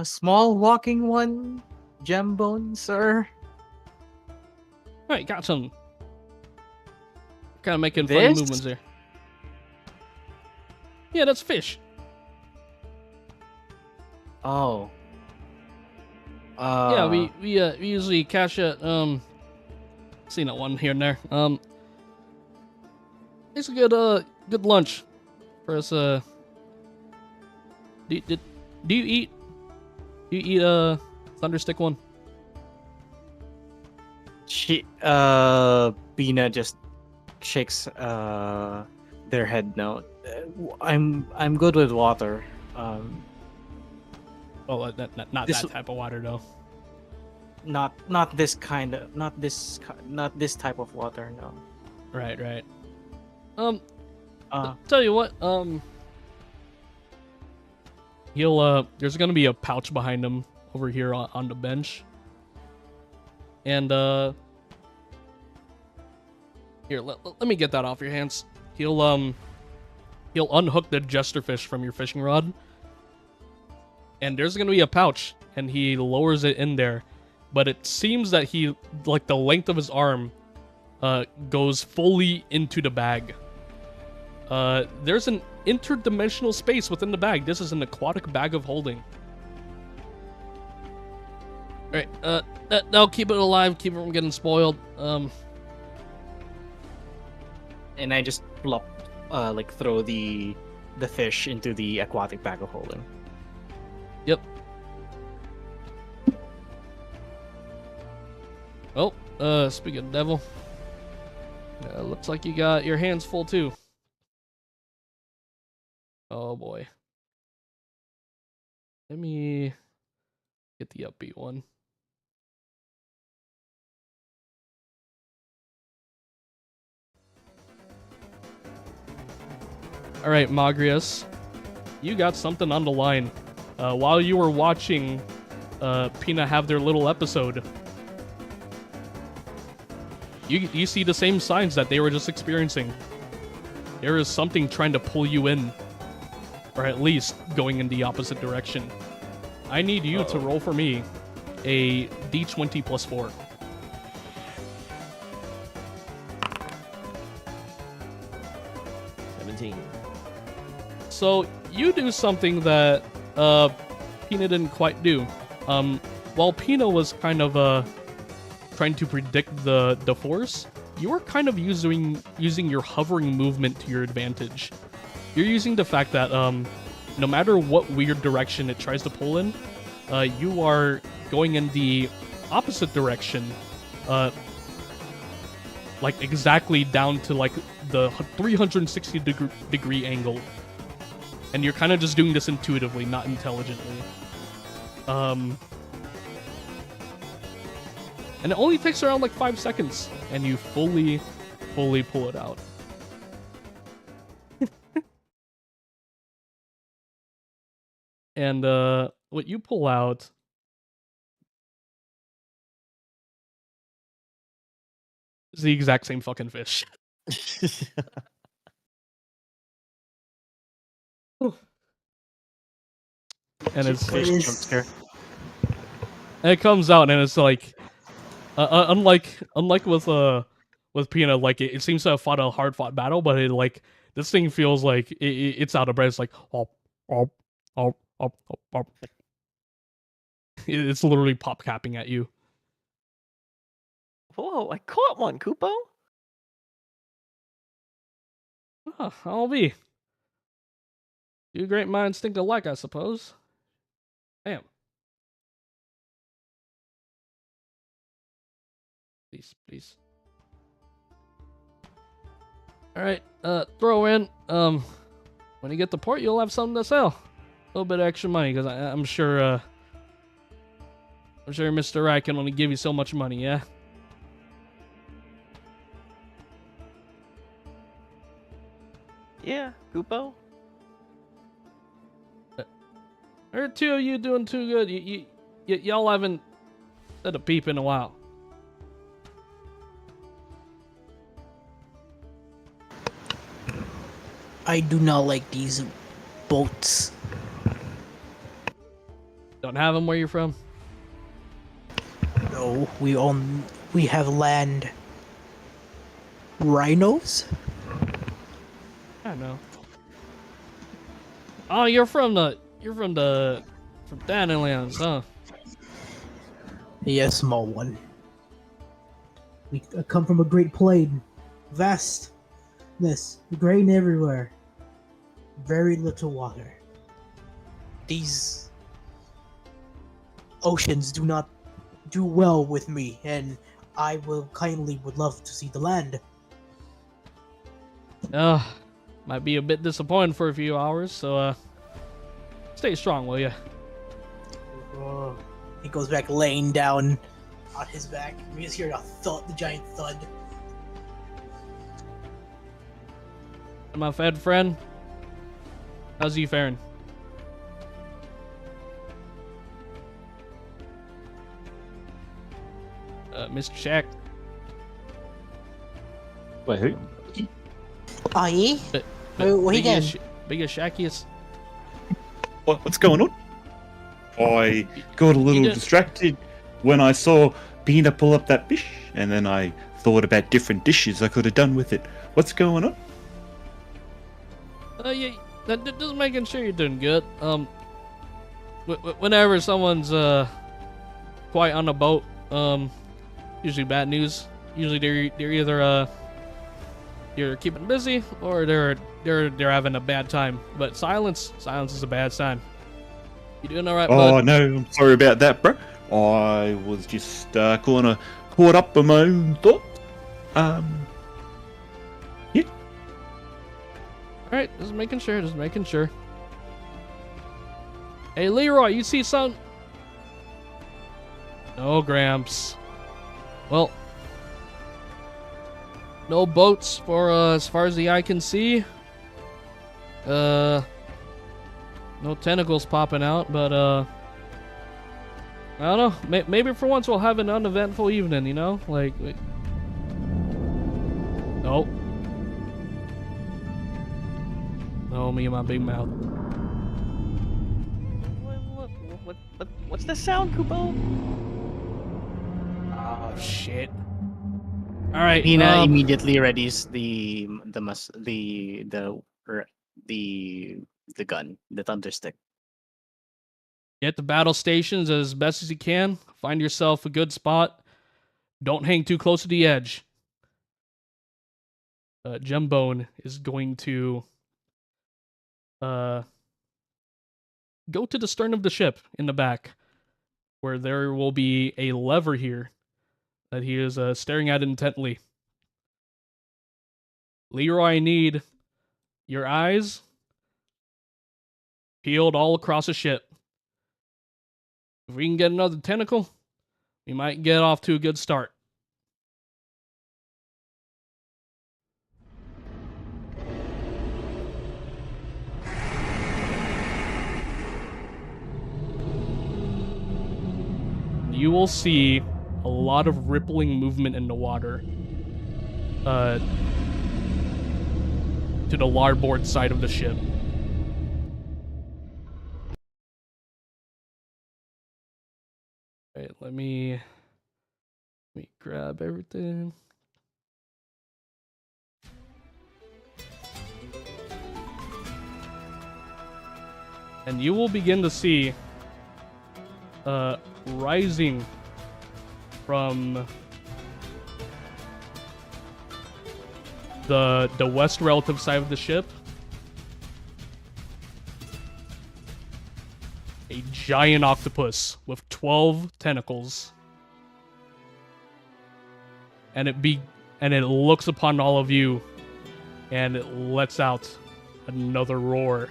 Small walking one, Jambone, sir. All right, got some. Kind of making funny This? movements there. Yeah, that's fish. Oh. Yeah, we usually catch it. Seen that one here and there. It's a good lunch for us. Do you eat thunderstick one? Bina just shakes their head no. I'm good with water. Oh, not This- that type of water though. Not this kind of not this type of water, no. Right. Uh Tell you what, he'll there's gonna be a pouch behind him over here on the bench, and here let me get that off your hands. He'll unhook the jesterfish from your fishing rod, and there's gonna be a pouch, and he lowers it in there, but it seems that he, like, the length of his arm goes fully into the bag. There's an interdimensional space within the bag. This is an aquatic bag of holding. Alright, now keep it alive, keep it from getting spoiled. and I just plop throw the fish into the aquatic bag of holding. Yep. Oh, speaking of devil, looks like you got your hands full too. Oh boy. Let me get the upbeat one. All right, Magrius, you got something on the line. While you were watching Pina have their little episode, you see the same signs that they were just experiencing. There is something trying to pull you in, or at least going in the opposite direction. I need you to roll for me a d20 plus 4. So you do something that Pina didn't quite do. While Pina was kind of trying to predict the force, you were kind of using your hovering movement to your advantage. You're using the fact that no matter what weird direction it tries to pull in, you are going in the opposite direction, like exactly down to like the 360 degree angle. And you're kind of just doing this intuitively, not intelligently. And it only takes around like 5 seconds, and you fully pull it out. And what you pull out is the exact same fucking fish. And it's Fish jump scare. and it comes out, and it's like, unlike with Pina, like it seems to have fought a hard fought battle, but it like this thing feels like it's out of breath. It's like op. It's literally pop capping at you. Whoa, I caught one, Kupo. I'll be. You great minds think alike, I suppose. Damn. Please. All right, throw in. When you get to port, you'll have something to sell. A little bit of extra money, because I'm sure Mr. Wright can only give you so much money, yeah? Yeah, Kupo. Are two of you doing too good? Y'all haven't said a peep in a while. I do not like these boats. Don't have them where you're from? No, we have land rhinos. I know. Oh, you're from Dannylands, huh? Yes, small one. We come from a great plain, vastness, grain everywhere, very little water. These oceans do not do well with me, and I would love to see the land. Might be a bit disappointed for a few hours, so stay strong, will ya? He goes back laying down on his back. We just hear the giant thud. My fed friend, how's he faring? Mr. Shack. Wait, who? Aye? What he done? Biggest, shackiest. What's going on? I got a little distracted when I saw Bina pull up that fish, and then I thought about different dishes I could have done with it. What's going on? Yeah, just making sure you're doing good. Whenever someone's quiet on a boat, usually bad news. Usually they're either you're keeping busy or they're having a bad time. But silence is a bad sign. You doing all right, bud? Oh no, I'm sorry about that, bro. I was just kind of caught up in my own thoughts. Yeah. All right, just making sure. Hey, Leroy, you see something? No, Gramps. Well, no boats for as far as the eye can see. No tentacles popping out, but I don't know. Maybe for once we'll have an uneventful evening, you know? Like, nope. No, me and my big mouth. What's the sound, Kupo? Oh shit! All right, Hina immediately readies the gun, the thunderstick. Get to battle stations as best as you can. Find yourself a good spot. Don't hang too close to the edge. Jembone is going to go to the stern of the ship in the back, where there will be a lever here that he is staring at intently. Leroy, I need your eyes peeled all across the ship. If we can get another tentacle, we might get off to a good start. You will see a lot of rippling movement in the water to the larboard side of the ship. Alright, let me grab everything. And you will begin to see rising from the west relative side of the ship, a giant octopus with 12 tentacles, and it looks upon all of you and it lets out another roar.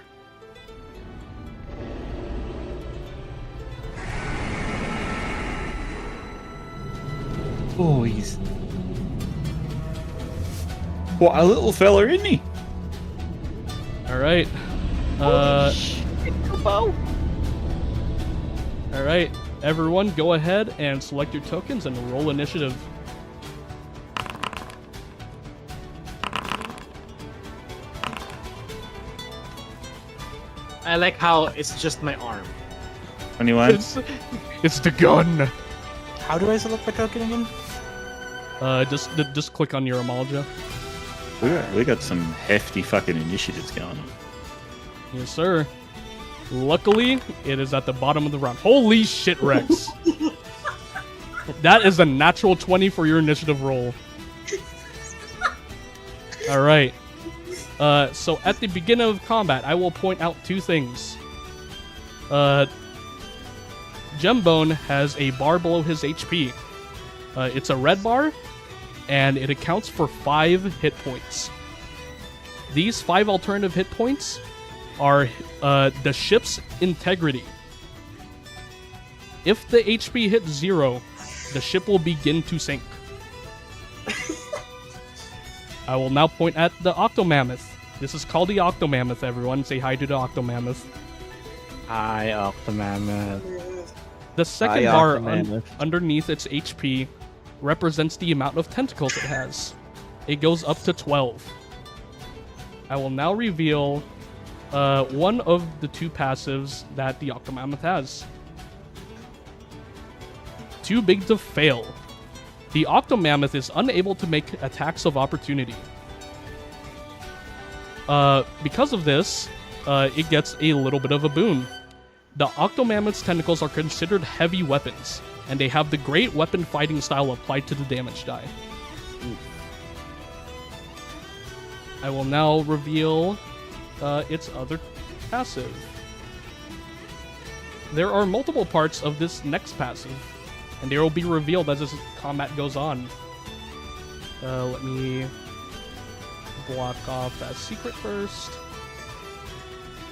Oh, he's... What a little fella, isn't he? All right. All right, everyone, go ahead and select your tokens and roll initiative. I like how it's just my arm. 21. It's the gun. How do I select my token again? Just click on your Amalja. We got some hefty fucking initiatives going on. Yes, sir. Luckily, it is at the bottom of the round. Holy shit, Rex. That is a natural 20 for your initiative roll. All right. So at the beginning of combat, I will point out two things. Gembone has a bar below his HP. It's a red bar, and it accounts for 5 hit points. These 5 alternative hit points are the ship's integrity. If the HP hits 0, the ship will begin to sink. I will now point at the Octomammoth. This is called the Octomammoth, everyone. Say hi to the Octomammoth. Hi, Octomammoth. The second Hi, bar Octomammoth. underneath its HP represents the amount of tentacles it has. It goes up to 12. I will now reveal one of the 2 passives that the Octomammoth has. Too big to fail. The Octomammoth is unable to make attacks of opportunity. Because of this, it gets a little bit of a boon. The Octomammoth's tentacles are considered heavy weapons, and they have the great weapon fighting style applied to the damage die. I will now reveal its other passive. There are multiple parts of this next passive, and they will be revealed as this combat goes on. Let me block off that secret first.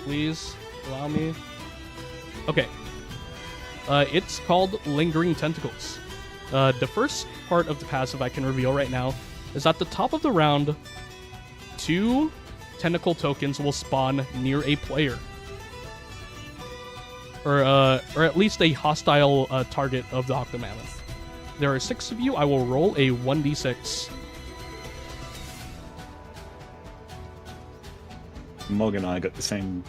Please allow me. Okay. It's called Lingering Tentacles. The first part of the passive I can reveal right now is at the top of the round, 2 tentacle tokens will spawn near a player. Or at least a hostile target of the Octomammoth. There are 6 of you. I will roll a 1d6. Mog and I got the same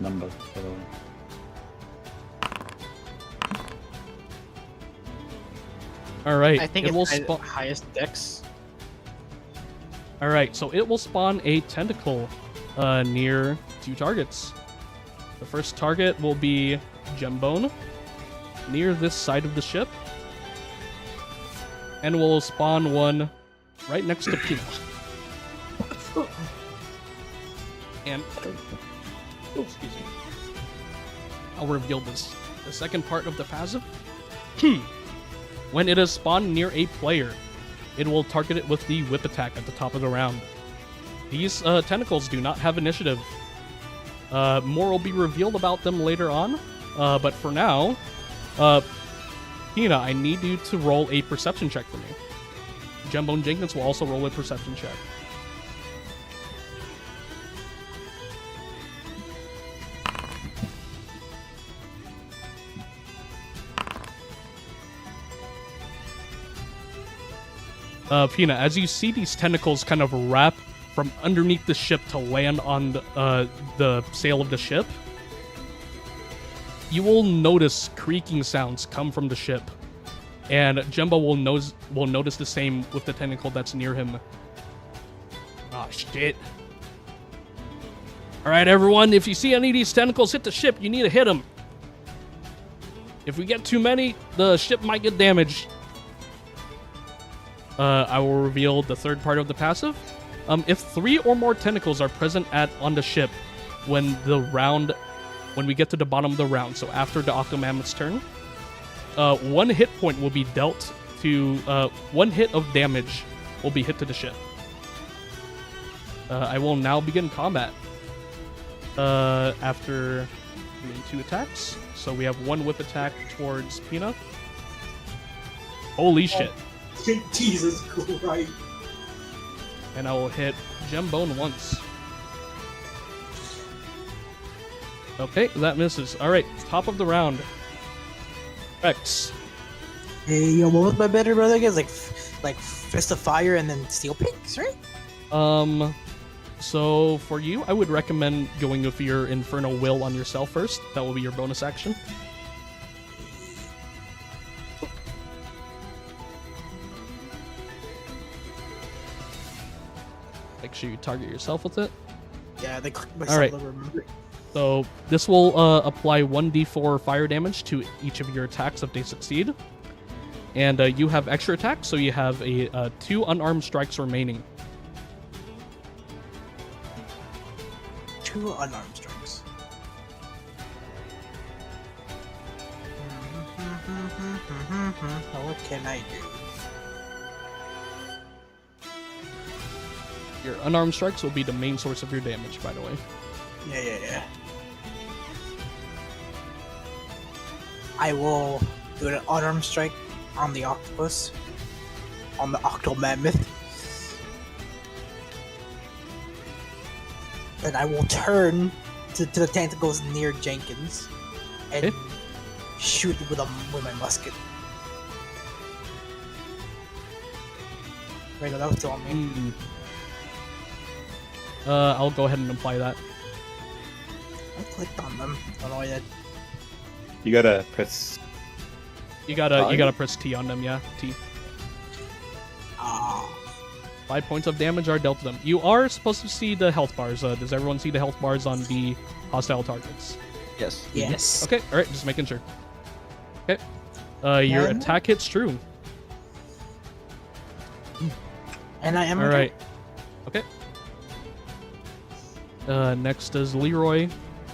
number, by the way. All right. I think it will it's spawn. highest dex. All right, so it will spawn a tentacle near 2 targets. The first target will be Gembone near this side of the ship, and we'll spawn one right next to Pina. And excuse me. I'll reveal this. The second part of the passive. When it is spawned near a player, it will target it with the whip attack at the top of the round. These tentacles do not have initiative. More will be revealed about them later on, but for now, Pina, I need you to roll a perception check for me. Gembone Jenkins will also roll a perception check. Pina, as you see these tentacles kind of wrap from underneath the ship to land on the sail of the ship, you will notice creaking sounds come from the ship, and Jemba will notice the same with the tentacle that's near him. Ah, shit. All right, everyone, if you see any of these tentacles hit the ship, you need to hit them. If we get too many, the ship might get damaged. I will reveal the third part of the passive. If 3 or more tentacles are present on the ship when we get to the bottom of the round, so after the Octomammoth's turn, 1 hit point will be dealt to 1 hit of damage will be hit to the ship. I will now begin combat. After doing 2 attacks. So we have 1 whip attack towards Pina. Holy shit. Jesus Christ. And I will hit Gembone once. Okay, that misses. Alright, top of the round. X. Hey, yo, what was my better brother again? Like Fist of Fire and then Steel Picks, right? So for you, I would recommend going with your Infernal Will on yourself first. That will be your bonus action. Make sure you target yourself with it. Yeah, they clicked All right. myself over, remember? So this will apply 1d4 fire damage to each of your attacks if they succeed. And you have extra attacks, so you have a 2 unarmed strikes remaining. 2 unarmed strikes. What can I do? Your unarmed strikes will be the main source of your damage, by the way. Yeah. I will do an unarmed strike on the octopus, on the octomammoth. Then I will turn to the tentacles near Jenkins and Okay. shoot with my musket. Wait, no, that was still on me. I'll go ahead and apply that. I clicked on them. Don't know why that. You gotta press. You gotta press T on them, yeah. T. Ah. 5 points of damage are dealt to them. You are supposed to see the health bars. Does everyone see the health bars on the hostile targets? Yes. Yes. Okay, alright, just making sure. Okay. Your And- attack hits true. And I am. Alright. Okay. Next is Leroy.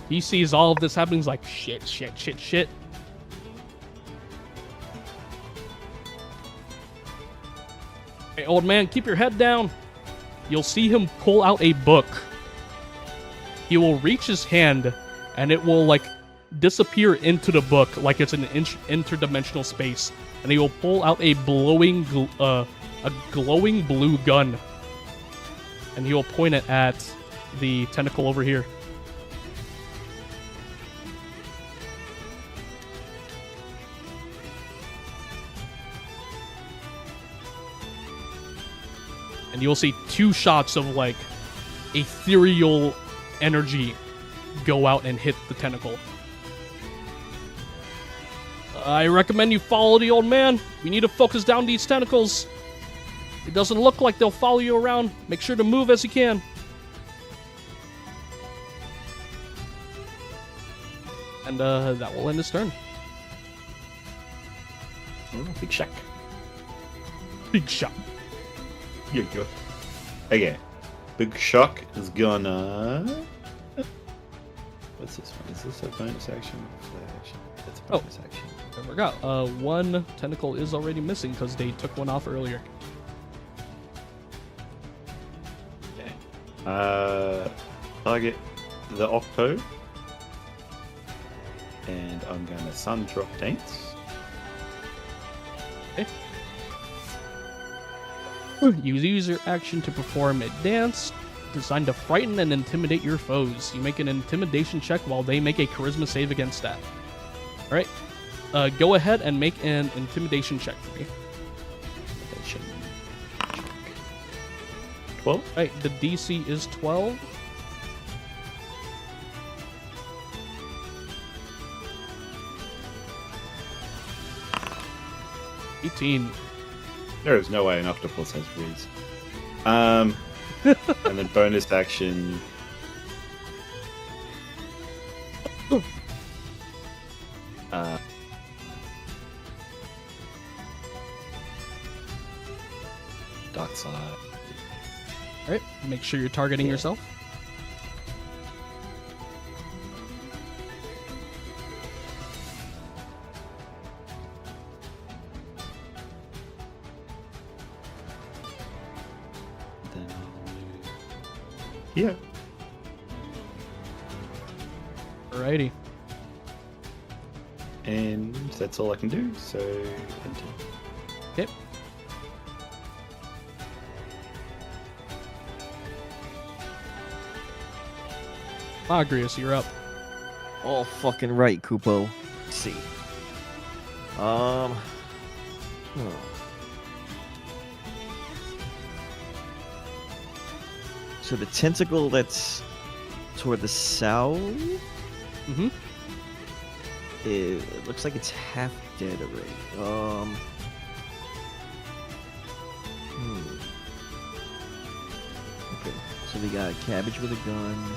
He sees all of this happening. He's like, shit. Hey, old man, keep your head down. You'll see him pull out a book. He will reach his hand, and it will, like, disappear into the book like it's an interdimensional space. And he will pull out a glowing blue gun. And he will point it at the tentacle over here. And you'll see 2 shots of, like, ethereal energy go out and hit the tentacle. I recommend you follow the old man. We need to focus down these tentacles. It doesn't look like they'll follow you around. Make sure to move as you can. And that will end his turn. Oh, big shock. Big shot. Yeah. Okay. Big shock is gonna. What's this one? Is this a bonus action? That's a bonus action. I forgot. 1 tentacle is already missing because they took 1 off earlier. Okay. Target the Octo. And I'm gonna Sun Drop Dance. Okay. Use your action to perform a dance designed to frighten and intimidate your foes. You make an intimidation check while they make a charisma save against that. Alright. Go ahead and make an intimidation check for me. Intimidation check. 12? Alright, the DC is 12. There is no way an octopus has breeze. And then bonus action. Dark side. Alright, make sure you're targeting yourself. Then I'll move Yeah. Alrighty. And that's all I can do, so enter. Yep. Agrius, you're up. All fucking right, Kupo. Let's see. So the tentacle that's toward the south, Mm-hmm. it looks like it's half dead already. Okay, so we got cabbage with a gun.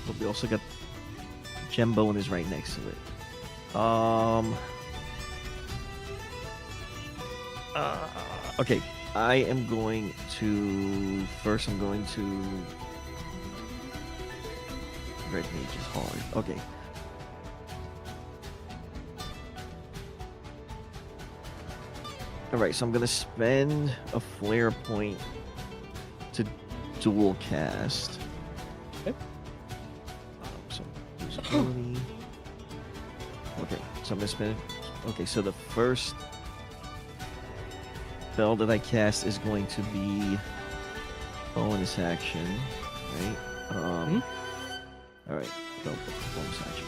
But we also got Jembone is right next to it. Okay, I am going to first. I'm going to Red Mage is hard. Okay. All right, so I'm gonna spend a flare point to dual cast. Okay. So use ability. Okay, so I'm gonna spend. Okay, so the first spell that I cast is going to be bonus action, right? All right, bonus action.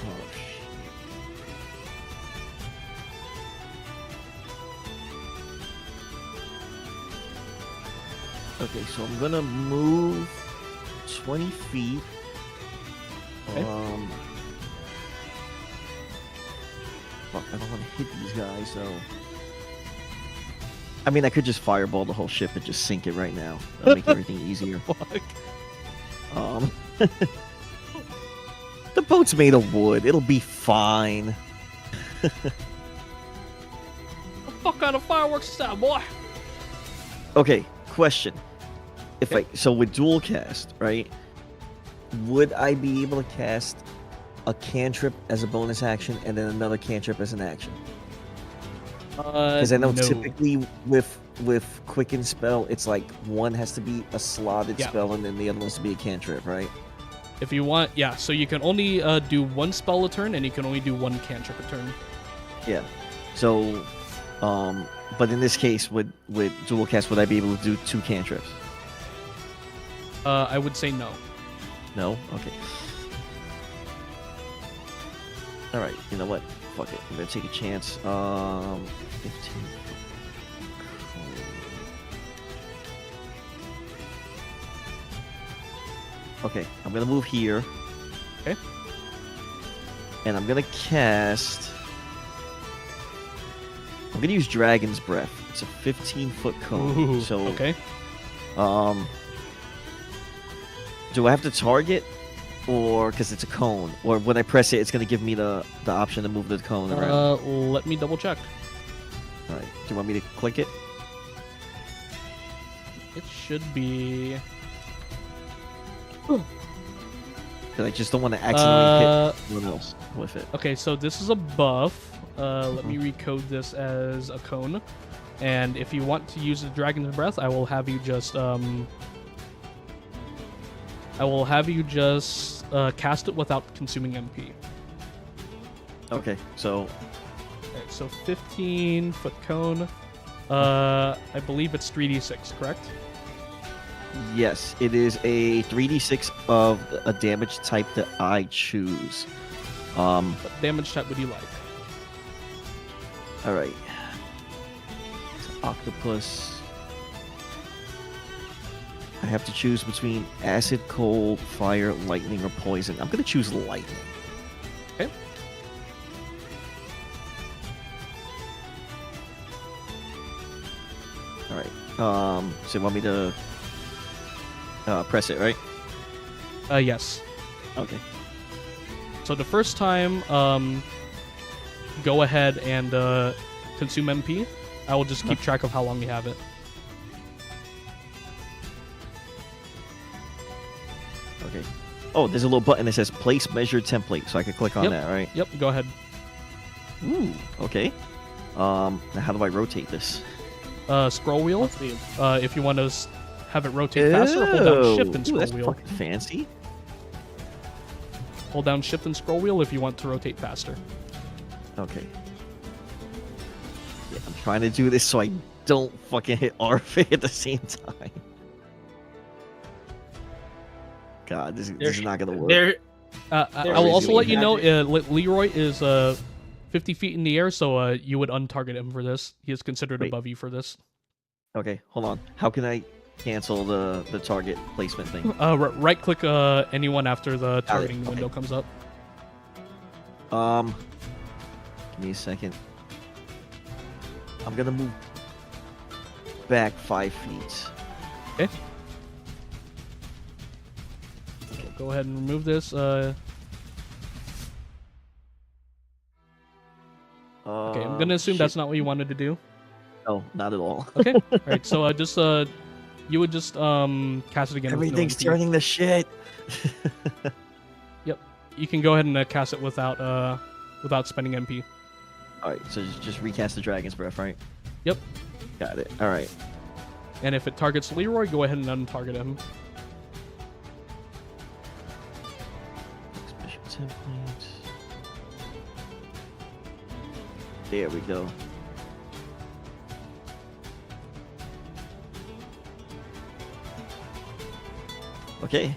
Oh shit. Okay, so I'm gonna move 20 feet. Okay. Fuck, I don't want to hit these guys though. I mean, I could just fireball the whole ship and just sink it right now. That'll make everything easier. Fuck. The boat's made of wood. It'll be fine. The fuck kind of fireworks is that, boy? Okay, question. So with dual cast, right? Would I be able to cast a cantrip as a bonus action and then another cantrip as an action? Because I know no. typically with quicken spell, it's like one has to be a slotted Yeah. spell and then the other one has to be a cantrip, right? If you want, yeah, so you can only do one spell a turn, and you can only do one cantrip a turn. Yeah. So, but in this case, with dual cast, would I be able to do 2 cantrips? I would say no. No? Okay. Alright, you know what? Fuck it. I'm gonna take a chance. 15. Okay, I'm gonna move here. Okay. And I'm gonna cast. I'm gonna use Dragon's Breath. It's a 15-foot cone. Ooh, so okay. Do I have to target, or because it's a cone, or when I press it, it's gonna give me the option to move the cone around? Let me double check. All right. Do you want me to click it? It should be. Because I just don't want to accidentally hit someone else with it. Okay, so this is a buff. Let me recode this as a cone. And if you want to use the Dragon's Breath, I will have you just cast it without consuming MP. Okay, so Alright, so 15-foot cone. I believe it's 3d6, correct? yes, it is a 3d6 of a damage type that I choose. What damage type would you like? All right. It's octopus. I have to choose between acid, cold, fire, lightning, or poison. I'm gonna choose lightning. Okay. All right. So you want me to press it, right? Yes. Okay. So the first time go ahead and consume MP. I will just keep track of how long you have it. Okay. Oh, there's a little button that says place measure template, so I can click on Yep. that, right? Yep, go ahead. Ooh, okay. Now how do I rotate this? Scroll wheel. Let's see. If you want to have it rotate faster, hold down shift and Ooh, scroll that's wheel. fucking fancy. Hold down shift and scroll wheel if you want to rotate faster. Okay. Yeah, I'm trying to do this so I don't fucking hit RF at the same time. God, this is not gonna work. There. I will also Crazy let you know, magic. Leroy is 50 feet in the air, so you would untarget him for this. He is considered Wait. above you for this. Okay, hold on. How can I cancel the target placement thing? Right click anyone after the targeting okay. window comes up. Give me a second. I'm gonna move back 5 feet. Okay. Go ahead and remove this. Okay, I'm gonna assume that's not what you wanted to do. No, not at all. Okay. All right. So just you would just cast it again. with no Everything's MP. turning to shit. You can go ahead and cast it without spending MP. All right, so just recast the dragon's breath, right? Yep. Got it. All right. And if it targets Leroy, go ahead and untarget him. Special template. There we go. Okay.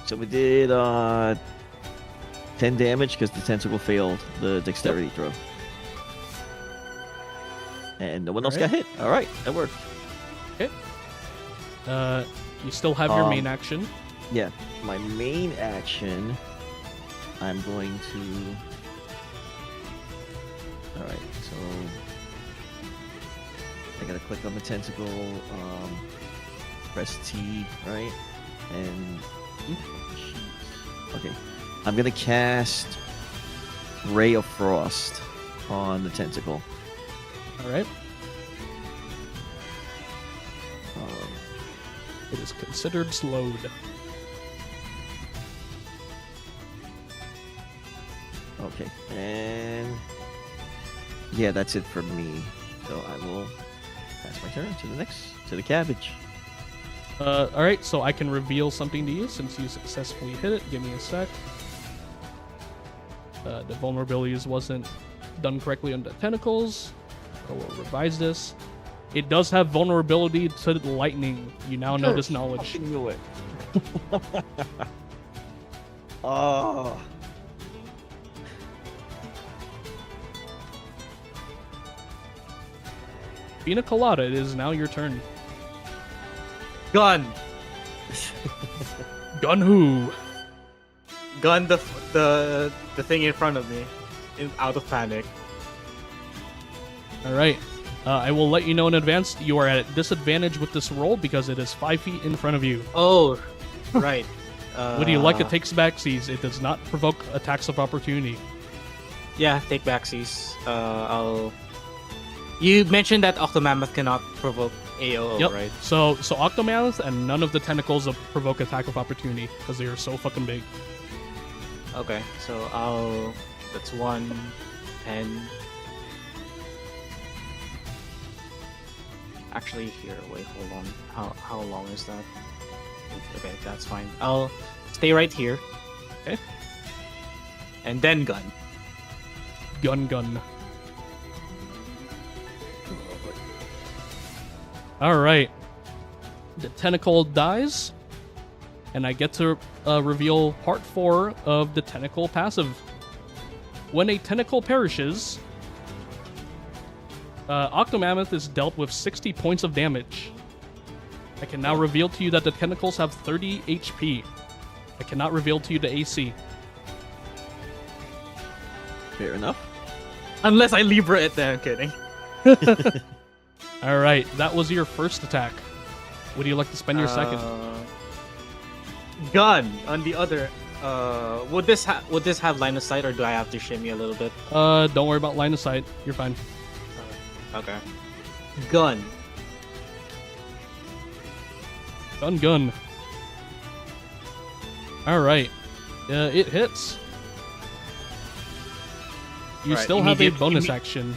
So we did 10 damage because the tentacle failed the dexterity throw. And no one else got hit. All right, that worked. You still have your main action. Yeah, my main action, I'm going to... Alright, so... I gotta click on the tentacle, press T, right? And... Okay. I'm gonna cast Ray of Frost on the tentacle. All right. Um, It is considered slowed. Okay, and yeah, that's it for me. So I will pass my turn to the cabbage. All right. So I can reveal something to you since you successfully hit it. Give me a sec. The vulnerabilities wasn't done correctly on the tentacles. I will revise this. It does have vulnerability to lightning. You now know this knowledge. Fucking knew it. Oh. Pina Colada, it is now your turn. Gun. Gun who? Gun the thing in front of me, out of panic. All right. I will let you know in advance. You are at disadvantage with this roll because it is 5 feet in front of you. Oh, right. Would you like it takes backsies? It does not provoke attacks of opportunity. Yeah, take backsies. I'll. You mentioned that Octomammoth cannot provoke AOO, Yep. right? So Octomammoth and none of the tentacles provoke attack of opportunity because they are so fucking big. Okay, so I'll. That's 1, 10. Actually, here, wait, hold on. How long is that? Okay, that's fine. I'll stay right here. Okay. And then gun. Gun. All right. The tentacle dies, and I get to reveal part 4 of the tentacle passive. When a tentacle perishes, Octomammoth is dealt with 60 points of damage. I can now reveal to you that the tentacles have 30 HP. I cannot reveal to you the AC. Fair enough. Unless I Libra it, then I'm kidding. All right, that was your first attack. Would you like to spend your second? Gun on the other Would this have line of sight, or do I have to shimmy a little bit? Don't worry about line of sight. You're fine. Okay. Gun. Gun. All right. It hits. You Alright, still have a immediate- bonus imme- action.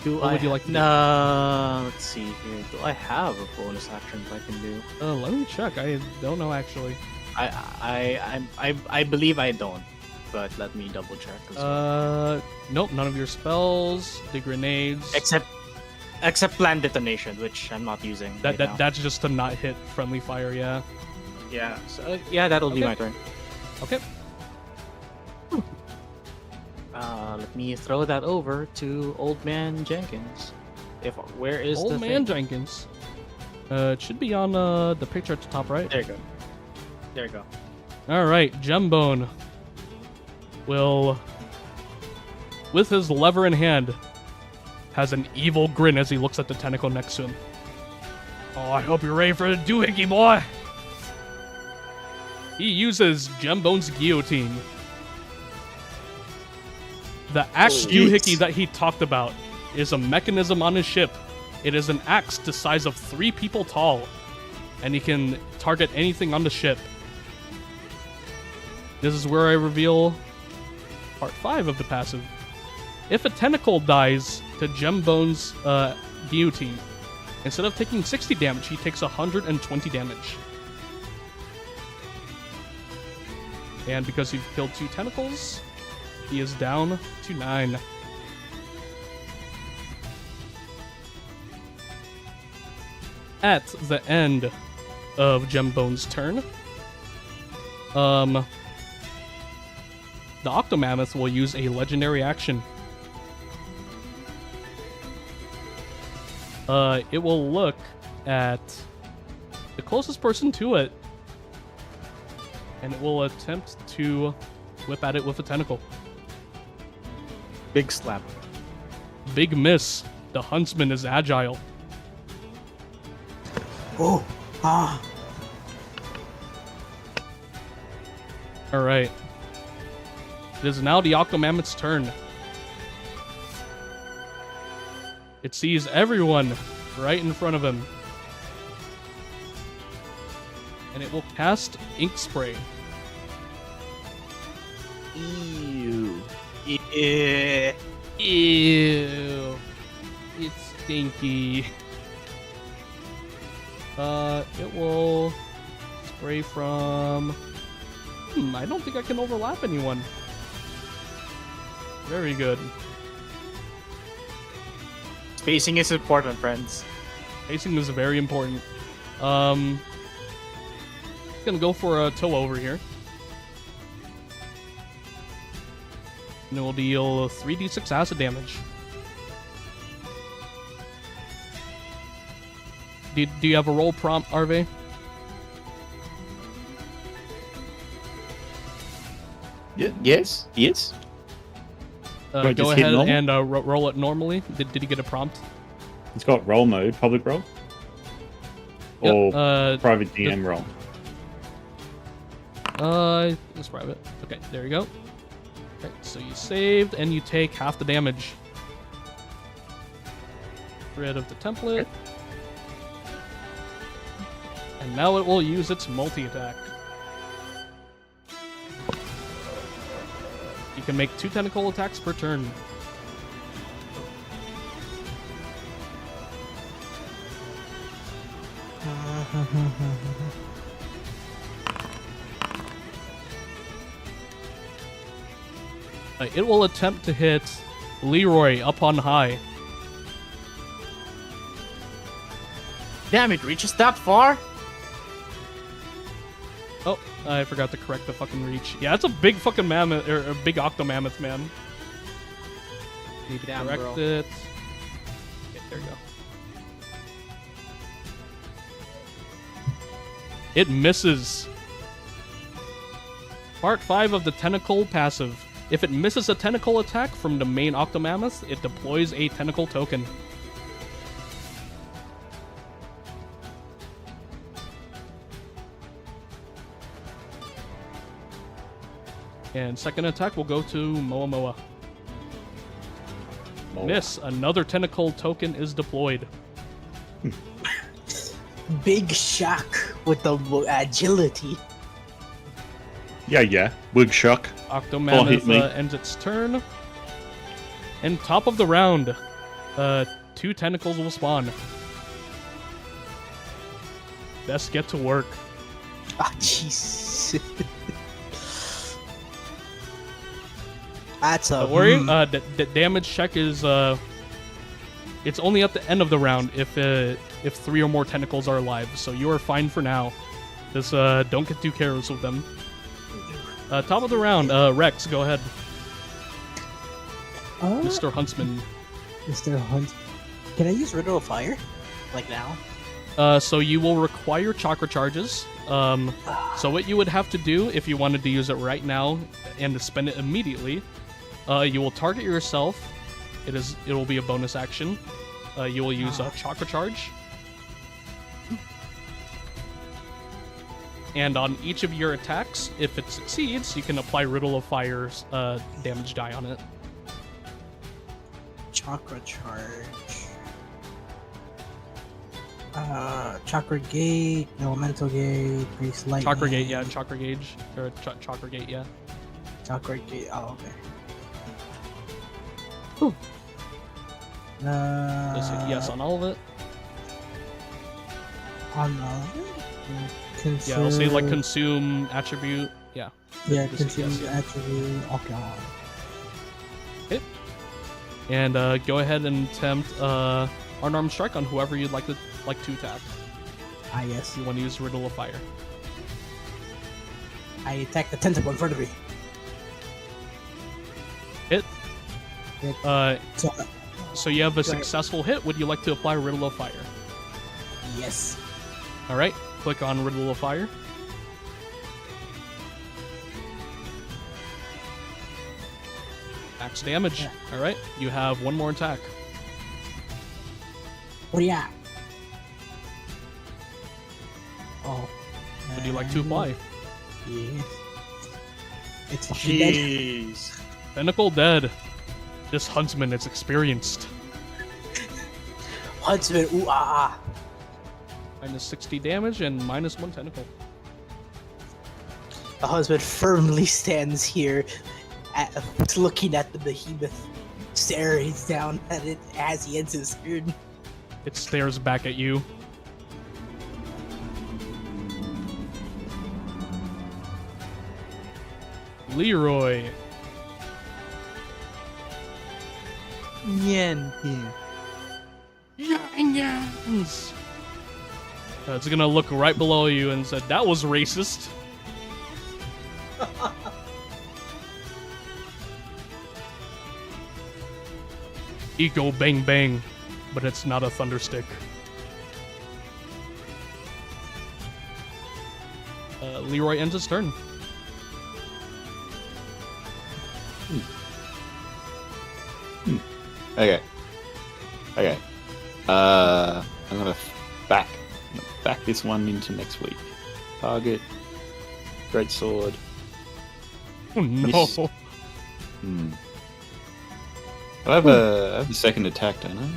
Do What I would you like to do? Let's see here. Do I have a bonus action that I can do? Let me check. I don't know actually. I believe I don't, but let me double check. As well. Nope. None of your spells. The grenades. Except plan detonation, which I'm not using. right now. That's just to not hit friendly fire. Yeah. Yeah. So yeah, that'll be Okay. my turn. Okay. Let me throw that over to Old Man Jenkins. Where is Old the Man thing? Jenkins. It should be on the picture at the top right. There you go. There you go. All right, Gembone will, with his lever in hand, has an evil grin as he looks at the tentacle next to him. Oh, I hope you're ready for the doohickey, boy. He uses Gembone's guillotine. The axe doohickey that he talked about is a mechanism on his ship. It is an axe the size of 3 people tall, and he can target anything on the ship. This is where I reveal part 5 of the passive. If a tentacle dies to Gembone's guillotine, instead of taking 60 damage, he takes 120 damage. And because you've killed 2 tentacles, he is down to 9. At the end of Gembone's turn, the Octomammoth will use a legendary action. It will look at the closest person to it, and it will attempt to whip at it with a tentacle. Big slap. Big miss. The huntsman is agile. Oh, ah. All right. It is now the Octomammoth's turn. It sees everyone right in front of him. And it will cast Ink Spray. Ew. Yeah. Ew. It's stinky. It will spray from... I don't think I can overlap anyone. Very good. Spacing is important, friends. Pacing is very important. Gonna go for a toe over here. And it will deal 3d6 acid damage. Do you have a roll prompt, Arve? Yes. Yes. Do I Go just hit ahead normal? and roll it normally. Did you get a prompt? It's got roll mode, public roll, Yep, or private DM roll. It's private. Okay, there you go. Okay, so you saved, and you take half the damage. Rid of the template. Okay. And now it will use its multi-attack. You can make 2 tentacle attacks per turn. It will attempt to hit Leroy up on high. Damn, it reaches that far? Oh, I forgot to correct the fucking reach. Yeah, that's a big fucking mammoth, or a big octomammoth, man. Need to Damn, correct bro. it. Okay, there you go. It misses. Part 5 of the tentacle passive. If it misses a tentacle attack from the main octomammoth, it deploys a tentacle token. And second attack will go to Moa Moa. Moa. Miss. Another tentacle token is deployed. Big shock with the agility. Yeah. Big shock. Octomammoth hit me. ends its turn. And top of the round, 2 tentacles will spawn. Best get to work. Ah, jeez. That's a. Don't worry, the damage check is it's only at the end of the round if 3 or more tentacles are alive. So you are fine for now. Just don't get too careless with them. Top of the round, Rex, go ahead. Mr. Huntsman. Mr. Hunt. Can I use Riddle of Fire? Like now? So you will require chakra charges. So what you would have to do if you wanted to use it right now and to spend it immediately, you will target yourself. It will be a bonus action. You will use a chakra charge. And on each of your attacks, if it succeeds, you can apply Riddle of Fire's damage die on it. Chakra charge. Chakra gate, elemental gate, base lightning. Chakra gate, yeah, chakra gauge. Or chakra gate, yeah. Chakra gate, oh, okay. Just say yes on all of it. On all of it? Yeah, I'll say like consume attribute. Yeah. Yeah, Just say consume yes, attribute. Okay. yeah. And go ahead and attempt unarmed strike on whoever you'd like to attack. Ah, yes. You want to use Riddle of Fire. I attack the tentacle in front of me. Hit. Hit. So, So you have a Go ahead. successful hit. Would you like to apply Riddle of Fire? yes. All right. Click on Riddle of Fire. Max damage. Yeah. All right. You have one more attack. What do you at? Oh. Would you like to apply? Yes. It's fucking dead. Jeez. Tentacle dead. This huntsman is experienced. Huntsman, ooh ah ah. Minus 60 damage and minus 1 tentacle. The husband firmly stands here, looking at the behemoth, staring down at it as he ends his turn. It stares back at you. Leroy. Niente. Yes. It's gonna look right below you and said, "That was racist." Eco bang bang, but it's not a thunderstick. Leroy ends his turn. Okay. I'm gonna back this one into next week. Target. Great sword. Oh no! Miss. I have a second attack, don't I?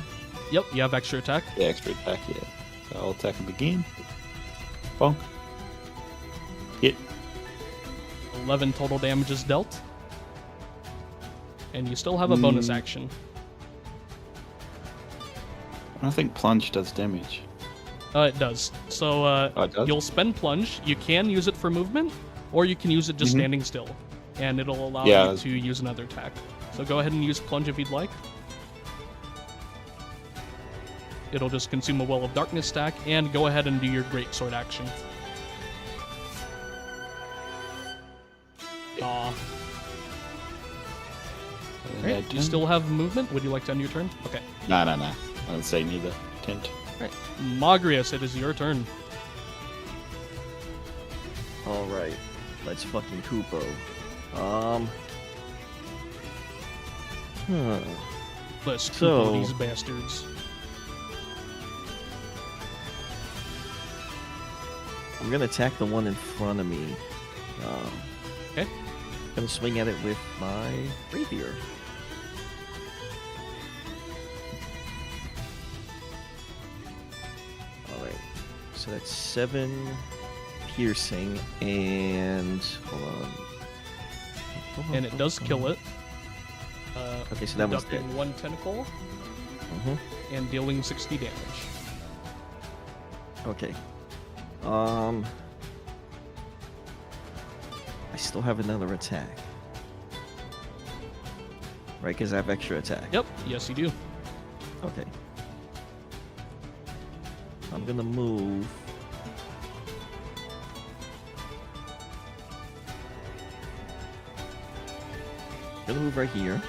Yep, you have extra attack. Yeah, extra attack. Yeah. So I'll attack him again. Bonk. Hit. 11 total damage is dealt. And you still have a bonus action. I don't think plunge does damage. It does. So It does? you'll spend plunge. You can use it for movement, or you can use it just standing still. And it'll allow Yeah. you to use another attack. So go ahead and use plunge if you'd like. It'll just consume a Well of Darkness stack, and go ahead and do your Great Sword action. Aw. Alright, do you still have movement? Would you like to end your turn? Okay. No. I don't say neither. Tent. Alright. Magrius, it is your turn. All right, let's fucking Kupo. Let's So- Kupo these bastards. I'm gonna attack the one in front of me. Okay. Gonna swing at it with my rapier. Alright. So that's 7 piercing and hold on. And it does kill it. Okay, so that one's deducting dead. 1 tentacle and dealing 60 damage. Okay. I still have another attack. Right, because I have extra attack. Yep, yes you do. Okay. I'm gonna move. Gonna move right here.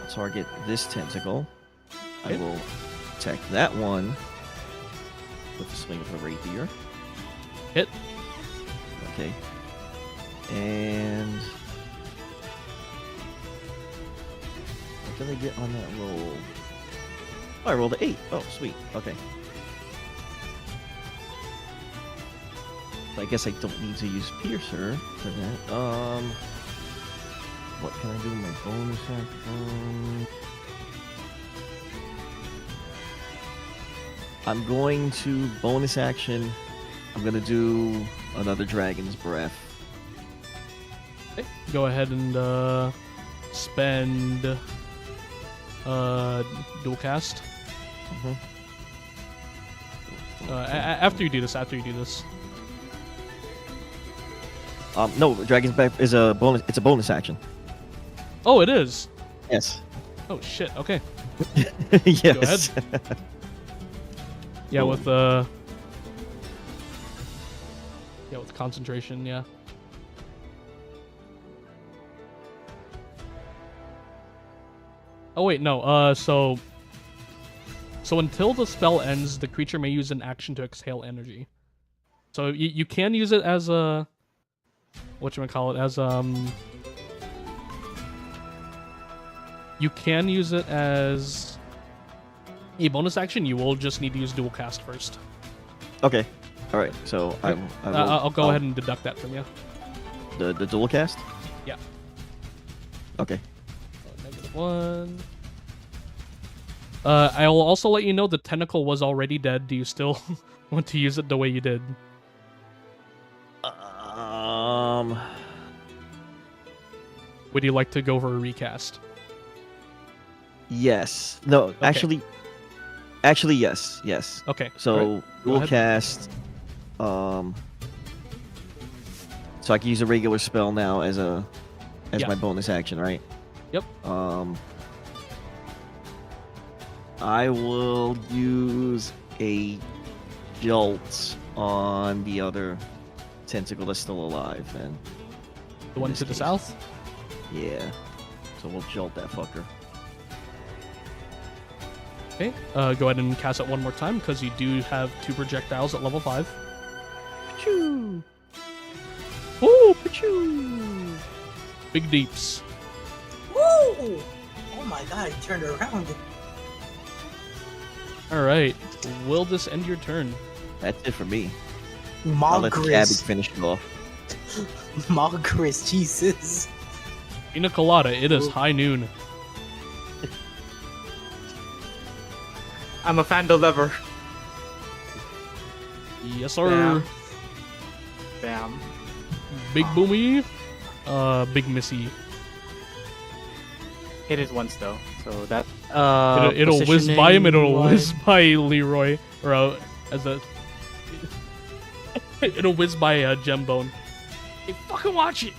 I'll target this tentacle. I Okay. will attack that one with a swing of the rapier. Hit. Okay. And what did I get on that roll? Oh, I rolled an 8. Oh, sweet. Okay. I guess I don't need to use Piercer for that. What can I do with my bonus action? I'm going to bonus action. I'm gonna do another Dragon's Breath. Okay. Go ahead and spend dual cast. After you do this. No, Dragon's Breath is a bonus. It's a bonus action. Oh, it is. Yes. Oh shit. Okay. Yes. Yeah, with with concentration. Yeah. Oh wait, no. So until the spell ends, the creature may use an action to exhale energy. So you can use it as a whatchamacallit, as you can use it as a bonus action. You will just need to use dual cast first. Okay. All right. So I'll go ahead and deduct that from you. The dual cast. Yeah. Okay. -1. I will also let you know the tentacle was already dead. Do you still want to use it the way you did? Would you like to go for a recast? Yes. No. Okay. Actually, yes. Yes. Okay. So alright, go dual ahead. cast. So I can use a regular spell now as Yeah. my bonus action, right? Yep. I will use a jolt on the other tentacle that's still alive, then. The one this to the case. south? Yeah. So we'll jolt that fucker. Okay. Go ahead and cast it one more time because you do have 2 projectiles at level 5. Pachoo! Ooh, pachoo! Big deeps. Woo! Oh my god, he turned around. Alright. Will this end your turn? That's it for me. I'll let the cabbage Mogris. finish it off. Mogris, Jesus. Pina colada, it is high noon. I'm a Fandle lover. Yes, sir. Bam. Bam. Big boomy. Big missy. Hit it once though, so that It'll whiz by him. It'll positioning whiz by Leroy, or as a. It'll whiz by Gembone. Hey, fucking watch it.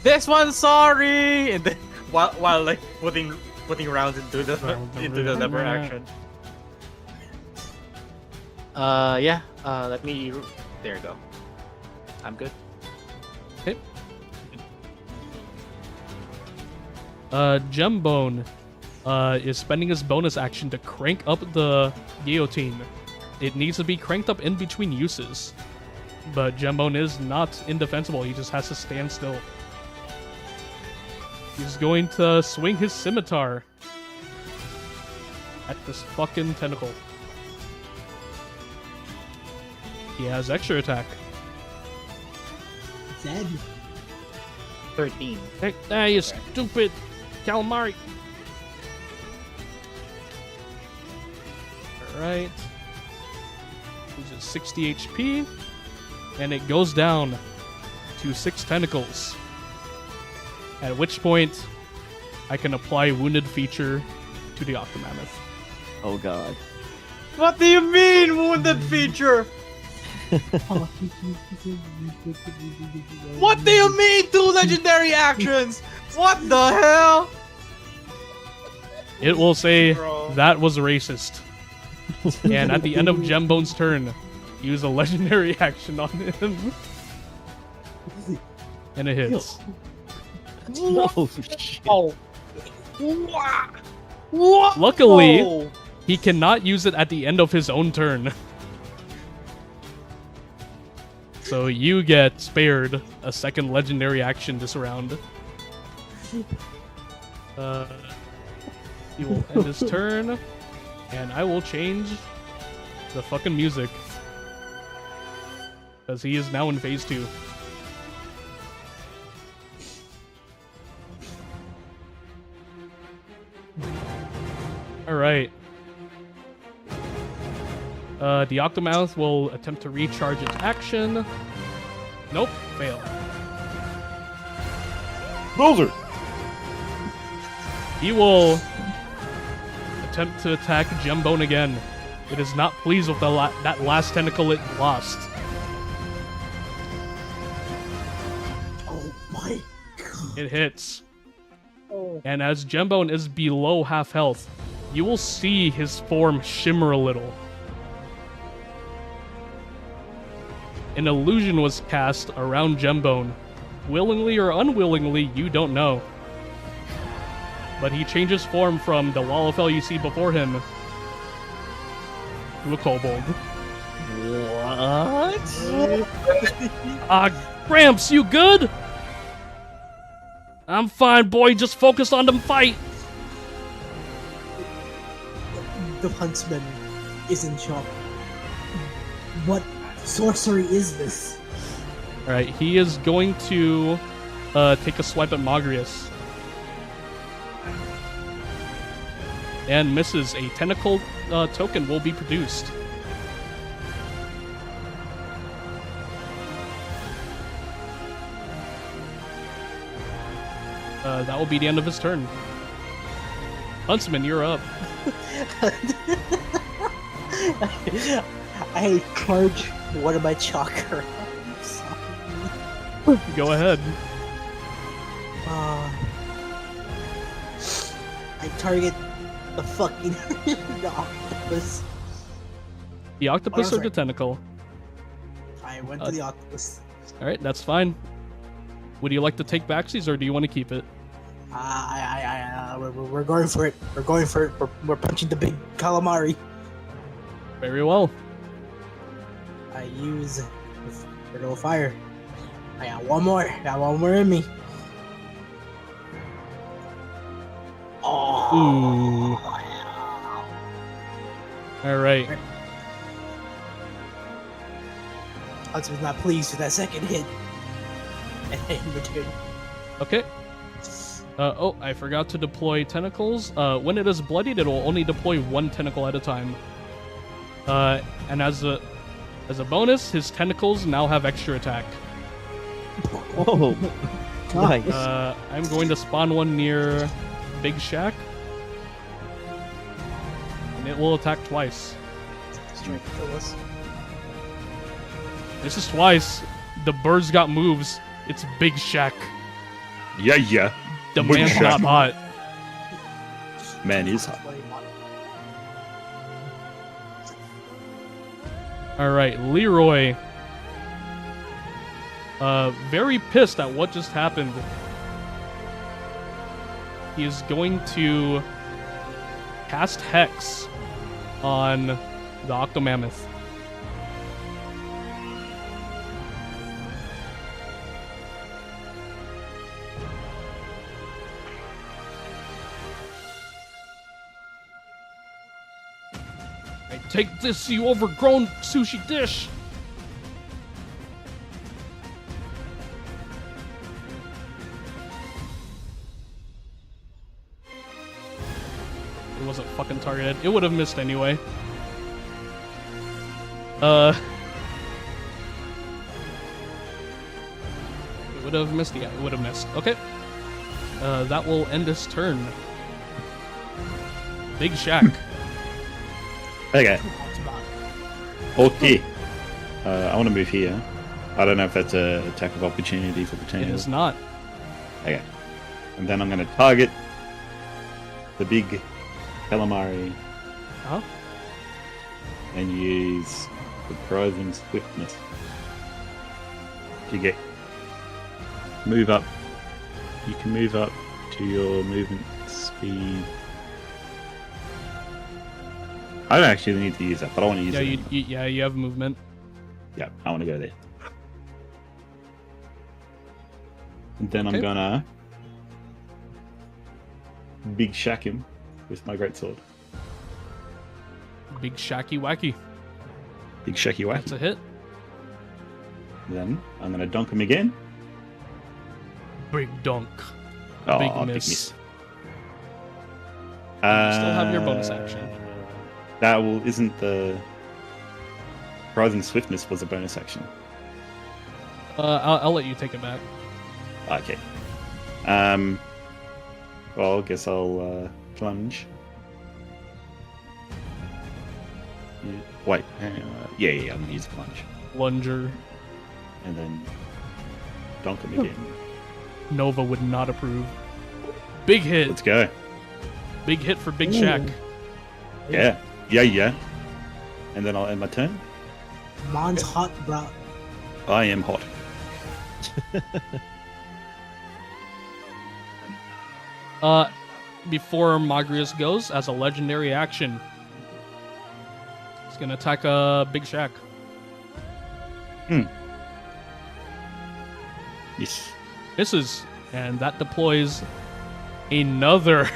This one, sorry. And then while like putting rounds into the lever action. Yeah. Let me. There you go. I'm good. Okay. Gembone is spending his bonus action to crank up the guillotine. It needs to be cranked up in between uses. But Gembone is not indefensible, he just has to stand still. He's going to swing his scimitar at this fucking tentacle. He has extra attack. said. 13. Hey, you stupid calamari. Alright. Loses 60 HP. And it goes down to 6 tentacles. At which point, I can apply Wounded feature to the Octomammoth. Oh god. What do you mean, wounded feature? What do you mean, 2 legendary actions? What the hell? It will say, Bro. that was racist. And at the end of Gembone's turn, use a legendary action on him. And it hits. Oh shit. Oh. What? Luckily, Oh. he cannot use it at the end of his own turn. So you get spared a second legendary action this round. He will end his turn, and I will change the fucking music. Because he is now in phase 2. Alright. The Octomouth will attempt to recharge its action. Nope, fail. Bowser! He will attempt to attack Gembone again. It is not pleased with that last tentacle it lost. Oh my god. It hits. And as Gembone is below half health, you will see his form shimmer a little. An illusion was cast around Gembone. Willingly or unwillingly, you don't know. But he changes form from the Lalafell you see before him to a kobold. What? Gramps, you good? I'm fine, boy. Just focus on them fight. The huntsman is in shock. What sorcery is this? Alright, he is going to take a swipe at Magrius. And misses. A tentacle token will be produced. That will be the end of his turn. Huntsman, you're up. I charge one of my chakras. Go ahead. I target the fucking the octopus. The octopus Oh, or the sorry. tentacle? I went to the octopus. Alright, that's fine. Would you like to take backsies or do you want to keep it? We're going for it. We're going for it. We're punching the big calamari. Very well. I use Critical Fire. I got one more. In me. Oh. Alright. Huntsman's not pleased with that second hit. And in return. Okay. Oh, I forgot to deploy tentacles. When it is bloodied, it will only deploy one tentacle at a time. And as a bonus, his tentacles now have extra attack. Whoa. Nice. I'm going to spawn one near Big Shack. And it will attack twice. Strike kill us. This is twice. The bird's got moves. It's Big Shack. Yeah. The Big man's Shack. not hot. Man is hot. Alright, Leroy. Very pissed at what just happened. He is going to cast Hex on the Octomammoth. Take this, you overgrown sushi dish! It wasn't fucking targeted. It would have missed anyway. It would have missed. Yeah, it would have missed. Okay. That will end his turn. Big Shack. Okay. That's about it. Okay. I want to move here. I don't know if that's a attack of opportunity for the It tornado. is not. Okay. And then I'm going to target the big calamari Huh? and use surprising swiftness to get move up. You can move up to your movement speed. I don't actually need to use that, but I want to use Yeah, it. you have movement. Yeah, I want to go there. And then I'm Okay. gonna big shack him with my greatsword. Big Shacky Wacky. Big shacky whack. That's a hit. Then I'm gonna donk him again. Big dunk. Oh, Big big miss. miss. You still have your bonus action. That isn't the rising swiftness was a bonus action. I'll let you take it back. Okay. Well, I guess I'll plunge. Yeah. Wait. Yeah. I'm gonna use plunge, Lunger. and then donk him again. Nova would not approve. Big hit. Let's go. Big hit for Big Shack. Yeah. And then I'll end my turn. Mine's hot, bro. I am hot. Before Magrius goes, as a legendary action, he's gonna attack Big Shack. Yes. Misses, and that deploys another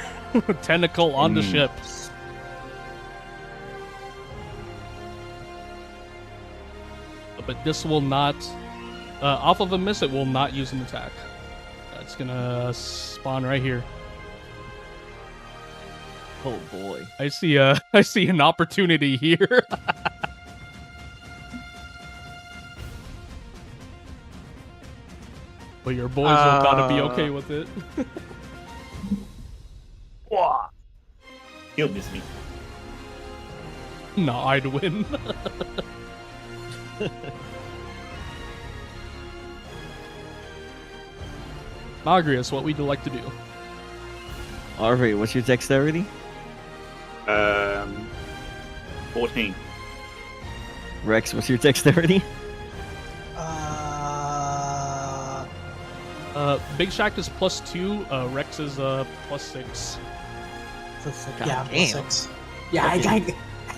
tentacle on the ship. But this will not, off of a miss, it will not use an attack. It's gonna spawn right here. Oh boy. I see an opportunity here. But your boys have got to be okay with it. He'll miss me. Nah, I'd win. Magrius, what would you like to do? Arve, what's your dexterity? 14. Rex, what's your dexterity? Big Shack is +2. Rex is +6. Yeah, damn. 6. Yeah, I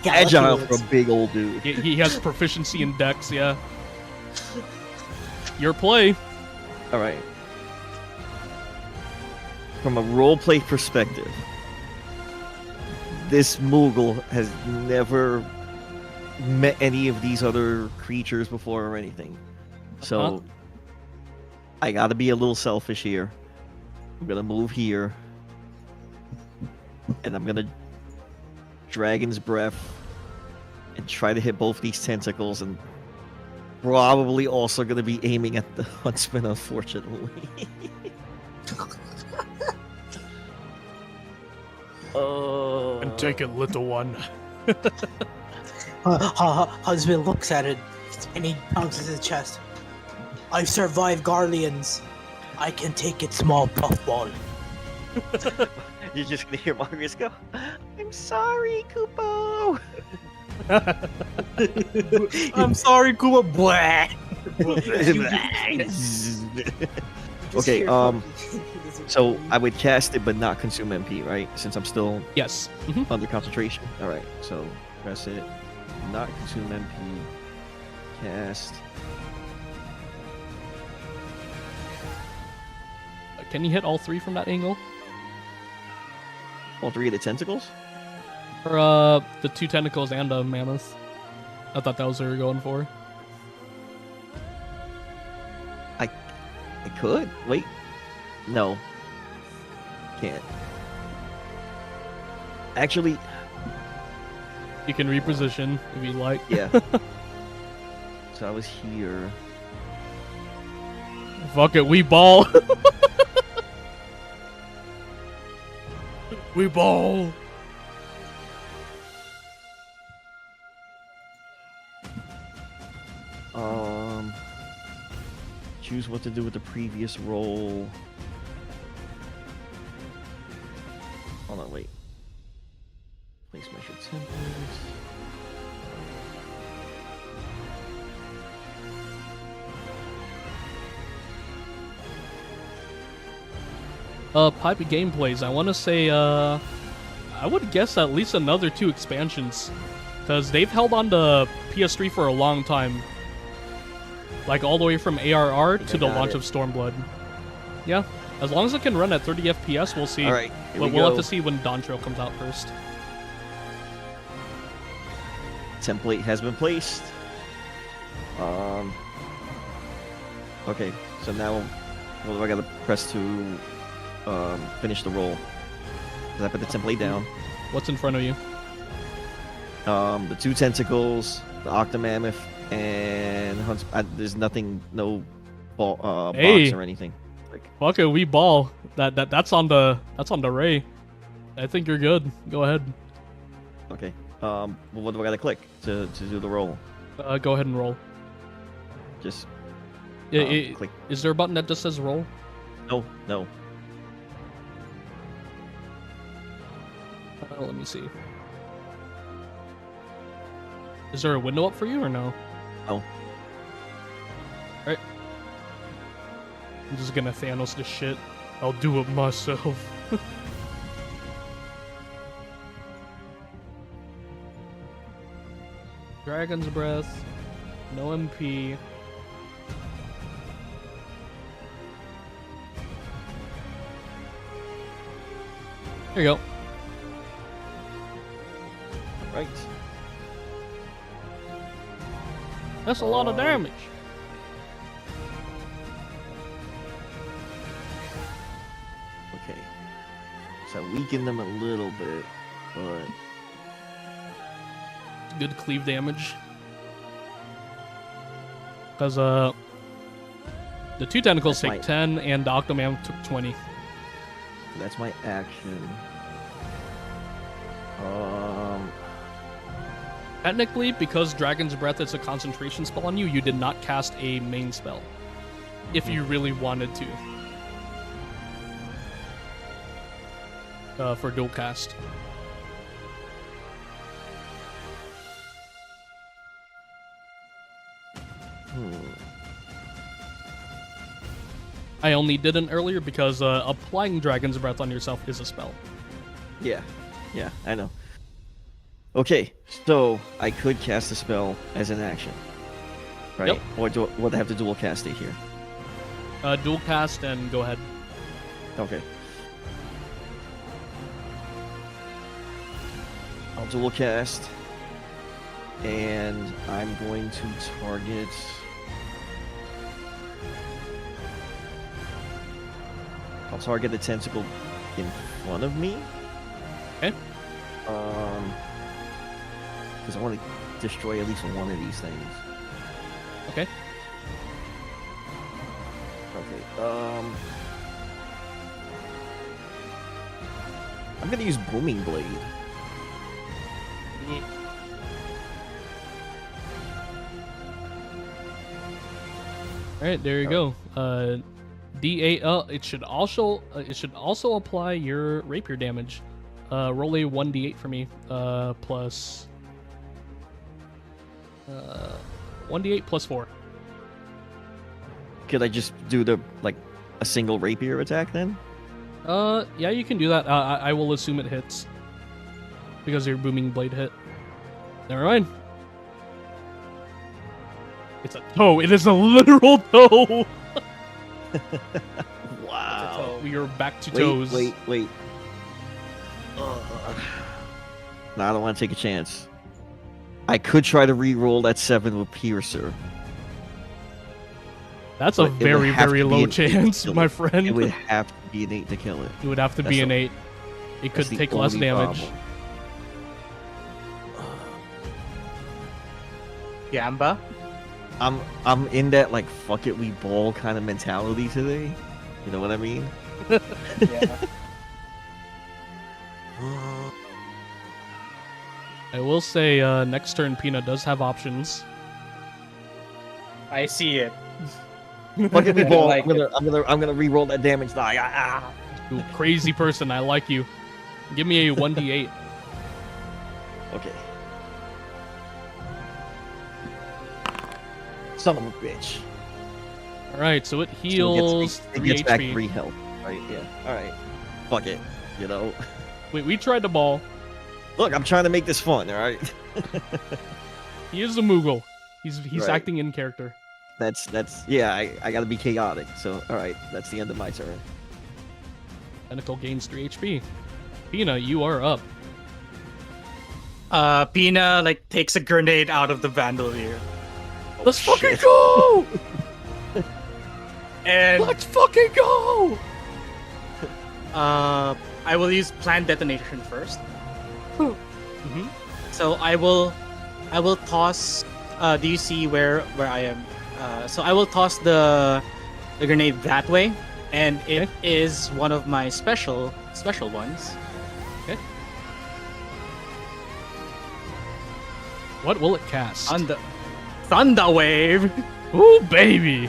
got Agile lucky for with a big old dude. He has proficiency in Dex. Yeah. Your play. All right. From a roleplay perspective, this Moogle has never met any of these other creatures before or anything. So Uh-huh. I gotta be a little selfish here. I'm gonna move here. And I'm gonna Dragon's Breath and try to hit both these tentacles, and probably also gonna be aiming at the Huntsman, unfortunately. Oh. And take it, little one. Husband looks at it and he pounces his chest. I've survived Garleans. I can take it, small puffball. You're just gonna hear Marius go, I'm sorry, Kupo! I'm sorry, Kuma. Blah. Okay, so I would cast it but not consume MP, right? Since I'm still Yes. Mhm. under concentration. Alright, so press it, not consume MP, cast. Can you hit all 3 from that angle? All 3 of the tentacles? Or the 2 tentacles and a mammoth? I thought that was what we were going for. I could. Wait. No. Can't. Actually, You can reposition if you like. yeah. So I was here. Fuck it, we ball. We ball. Choose what to do with the previous roll. Hold on, wait. Place measure templates. Pipe gameplays. I want to say, I would guess at least another 2 expansions, because they've held on to PS3 for a long time. Like all the way from ARR to the launch of Stormblood. Yeah, as long as it can run at 30 FPS, we'll see. All right, here we We'll have go. to see when Dawn Trail comes out first. Template has been placed. Okay, so now what do I gotta press to finish the roll? Did I put the template down? What's in front of you? The 2 tentacles, the Octomammoth, and Hunts. There's nothing, no box Hey. or anything. Like, Fuck it, we ball. That's on the Ray. I think you're good. Go ahead. okay. Well, what do I gotta click to do the roll? Go ahead and roll. Just click. Is there a button that just says roll? No. Let me see. Is there a window up for you or no? No. Right. I'm just gonna Thanos this shit. I'll do it myself. Dragon's Breath. No MP. There you go. Right. That's a lot of damage. Okay. So I weakened them a little bit, but Good cleave damage. Because, the 2 tentacles That's take my- 10, and the Octomam took 20. that's my action. Technically, because Dragon's Breath is a concentration spell on you, you did not cast a main spell. If you really wanted to. For dual cast. I only didn't earlier because applying Dragon's Breath on yourself is a spell. Yeah, I know. Okay, so I could cast a spell as an action, right? Yep. Or would I have to dual cast it here? Dual cast and go ahead. Okay. I'll dual cast, and I'm going to target. I'll target the tentacle in front of me. Okay. Because I want to destroy at least one of these things. Okay. Okay. I'm gonna use Booming Blade. Alright, there you go. D8. It should also apply your rapier damage. Roll a 1d8 for me. Plus 1d8 plus 4. Could I just do a single rapier attack then? Yeah, you can do that. I will assume it hits because your booming blade hit. Never mind. It's a toe. It is a literal toe. Wow. We are back to toes. Wait. No, I don't want to take a chance. I could try to re-roll that 7 with Piercer. That's a But it would very, have very to be low an 8 to chance, kill my it. friend. It would have to be an 8 to kill it. It would have to That's be an the- 8. It could That's the take less only damage. problem. Gamba. I'm in that like fuck it we ball kind of mentality today. You know what I mean? Yeah. I will say next turn Pina does have options. I see it. Fuck it we I ball. like I'm gonna re-roll that damage die. You crazy person, I like you. Give me a 1d8. Okay. Son of a bitch. All right, so it So heals it 3 gets back HP. 3 health. Right? Yeah. All right. Fuck it. You know. We tried to ball. Look, I'm trying to make this fun. All right. He is a Moogle. He's Right. acting in character. That's yeah. I gotta be chaotic. So all right. That's the end of my turn. Tentacle gains 3 HP. Pina, you are up. Pina like takes a grenade out of the bandolier. Let's fucking shit. go! And Let's fucking go! I will use planned detonation first. Mhm. So I will toss. Do you see where I am? So I will toss the grenade that way, and it is one of my special ones. What will it cast? Thunder wave. Ooh, baby!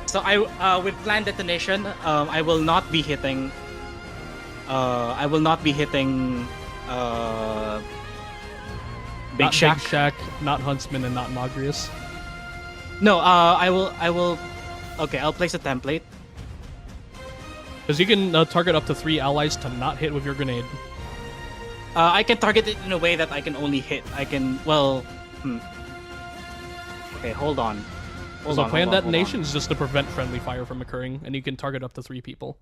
So I with planned detonation, I will not be hitting. Big Not Shack. Big Shack, not Huntsman, and not Magrius. No, I will. Okay, I'll place a template. Because you can target up to 3 allies to not hit with your grenade. I can target it in a way that I can only hit. I can Okay, hold on. So planned detonation is just to prevent friendly fire from occurring, and you can target up to 3 people.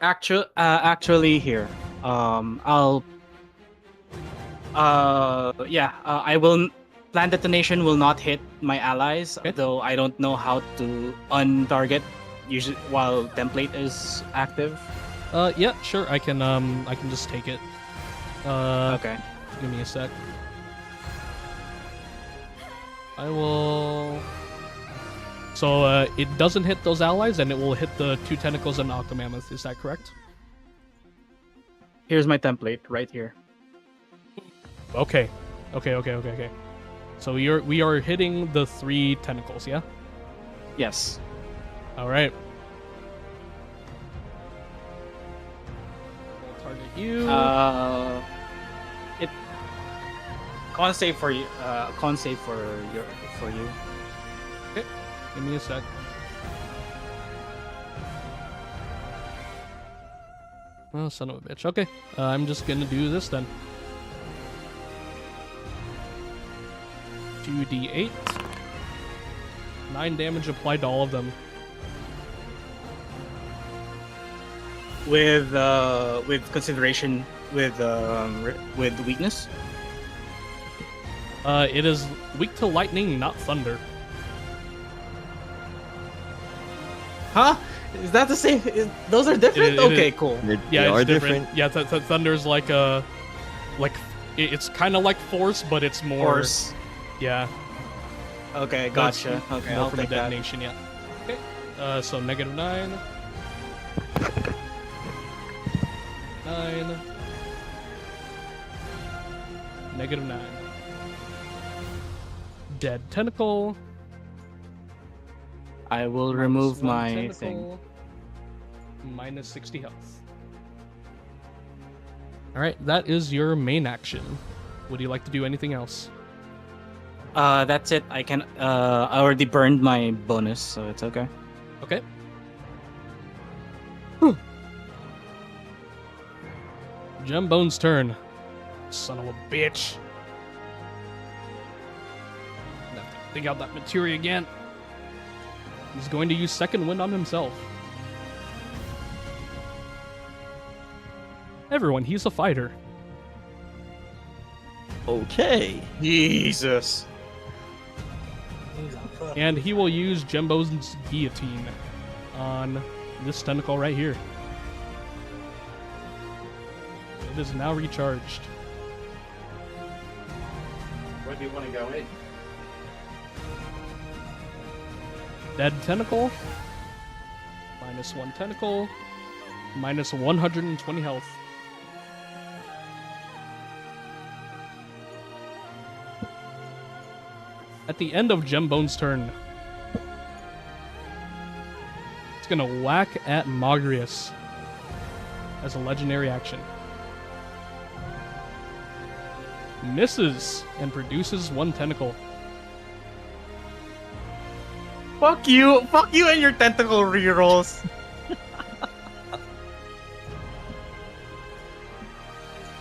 Actually, here. I will. Planned detonation will not hit my allies, Okay. though I don't know how to untarget usually while template is active. Yeah, sure. I can just take it. Okay. Give me a sec. I will. So it doesn't hit those allies, and it will hit the 2 tentacles and Octomammoth. Is that correct? Here's my template right here. Okay. So we are hitting the 3 tentacles, yeah? Yes. All right. We'll target you. It con save for you. Con save for you. Give me a sec. Oh, son of a bitch. Okay. I'm just gonna do this then. 2d8. 9 damage applied to all of them. With consideration with weakness. It is weak to lightning, not thunder. Huh? Is that the same? Those are different. It Okay, is- cool. They Yeah, are it's different. different. Yeah, thunder's like it's kind of like force, but it's more. Force. Yeah. Okay, but it's gotcha. Okay, more I'll from a take that. detonation. Yeah. Okay. So -9. 9. -9. Dead tentacle. I will minus remove 1 my tentacle, thing. Minus 60 health. Alright, that is your main action. Would you like to do anything else? That's it. I can. I already burned my bonus, so it's okay. Okay. Gembone's turn. Son of a bitch. Gonna have to dig out that materia again. He's going to use second wind on himself. Everyone, he's a fighter. Okay. Jesus. And he will use Gembone's guillotine on this tentacle right here. It is now recharged. do you want to go in? Dead tentacle. -1 tentacle. -120 health. At the end of Gembone's turn, it's gonna whack at Mogrius as a legendary action. Misses and produces 1 tentacle. Fuck you and your tentacle rerolls.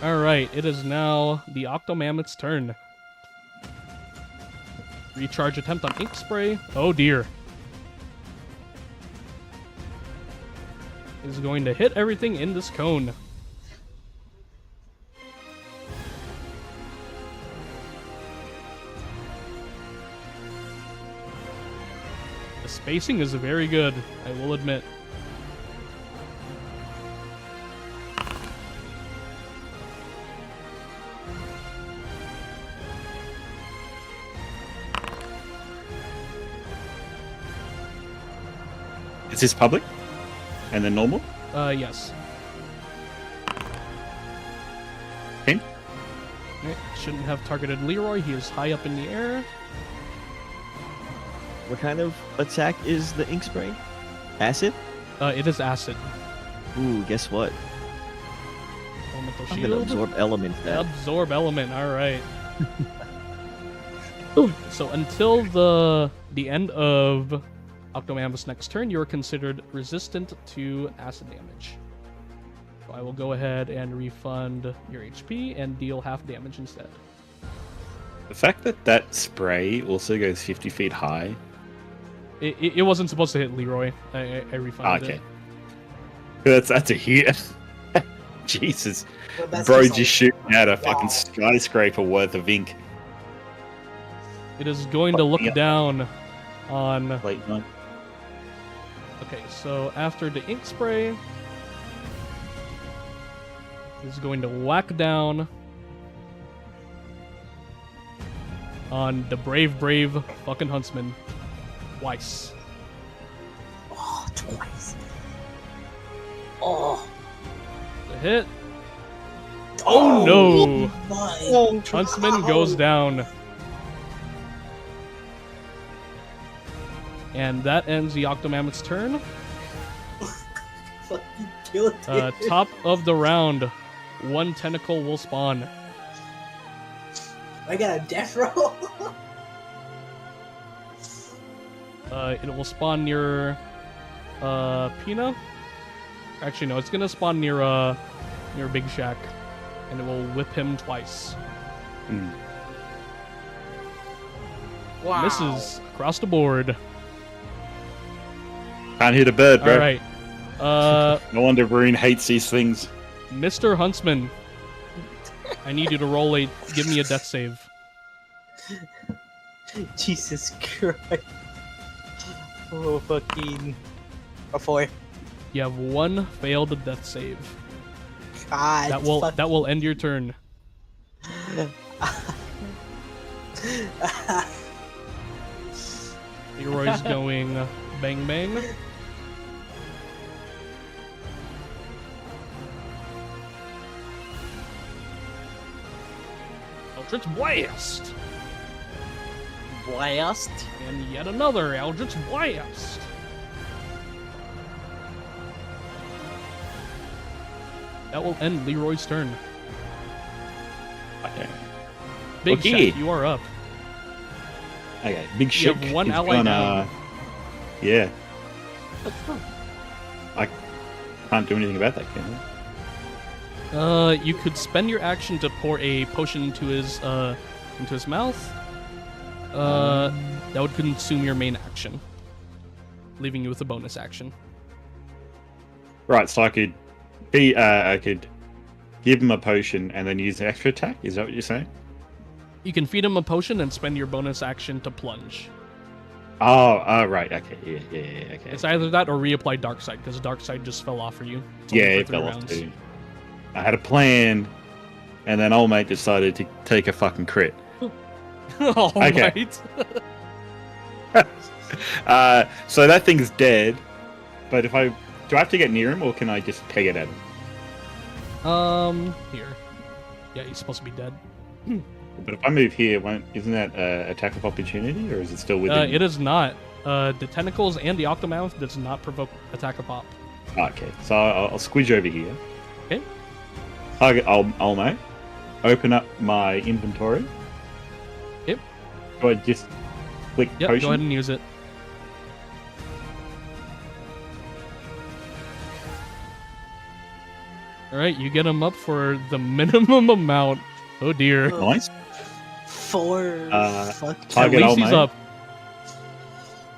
Alright, it is now the Octomammoth's turn. Recharge attempt on Ink Spray. Oh dear. Is going to hit everything in this cone. The spacing is very good, I will admit. Is this public? And then normal? Yes. Okay. Alright, shouldn't have targeted Leroy, he is high up in the air. What kind of attack is the ink spray? Acid? It is acid. Ooh, guess what? Elemental I'm gonna shield. absorb element that. Absorb element, alright. So until the end of Octomammoth's next turn, you are considered resistant to acid damage. So I will go ahead and refund your HP and deal half damage instead. The fact that that spray also goes 50 feet high. It wasn't supposed to hit Leroy. I refunded Okay. it. That's a hit. Jesus. Well, that's Bro just just shooting out a fucking skyscraper worth of ink. It is going to look Yeah. down on... Late night. Okay, so after the ink spray, is going to whack down on the brave fucking huntsman twice. Oh, twice. Oh. The hit. Oh, no! My Huntsman God. goes down. And that ends the Octomammoth's turn. Fucking killed it. Top of the round, 1 tentacle will spawn. I got a death roll. It will spawn near Pina. Actually, no, it's gonna spawn near Big Shack, and it will whip him twice. Hmm. Wow. Misses across the board. Can't hit a bird, bro. All right, No wonder Varun hates these things. Mr. Huntsman, I need you to give me a death save. Jesus Christ. Oh, fucking. A 4. You have 1 failed death save. God. That will end your turn. Leroy's going bang bang. Eldritch Blast! Blast. And yet another Eldritch Blast! That will end Leroy's turn. Okay. Big Okay. Shack, you are up. Okay, Big You Shake. have 1 is ally gonna- down. Yeah. I can't do anything about that, can I? You could spend your action to pour a potion into his mouth. That would consume your main action, leaving you with a bonus action. Right, so I could give him a potion and then use an extra attack. Is that what you're saying? You can feed him a potion and spend your bonus action to plunge. Oh, right. Okay, yeah, okay. It's either that or reapply Dark Side, because Dark Side just fell off for you. It's Yeah, only it for 3 fell off rounds. too. I had a plan, and then old mate decided to take a fucking crit. All Okay. right. So that thing's dead. But do I have to get near him, or can I just peg it at him? Here. Yeah, he's supposed to be dead. But if I move here, isn't that attack of opportunity, or is it still within? It is not. The tentacles and the octomouth does not provoke attack of pop. Okay, so I'll squidge over here. Okay. Target Olmo. Open up my inventory. Yep. Do I just click Yep, potion? go ahead and use it. Alright, you get him up for the minimum amount. Oh dear. Nice. 4 fuck. At Target least he's Olmo. up.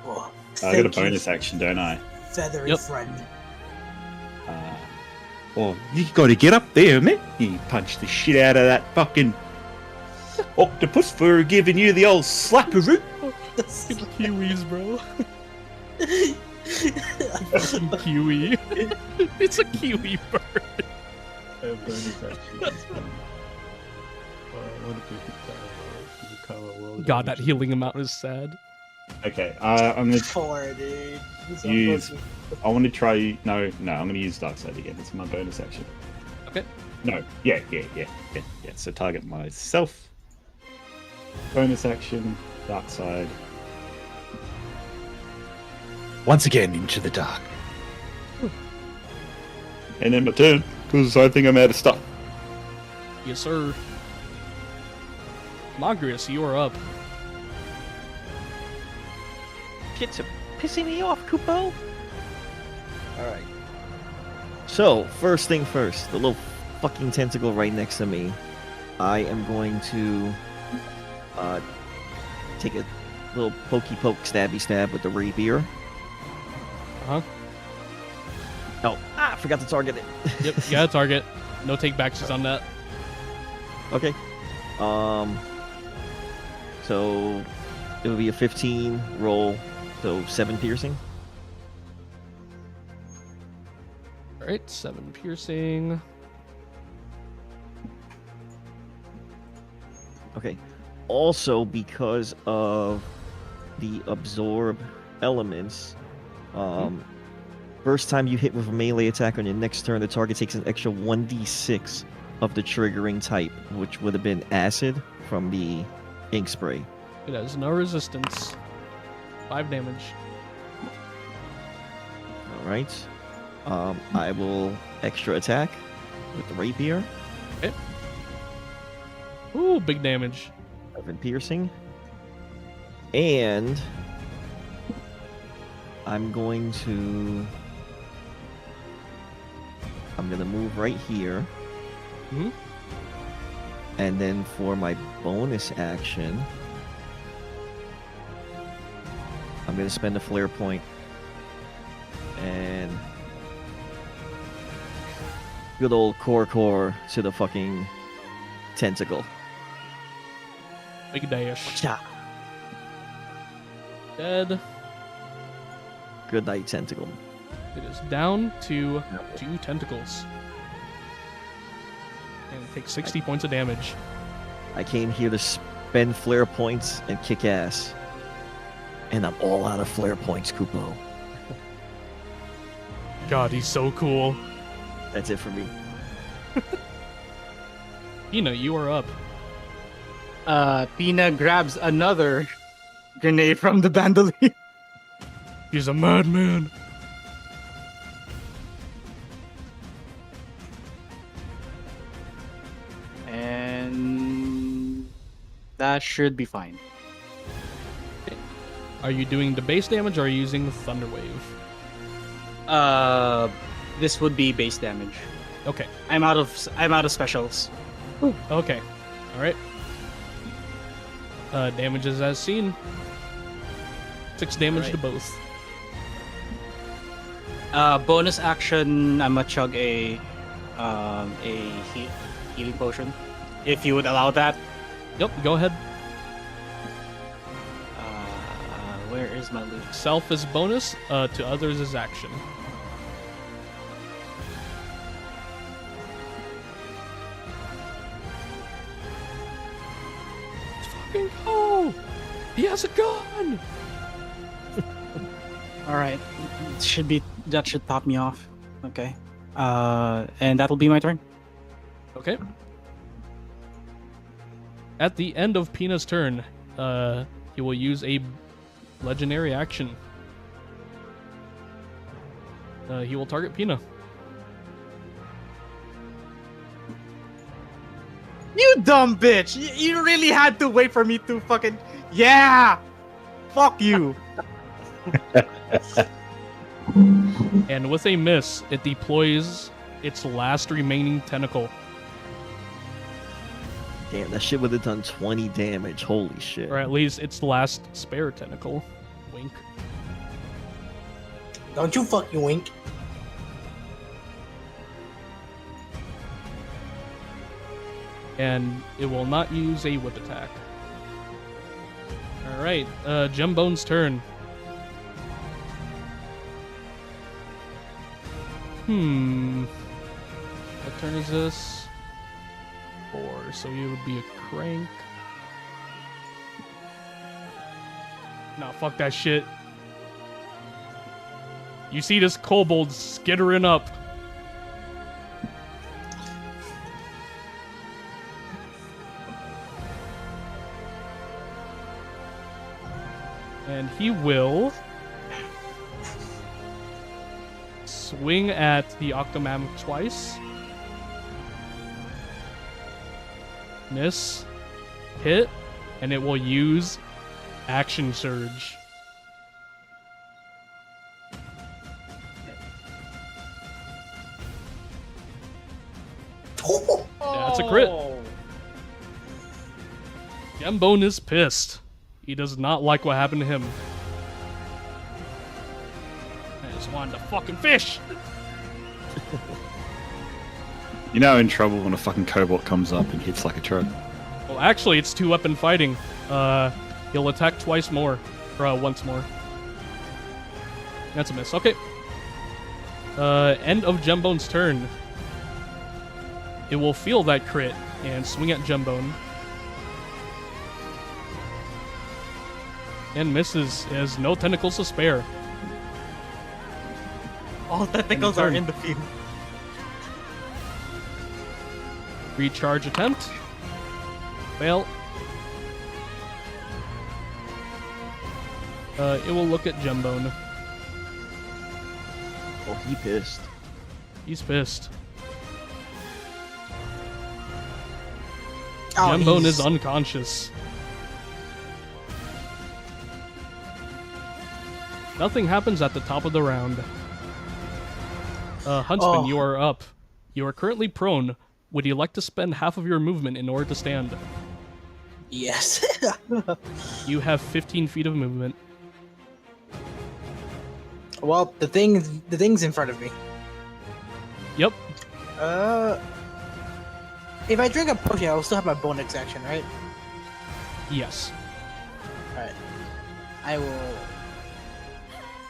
Oh, I got a thank you, bonus action, don't I? feathery Yep. friend. Oh, you got to get up there, man. You punch the shit out of that fucking octopus for giving you the old slapperoo. Kiwis, bro. Fucking kiwi. It's a kiwi bird. God, that healing amount is sad. Okay, I'm gonna 4, dude. He's use. unlucky. I want to try. No, I'm gonna use Dark Side again. It's my bonus action. Okay. No, yeah. So target myself. Bonus action, Dark Side. Once again, into the dark. And then my turn, because I think I'm out of stuff. Yes, sir. Magrius, you are up. Kids are pissing me off, Kupo. Alright. So, first thing first, the little fucking tentacle right next to me. I am going to take a little pokey poke stabby stab with the rapier. Uh-huh. Oh, I forgot to target it. Yep, you got a target. No takebacks on that. Okay. So it would be a 15 roll, so 7 piercing. Alright, 7 piercing. Okay. Also, because of the absorb elements, first time you hit with a melee attack on your next turn, the target takes an extra 1d6 of the triggering type, which would have been acid from the ink spray. It has no resistance. 5 damage. All right. I will extra attack with the rapier. Okay. Ooh, big damage. 7 piercing. And I'm going to move right here. Mhm. And then for my bonus action, I'm going to spend a flare point and good old core to the fucking tentacle. Big dash. Cha. Dead. Good night, tentacle. It is down to 2 tentacles. And it takes 60 points of damage. I came here to spend flare points and kick ass. And I'm all out of flare points, Kupo. God, he's so cool. That's it for me. Ina, you are up. Pina grabs another grenade from the bandolier. He's a madman. And that should be fine. Are you doing the base damage or are you using the Thunder Wave? This would be base damage. Okay. I'm out of specials. Okay. Alright. Damages as seen. 6 damage to both. Bonus action, I'm gonna chug a healing potion, if you would allow that. Yep, go ahead. Where is my loot? Self is bonus, to others is action. Let's fucking go! He has a gun! All right, that should top me off. Okay, and that'll be my turn. Okay. At the end of Pina's turn, he will use a legendary action. He will target Pina. You dumb bitch! You really had to wait for me to fucking yeah. Fuck you. And with a miss, it deploys its last remaining tentacle. Damn, that shit would have done 20 damage. Holy shit. Or at least its last spare tentacle. Wink. Don't you fucking wink. And it will not use a whip attack. Alright, Gembone's turn. What turn is this? 4, so he would be a crank. Nah, fuck that shit. You see this kobold skittering up. And he will swing at the Octomammoth twice. Miss. Hit. And it will use Action Surge. That's a crit. Gembone is pissed. He does not like what happened to him. I just wanted to fucking fish. You know, in trouble when a fucking cobalt comes up and hits like a truck. Well, actually, it's 2-weapon fighting. He'll attack twice more, or once more. That's a miss. Okay. End of Gembone's turn. It will feel that crit and swing at Gembone. And misses. It has no tentacles to spare. All tentacles are in the field. Recharge attempt. Fail. It will look at Gembone. Oh, he pissed. He's pissed. Oh, Gembone he's- is unconscious. Nothing happens at the top of the round. Huntsman, Oh. you are up. You are currently prone. Would you like to spend half of your movement in order to stand? Yes. You have 15 feet of movement. Well, the thing's in front of me. Yep. If I drink a potion, I'll still have my bonus action, right? Yes. Alright. I will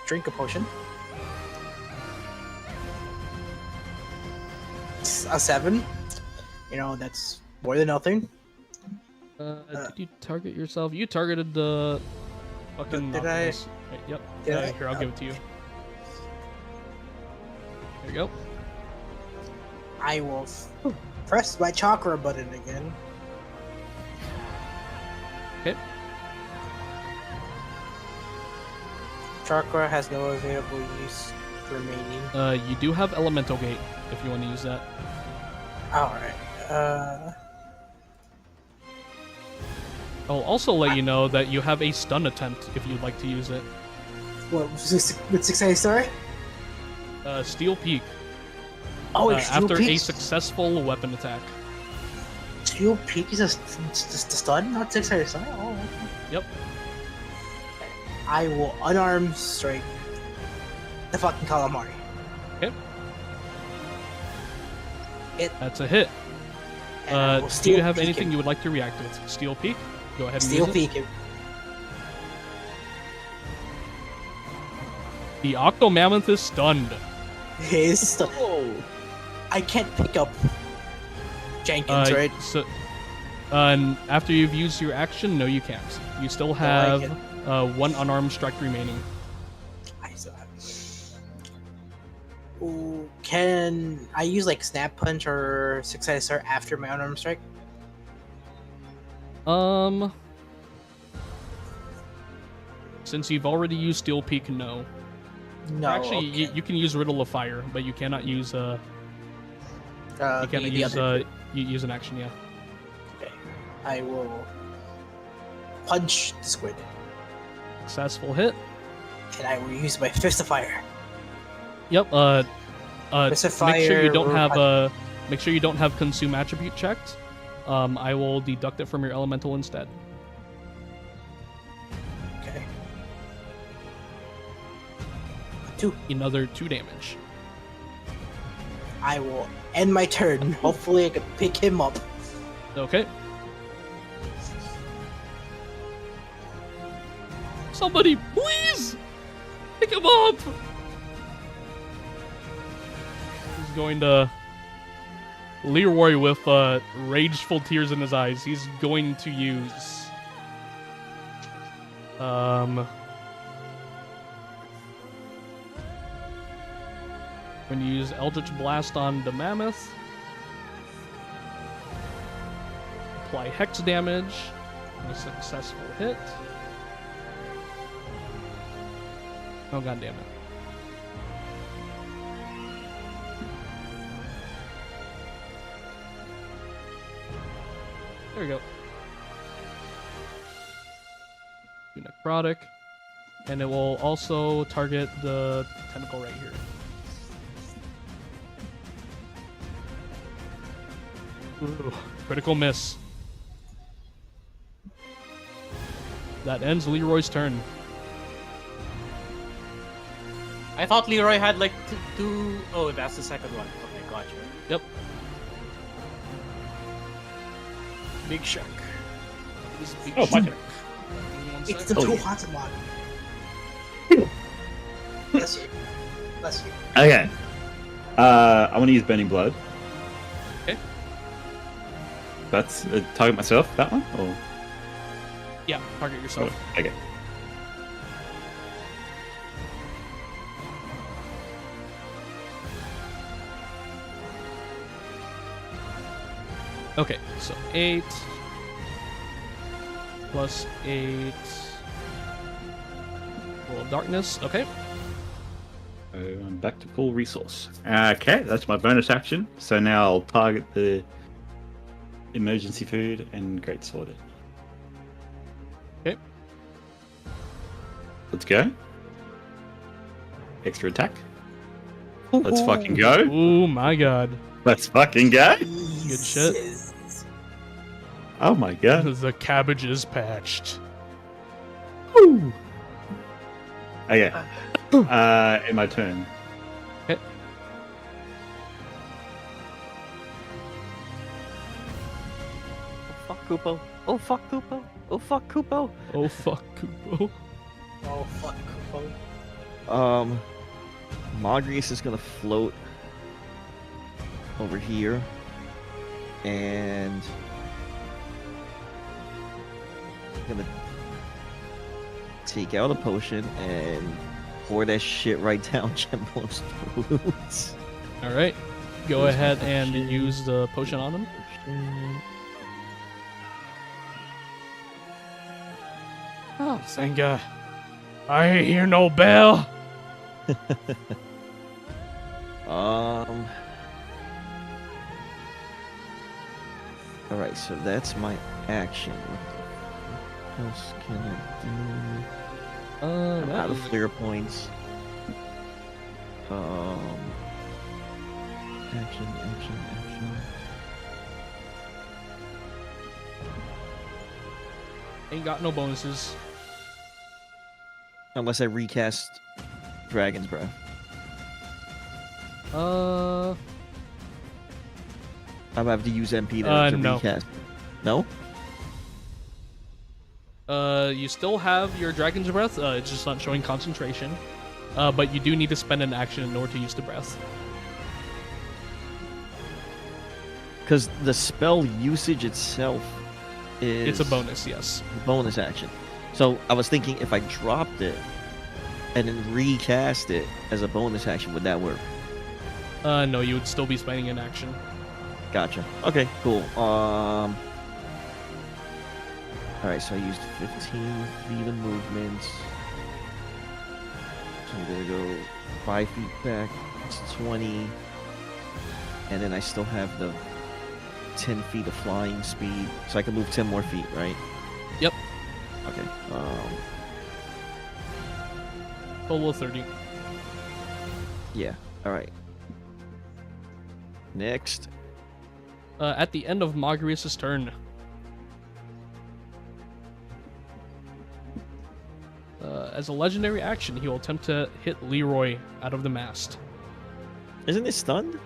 drink a potion. It's a 7. You know, that's more than nothing. Did you target yourself? You targeted the fucking. Did I? octopus. Right, yep. Did I? Here, I'll give it to you. There you go. I will press my chakra button again. Okay. Chakra has no available use remaining. You do have Elemental Gate if you want to use that. Alright. I'll also let you know that you have a stun attempt if you'd like to use it. What was this? With 6 sorry? Steel Peak. Oh, it's Steel After a Peak. successful weapon attack. Steel Peak is just a stun, not 6 sorry. Oh, okay. Yep. I will unarmed strike the fucking calamari. Okay. That's a hit. And I will Do Steel you have Peak anything him. you would like to react with? Steel Peak? Go ahead and Steel use it. Peak him. The Octomammoth is stunned. His stun. I can't pick up Jenkins, right? So And after you've used your action, no, you can't. You still have one unarmed strike remaining. I still have. Ooh, can I use like snap punch or successor after my unarmed strike? Since you've already used Steel Peak, no. No. Actually, okay. you can use Riddle of Fire, but you cannot use you cannot the use other- you use an action. Yeah. Okay. I will punch the squid, Successful hit. and I will use my fist of fire. Yep. Fist of Make sure you fire don't or have make sure you don't have consume attribute checked. I will deduct it from your elemental instead. Okay. 2. Another 2 damage. I will end my turn. Hopefully, I can pick him up. Okay. Somebody, please pick him up. He's going to Leroy with rageful tears in his eyes. He's going to use when you use Eldritch Blast on the Mammoth. Apply Hex damage. A successful hit. Oh, god damn it. There we go. Do necrotic. And it will also target the tentacle right here. Ooh, critical miss. That ends Leroy's turn. I thought Leroy had like two. Oh, that's the second one. Okay, gotcha. Yep. Big Shark. Oh, my turn. It's the Oh, two yeah. haunted one. Bless you. Bless you. Okay. I want to use Burning Blood. Okay. That's target myself, that one? Or... Yeah, target yourself. Oh, okay. Okay, so 8 plus 8. Roll of darkness. Okay. I'm back to full resource. Okay, that's my bonus action. So now I'll target the emergency food and great sword. Okay. Let's go. Extra attack. Let's fucking go. Oh my god. Let's fucking go. Good shit. Jesus. Oh my god. The cabbage is patched. Woo. Okay. In my turn. Okay. Oh fuck Kupo. Oh fuck Kupo. Oh fuck Kupo. Oh fuck, Kupo. Oh fuck, Kupo. Mogrius is gonna float over here and gonna take out a potion and pour that shit right down Jembo's throat. Alright. Go Where's my ahead and potion? use the potion on him. Oh, Senga. I hear no bell. Alright, so that's my action. What else can I do? I'm out of flare points. Action. Ain't got no bonuses. Unless I recast Dragon's Breath. I'm gonna have to use MP to no. recast. No? You still have your Dragon's Breath. It's just not showing concentration. But you do need to spend an action in order to use the breath. Because the spell usage itself is It's a bonus, yes. bonus action. So I was thinking if I dropped it and then recast it as a bonus action, would that work? No, you would still be spending an action. Gotcha. Okay, cool. All right, so I used 15 feet of movement. So I'm gonna go 5 feet back. It's 20, and then I still have the 10 feet of flying speed, so I can move 10 more feet, right? Yep. Okay. Total of 30. Yeah. All right. Next. At the end of Magrius' turn, as a legendary action, he will attempt to hit Leroy out of the mast. Isn't it stunned?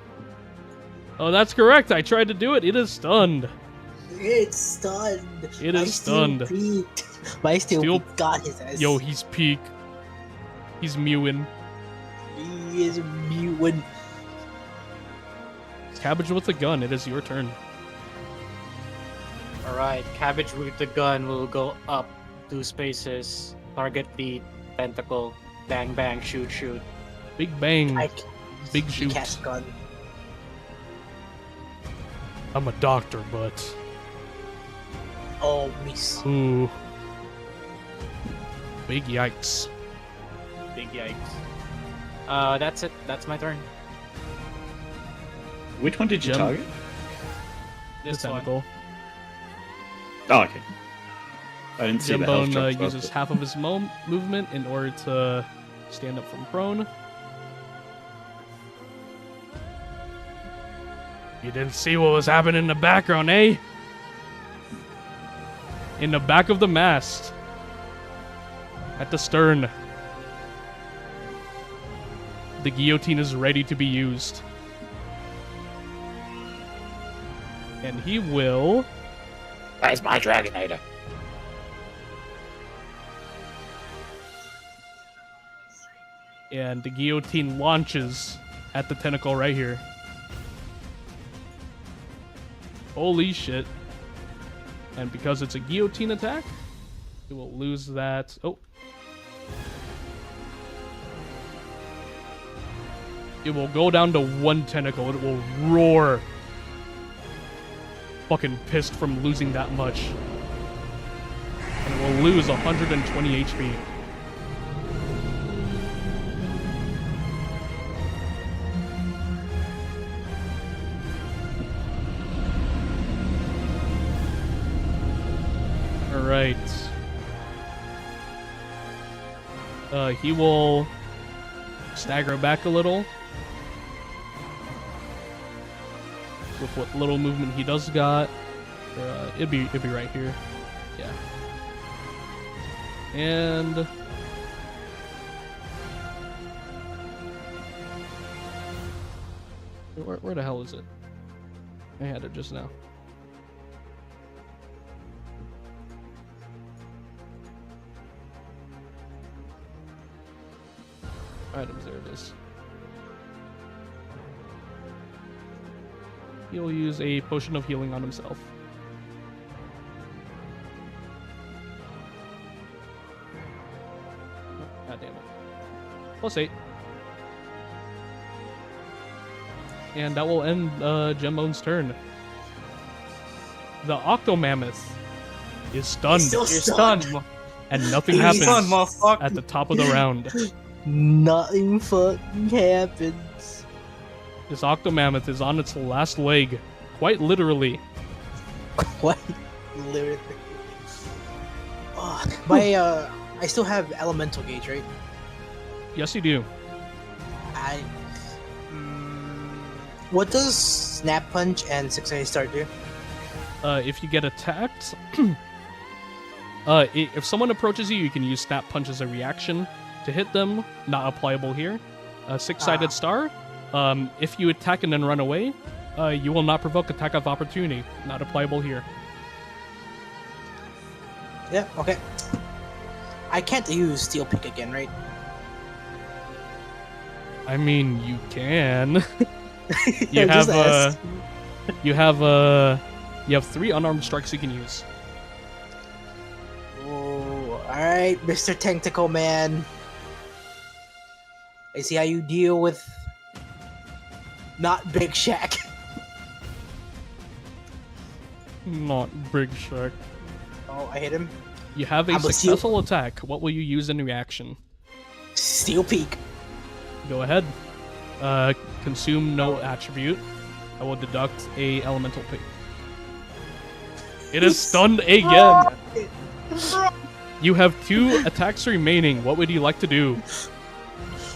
Oh, that's correct. I tried to do it. It is stunned. It's stunned. It is stunned. My steel Steel- peak got his ass. Yo, he's peak. He's mewing. He is mewing. Cabbage with a gun. It is your turn. Alright, Cabbage with the gun will go up 2 spaces, target the tentacle, bang bang, shoot shoot. Big bang. Big He shoot. cast gun. I'm a doctor, but Oh, miss. ooh, big yikes. Big yikes. That's it. That's my turn. Which one did you Gem. target? This This one. tentacle. Oh, okay. I didn't see the health Jembone drops, uses but- half of his movement in order to stand up from prone. You didn't see what was happening in the background, eh? In the back of the mast. At the stern. The guillotine is ready to be used. And he will... Where's my Dragonator? And the guillotine launches at the tentacle right here. Holy shit. And because it's a guillotine attack, it will lose that. Oh. It will go down to 1 tentacle. It will roar. Fucking pissed from losing that much. And it will lose 120 HP. Alright. He will stagger back a little. With what little movement he does got. It'd be right here. Yeah. And where the hell is it? I had it just now. Items, there it is. He'll use a potion of healing on himself. God damn it. +8. And that will end Gembone's turn. The Octomammoth is stunned. Still You're stunned. stunned. And nothing He's happens stunned, motherfucker. at the top of the round. Nothing fucking happens. This Octomammoth is on its last leg. Quite literally. What? Literally. Oh, I still have elemental gauge, right? Yes, you do. What does snap punch and 6A start do? If you get attacked, if someone approaches you, you can use Snap Punch as a reaction to hit them. Not applicable here. Six-sided star. If you attack and then run away, you will not provoke attack of opportunity. Not applicable here. Yeah, okay. I can't use Steel Pick again, right? I mean, you can. I'm just asking. You have 3 unarmed strikes you can use. Alright, Mr. Tentacle Man. I see how you deal with not Big Shaq. Not Big Shack. Oh, I hit him. You have a I'm a successful attack. What will you use in reaction? Steel Peak. Go ahead. Consume no attribute. I will deduct a elemental pick. It is stunned again. You have 2 attacks remaining. What would you like to do?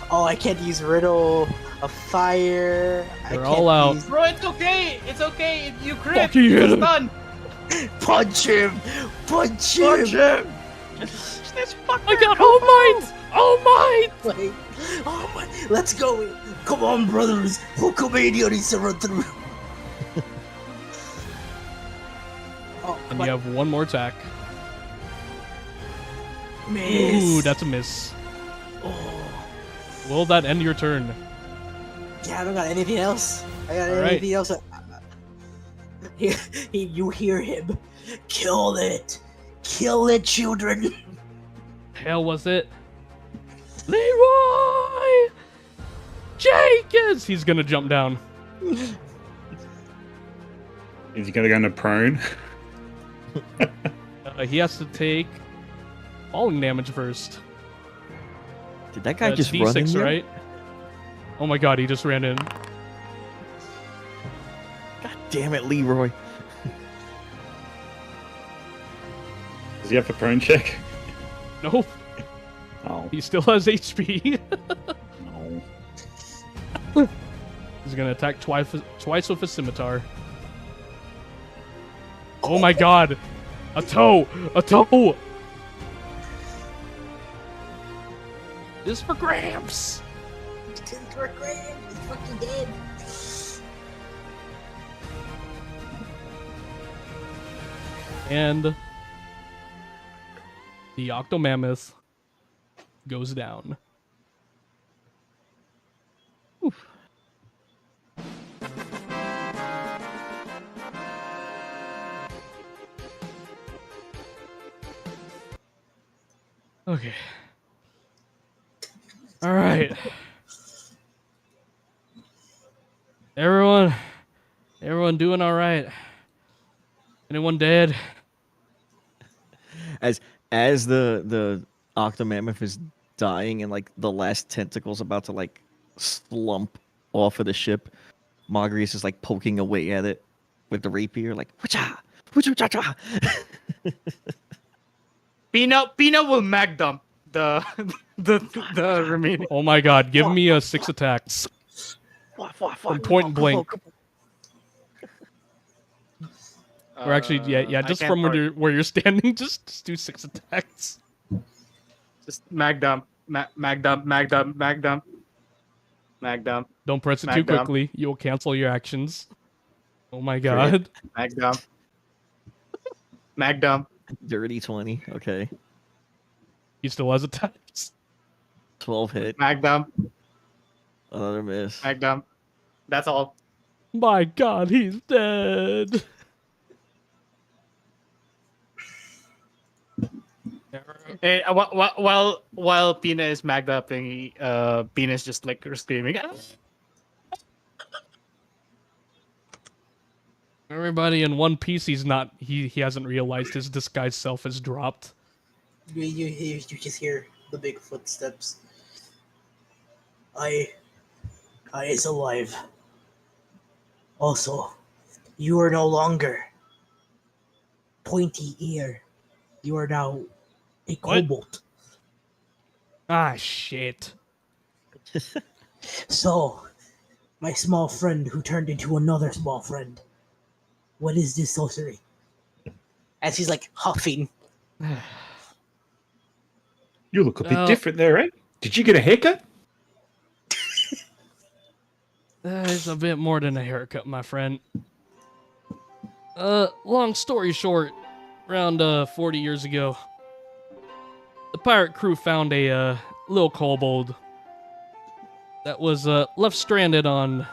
Oh, I can't use Riddle of Fire. They're all out. Use... Bro, it's okay. It's okay. If you crit, Fucking hit it's him. done. Punch him! Punch him! I got all might! All might! Like, oh my, let's go! Come on, brothers! Hulkamania needs to run through. Oh, And you have 1 more attack. miss. Ooh, that's a miss. Oh, Will that end your turn? yeah, I don't got anything else. I got All right. anything else. You hear him? Kill it! Kill it, children! Hell was it? Leroy Jenkins! He's gonna jump down. Is he gonna go into prone? He has to take falling damage first. Did that guy just D6, run in there? right? Oh my god, he just ran in. God damn it, Leroy. Does he have a prone check? Nope, Oh, he still has HP. no. He's gonna attack twice with a scimitar. Oh my god! A toe! A toe! This is for Gramps! He's fucking dead. And the Octomammoth goes down. Okay. All right. Everyone doing all right? Anyone dead? As the Octomammoth is dying and like the last tentacle's about to like slump off of the ship, Marguerite is like poking away at it with the rapier, like wha-cha, wha-cha-cha-cha. Pina will mag dump the remaining. Oh my god, give me a 6 attacks. From point blank. Or actually, yeah, just from where you're standing, just do 6 attacks. Just mag dump, mag dump, mag dump, mag dump, mag dump, Don't press it too Mag dump. quickly. You'll cancel your actions. Oh my god. mag dump, mag dump. Dirty 20. Okay. He still has attacks. 12 hit. Mag dump, Another miss. mag dump. That's all. My god, he's dead. Hey, while Pina is mag dumping, Pina is just like screaming. Everybody in one piece, he hasn't realized his disguised self has dropped. You just hear the big footsteps. I is alive. Also, you are no longer pointy ear. You are now a kobold. Ah, shit. So, my small friend who turned into another small friend. What is this sorcery? As he's like huffing. You look a bit Well- different there, eh? Did you get a haircut? It's a bit more than a haircut, my friend. Long story short, around 40 years ago, the pirate crew found a little kobold that was left stranded on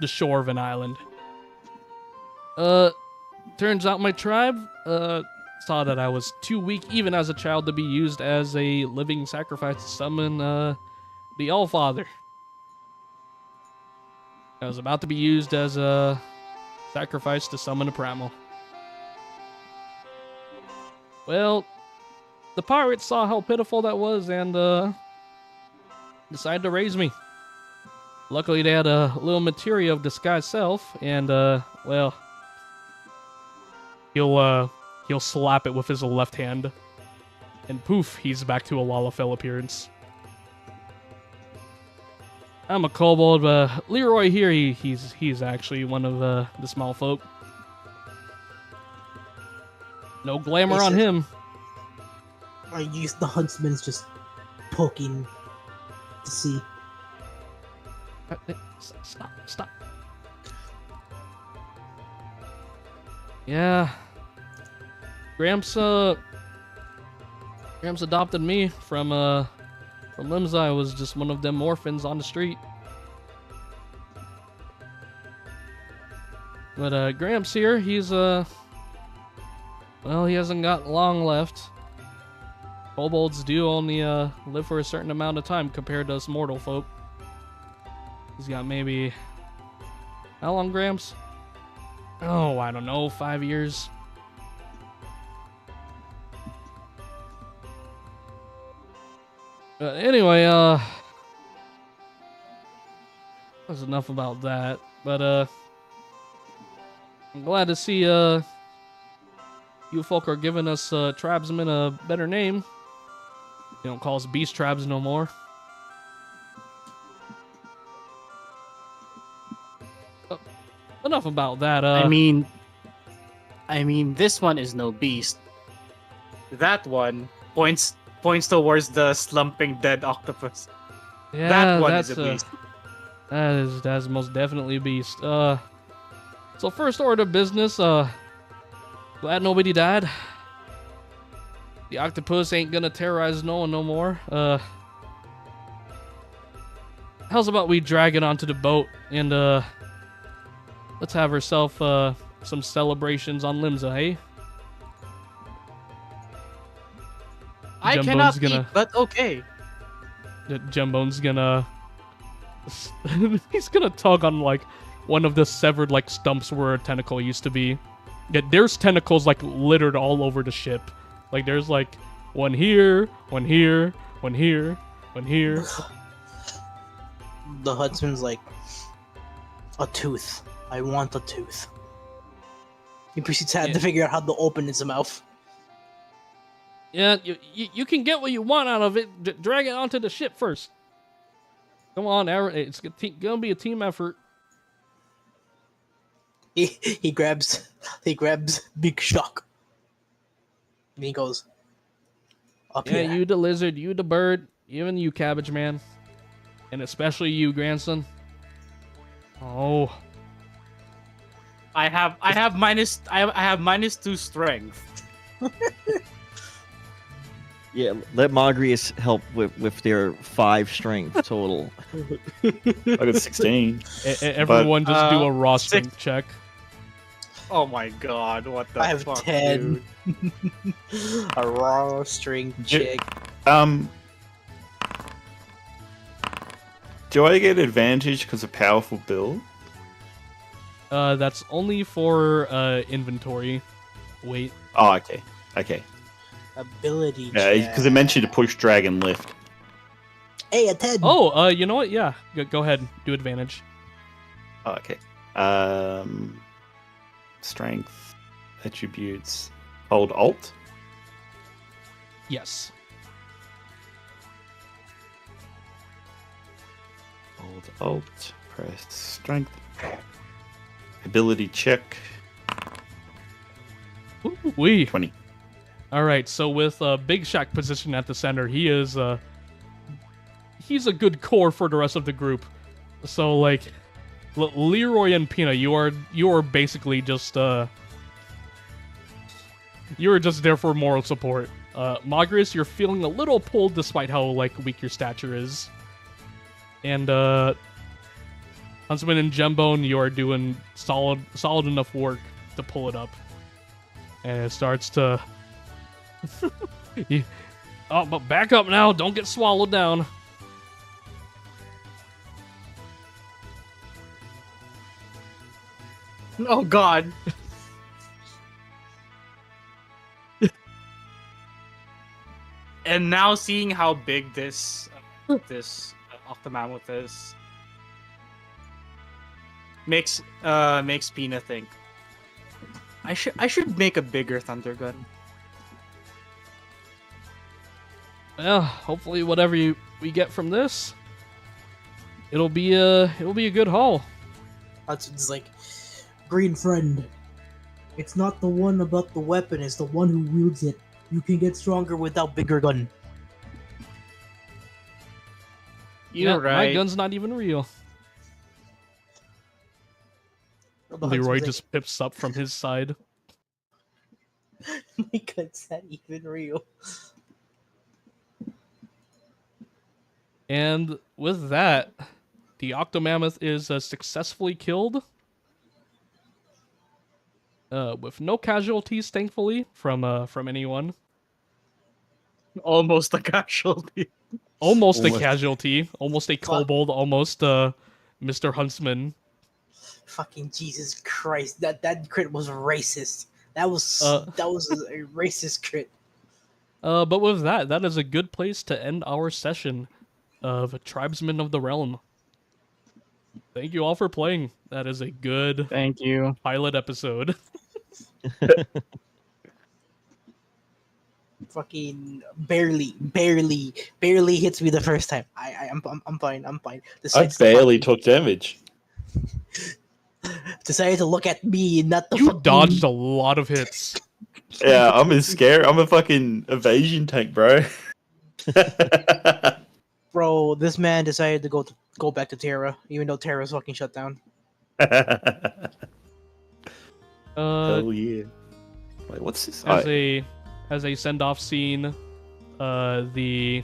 the shore of an island. Turns out my tribe saw that I was too weak even as a child to be used as a living sacrifice to summon the All-Father. I was about to be used as a sacrifice to summon a Primal. Well, the pirates saw how pitiful that was and decided to raise me. Luckily, they had a little materia of disguised self, and well, he'll slap it with his left hand, and poof, he's back to a Lalafell appearance. I'm a kobold, but Leroy here, he's actually one of the small folk. No glamour on him. I use the huntsman's just poking to see. Stop. Yeah. Gramps adopted me from Limsa. I was just one of them orphans on the street. But Gramps here, he's well, he hasn't got long left. Kobolds do only live for a certain amount of time compared to us mortal folk. He's got maybe... How long, Gramps? Oh, I don't know, 5 years. Anyway, that's enough about that. But, I'm glad to see, you folk are giving us, Tribesmen a better name. You don't call us Beast Tribes no more. Enough about that. I mean, this one is no beast. That one points towards the slumping dead octopus. Yeah, that one that's is a beast. That's most definitely a beast. So first order of business. Glad nobody died. The octopus ain't gonna terrorize no one no more. How's about we drag it onto the boat and let's have ourselves some celebrations on Limsa, hey? I Jumbone's cannot gonna- eat, but okay. Jumbone's gonna... he's gonna tug on, like, one of the severed, like, stumps where a tentacle used to be. Yeah, there's tentacles, like, littered all over the ship. Like, there's, like, one here, one here, one here, one here. The huntsman's like, a tooth. I want a tooth. He proceeds to figure out how to open his mouth. Yeah, you can get what you want out of it. Drag it onto the ship first. Come on, it's gonna be a team effort. He grabs Big Shock. And he goes, up Yeah, here. you the lizard, you the bird, even you cabbage man. And especially you, grandson. Oh. I have -2 strength. Yeah, let Mogrius help with their 5 strength total. I got 16. Everyone just do a raw six- strength check. Oh my god, what the I have fuck, 10. dude? A raw string chick. Do I get advantage because of powerful build? That's only for inventory. Wait. Oh, okay. Okay. Ability Yeah, check. because it mentioned to push dragon lift. Hey, a 10. Oh, you know what? Yeah, go ahead. Do advantage. Oh, okay. Strength, attributes, hold Alt. Yes. Hold Alt, press strength. Ability check, We. 20. All right. So with Big Shack positioned at the center, he's a good core for the rest of the group. So like, Leroy and Pina, you are basically just you are just there for moral support. Mogris, you're feeling a little pulled despite how like weak your stature is. And Huntsman and Jembone, you are doing solid enough work to pull it up. And it starts to Oh, but back up now. Don't get swallowed down. Oh God. And now seeing how big this Octomammoth is makes Pina think I should make a bigger thunder gun. Well, hopefully whatever we get from this, it'll be a good haul. Hudson's like, Green friend, it's not the one about the weapon, it's the one who wields it. You can get stronger without bigger gun. You're Yeah, right. My gun's not even real. The Hudson's Leroy like, just pips up from his side. my gun's not even real. And with that, the Octomammoth is successfully killed. With no casualties, thankfully, from anyone. Almost a casualty. Almost a Almost. casualty. Almost a kobold. Almost Mr. Huntsman. Fucking Jesus Christ! That crit was racist. That was a racist crit. But with that is a good place to end our session of Tribesmen of the Realm. Thank you all for playing. That is a good Thank you. pilot episode. Fucking barely hits me the first time. I'm fine. I Decides barely took damage. decided to look at me, not the You fucking... dodged a lot of hits. Yeah, I'm as scared. I'm a fucking evasion tank, bro. Bro, this man decided to go back to Terra, even though Terra's fucking shut down. Hell yeah. Wait, what's this? As a send off scene, the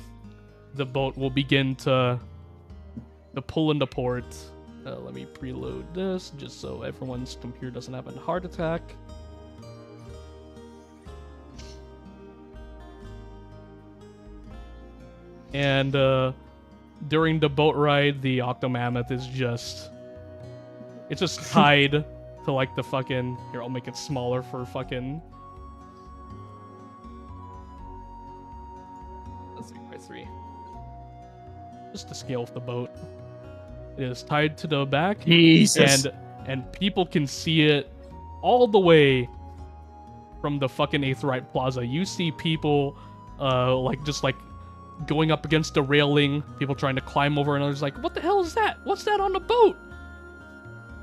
boat will begin to pull into port. Let me preload this just so everyone's computer doesn't have a heart attack. And during the boat ride, the Octomammoth is just tied to like the fucking, here, I'll make it smaller for fucking 3x3. Just to scale with the boat. It is tied to the back. Jesus. And people can see it all the way from the fucking Aetherite Plaza. You see people like going up against the railing, people trying to climb over, and others like, what the hell is that? What's that on the boat?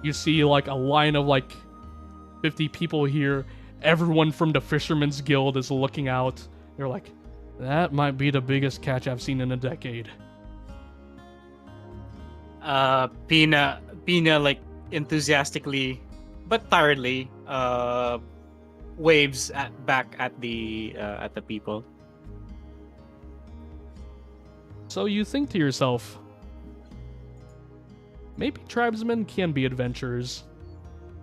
You see like a line of like 50 people here. Everyone from the Fisherman's Guild is looking out. They're like, that might be the biggest catch I've seen in a decade. Pina like enthusiastically but tiredly waves back at the people. So you think to yourself, maybe tribesmen can be adventurers,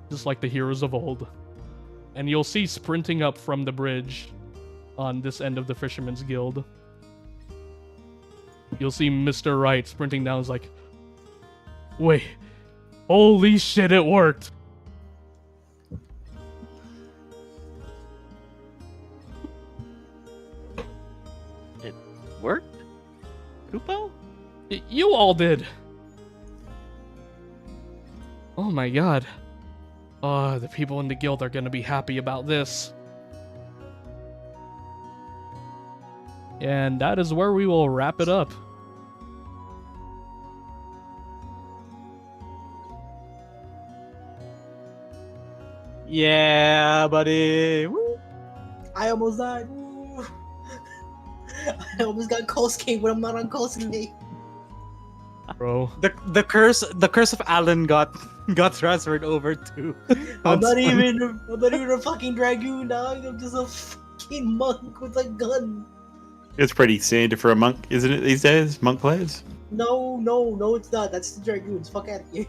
just like the heroes of old. And you'll see sprinting up from the bridge on this end of the Fisherman's Guild. You'll see Mr. Wright sprinting down. Is like, wait, holy shit, it worked. It worked? Kupo? You all did. Oh my god. Oh, the people in the guild are gonna be happy about this. And that is where we will wrap it up. Yeah, buddy. Woo. I almost died. Woo. I almost got Kolskate, but I'm not on Kolskate. Bro. The curse of Alan got transferred over to. I'm not even a fucking dragoon, dog. I'm just a fucking monk with a gun. It's pretty standard for a monk, isn't it, these days? Monk players? No, it's not. That's the dragoons. Fuck out of here.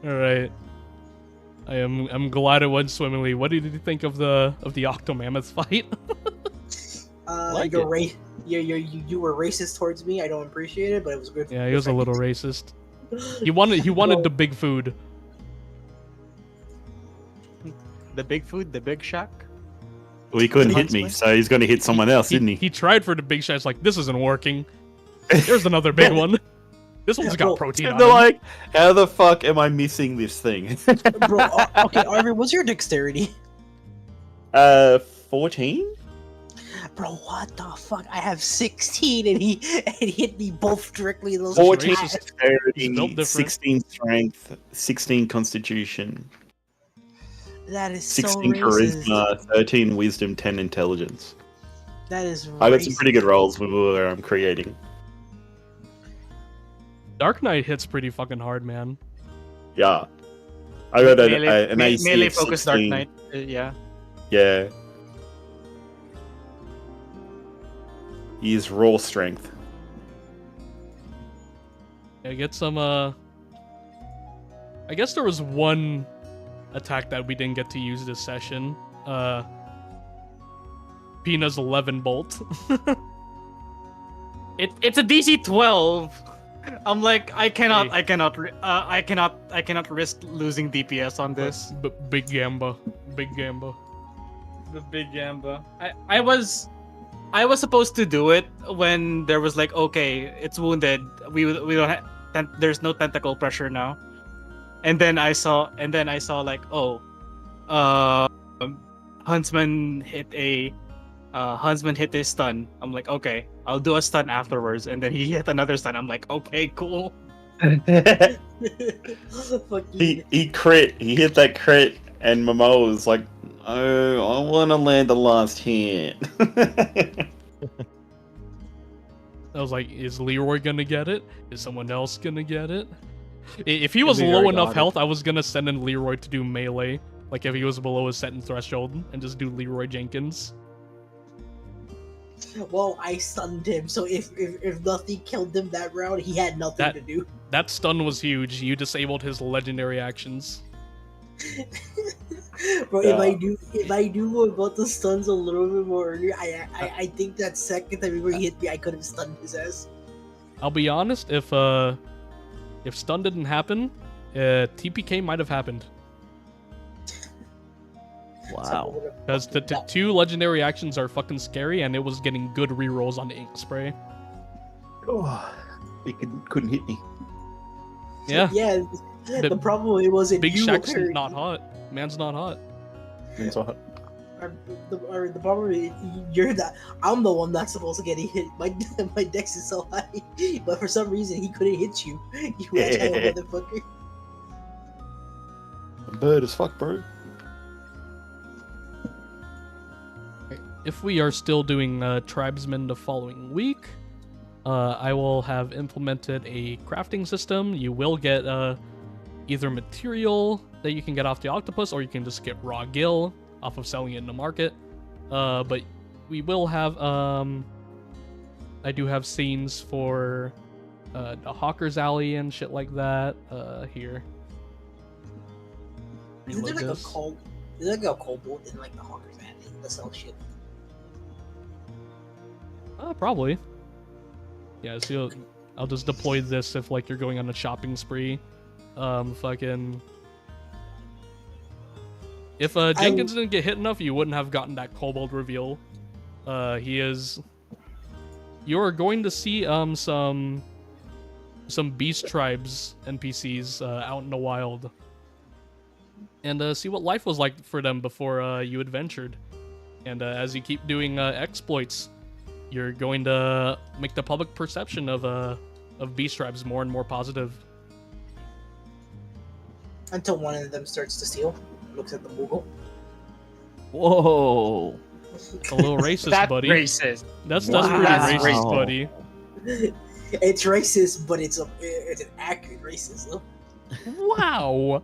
Alright. I'm glad it went swimmingly. What did you think of the Octomammoth fight? Like you were racist towards me. I don't appreciate it, but it was good. Yeah, he was a little racist. He wanted the big food. The big food, the big shack. Well, he couldn't hit me, so he's going to hit someone else, didn't he? He tried for the big shot. It's like, this isn't working. There's another big one. This one's got protein on They're it. like, how the fuck am I missing this thing? Bro, okay, Arvin, what's your dexterity? 14? Bro, what the fuck? I have 16 and he hit me both directly in those 14 racist. dexterity, Built different. 16 strength, 16 constitution, That is so 16 racist. charisma, 13 wisdom, 10 intelligence. That is I got some racist. pretty good rolls with what I'm creating. Dark Knight hits pretty fucking hard, man. Yeah. I got Melee, an AC melee of focus Dark 16. Knight. Yeah. Yeah. He is raw strength. Yeah, get some, I guess there was one attack that we didn't get to use this session. Pina's 11 bolt. It's a DC 12. I'm like, I cannot risk losing DPS on this. Big Gamba. Big Gamba. The big Gamba. I was supposed to do it when there was like, okay, it's wounded. We don't have. There's no tentacle pressure now. And then I saw like, oh, Huntsman hit a stun. I'm like, okay, I'll do a stun afterwards. And then he hit another stun. I'm like, okay, cool. he crit. He hit that crit, and Momoa was like, "Oh, I want to land the last hit." I was like, is Leroy gonna get it? Is someone else gonna get it? If he was Leroy low enough got it. health, I was gonna send in Leroy to do melee. Like if he was below his set and threshold, and just do Leroy Jenkins. Well, I stunned him, so if nothing killed him that round, he had nothing to do. That stun was huge. You disabled his legendary actions. Bro, Yeah. if I knew about the stuns a little bit more earlier, I think that second time he hit me, I could have stunned his ass. I'll be honest, if stun didn't happen, TPK might have happened. Wow. Because the two legendary actions are fucking scary, and it was getting good rerolls on the ink spray. Oh, he couldn't hit me. Yeah. Yeah. The problem it wasn't Big you. Shack's apparently. not hot. Man's not hot. The problem is I'm the one that's supposed to get hit. My dex is so high, but for some reason he couldn't hit you. You agile motherfucker. I'm bird as fuck, bro. If we are still doing Tribesmen the following week, I will have implemented a crafting system. You will get either material that you can get off the octopus, or you can just get raw gill off of selling it in the market. But we will have, I do have scenes for the Hawker's Alley and shit like that here. Isn't there like a cold? Is there like a kobold in like the Hawker's Alley that sells shit? Probably. Yeah, so I'll just deploy this if like you're going on a shopping spree. Fucking. If Jenkins didn't get hit enough, you wouldn't have gotten that kobold reveal. He is. You're going to see some beast tribes NPCs out in the wild, and see what life was like for them before you adventured. And as you keep doing exploits, you're going to make the public perception of beast tribes more and more positive. Until one of them starts to steal, looks at the Moogle. Whoa. A little racist, That's buddy. racist. That's Wow. pretty That's racist, racist. buddy. It's racist, but it's an accurate racism. Wow.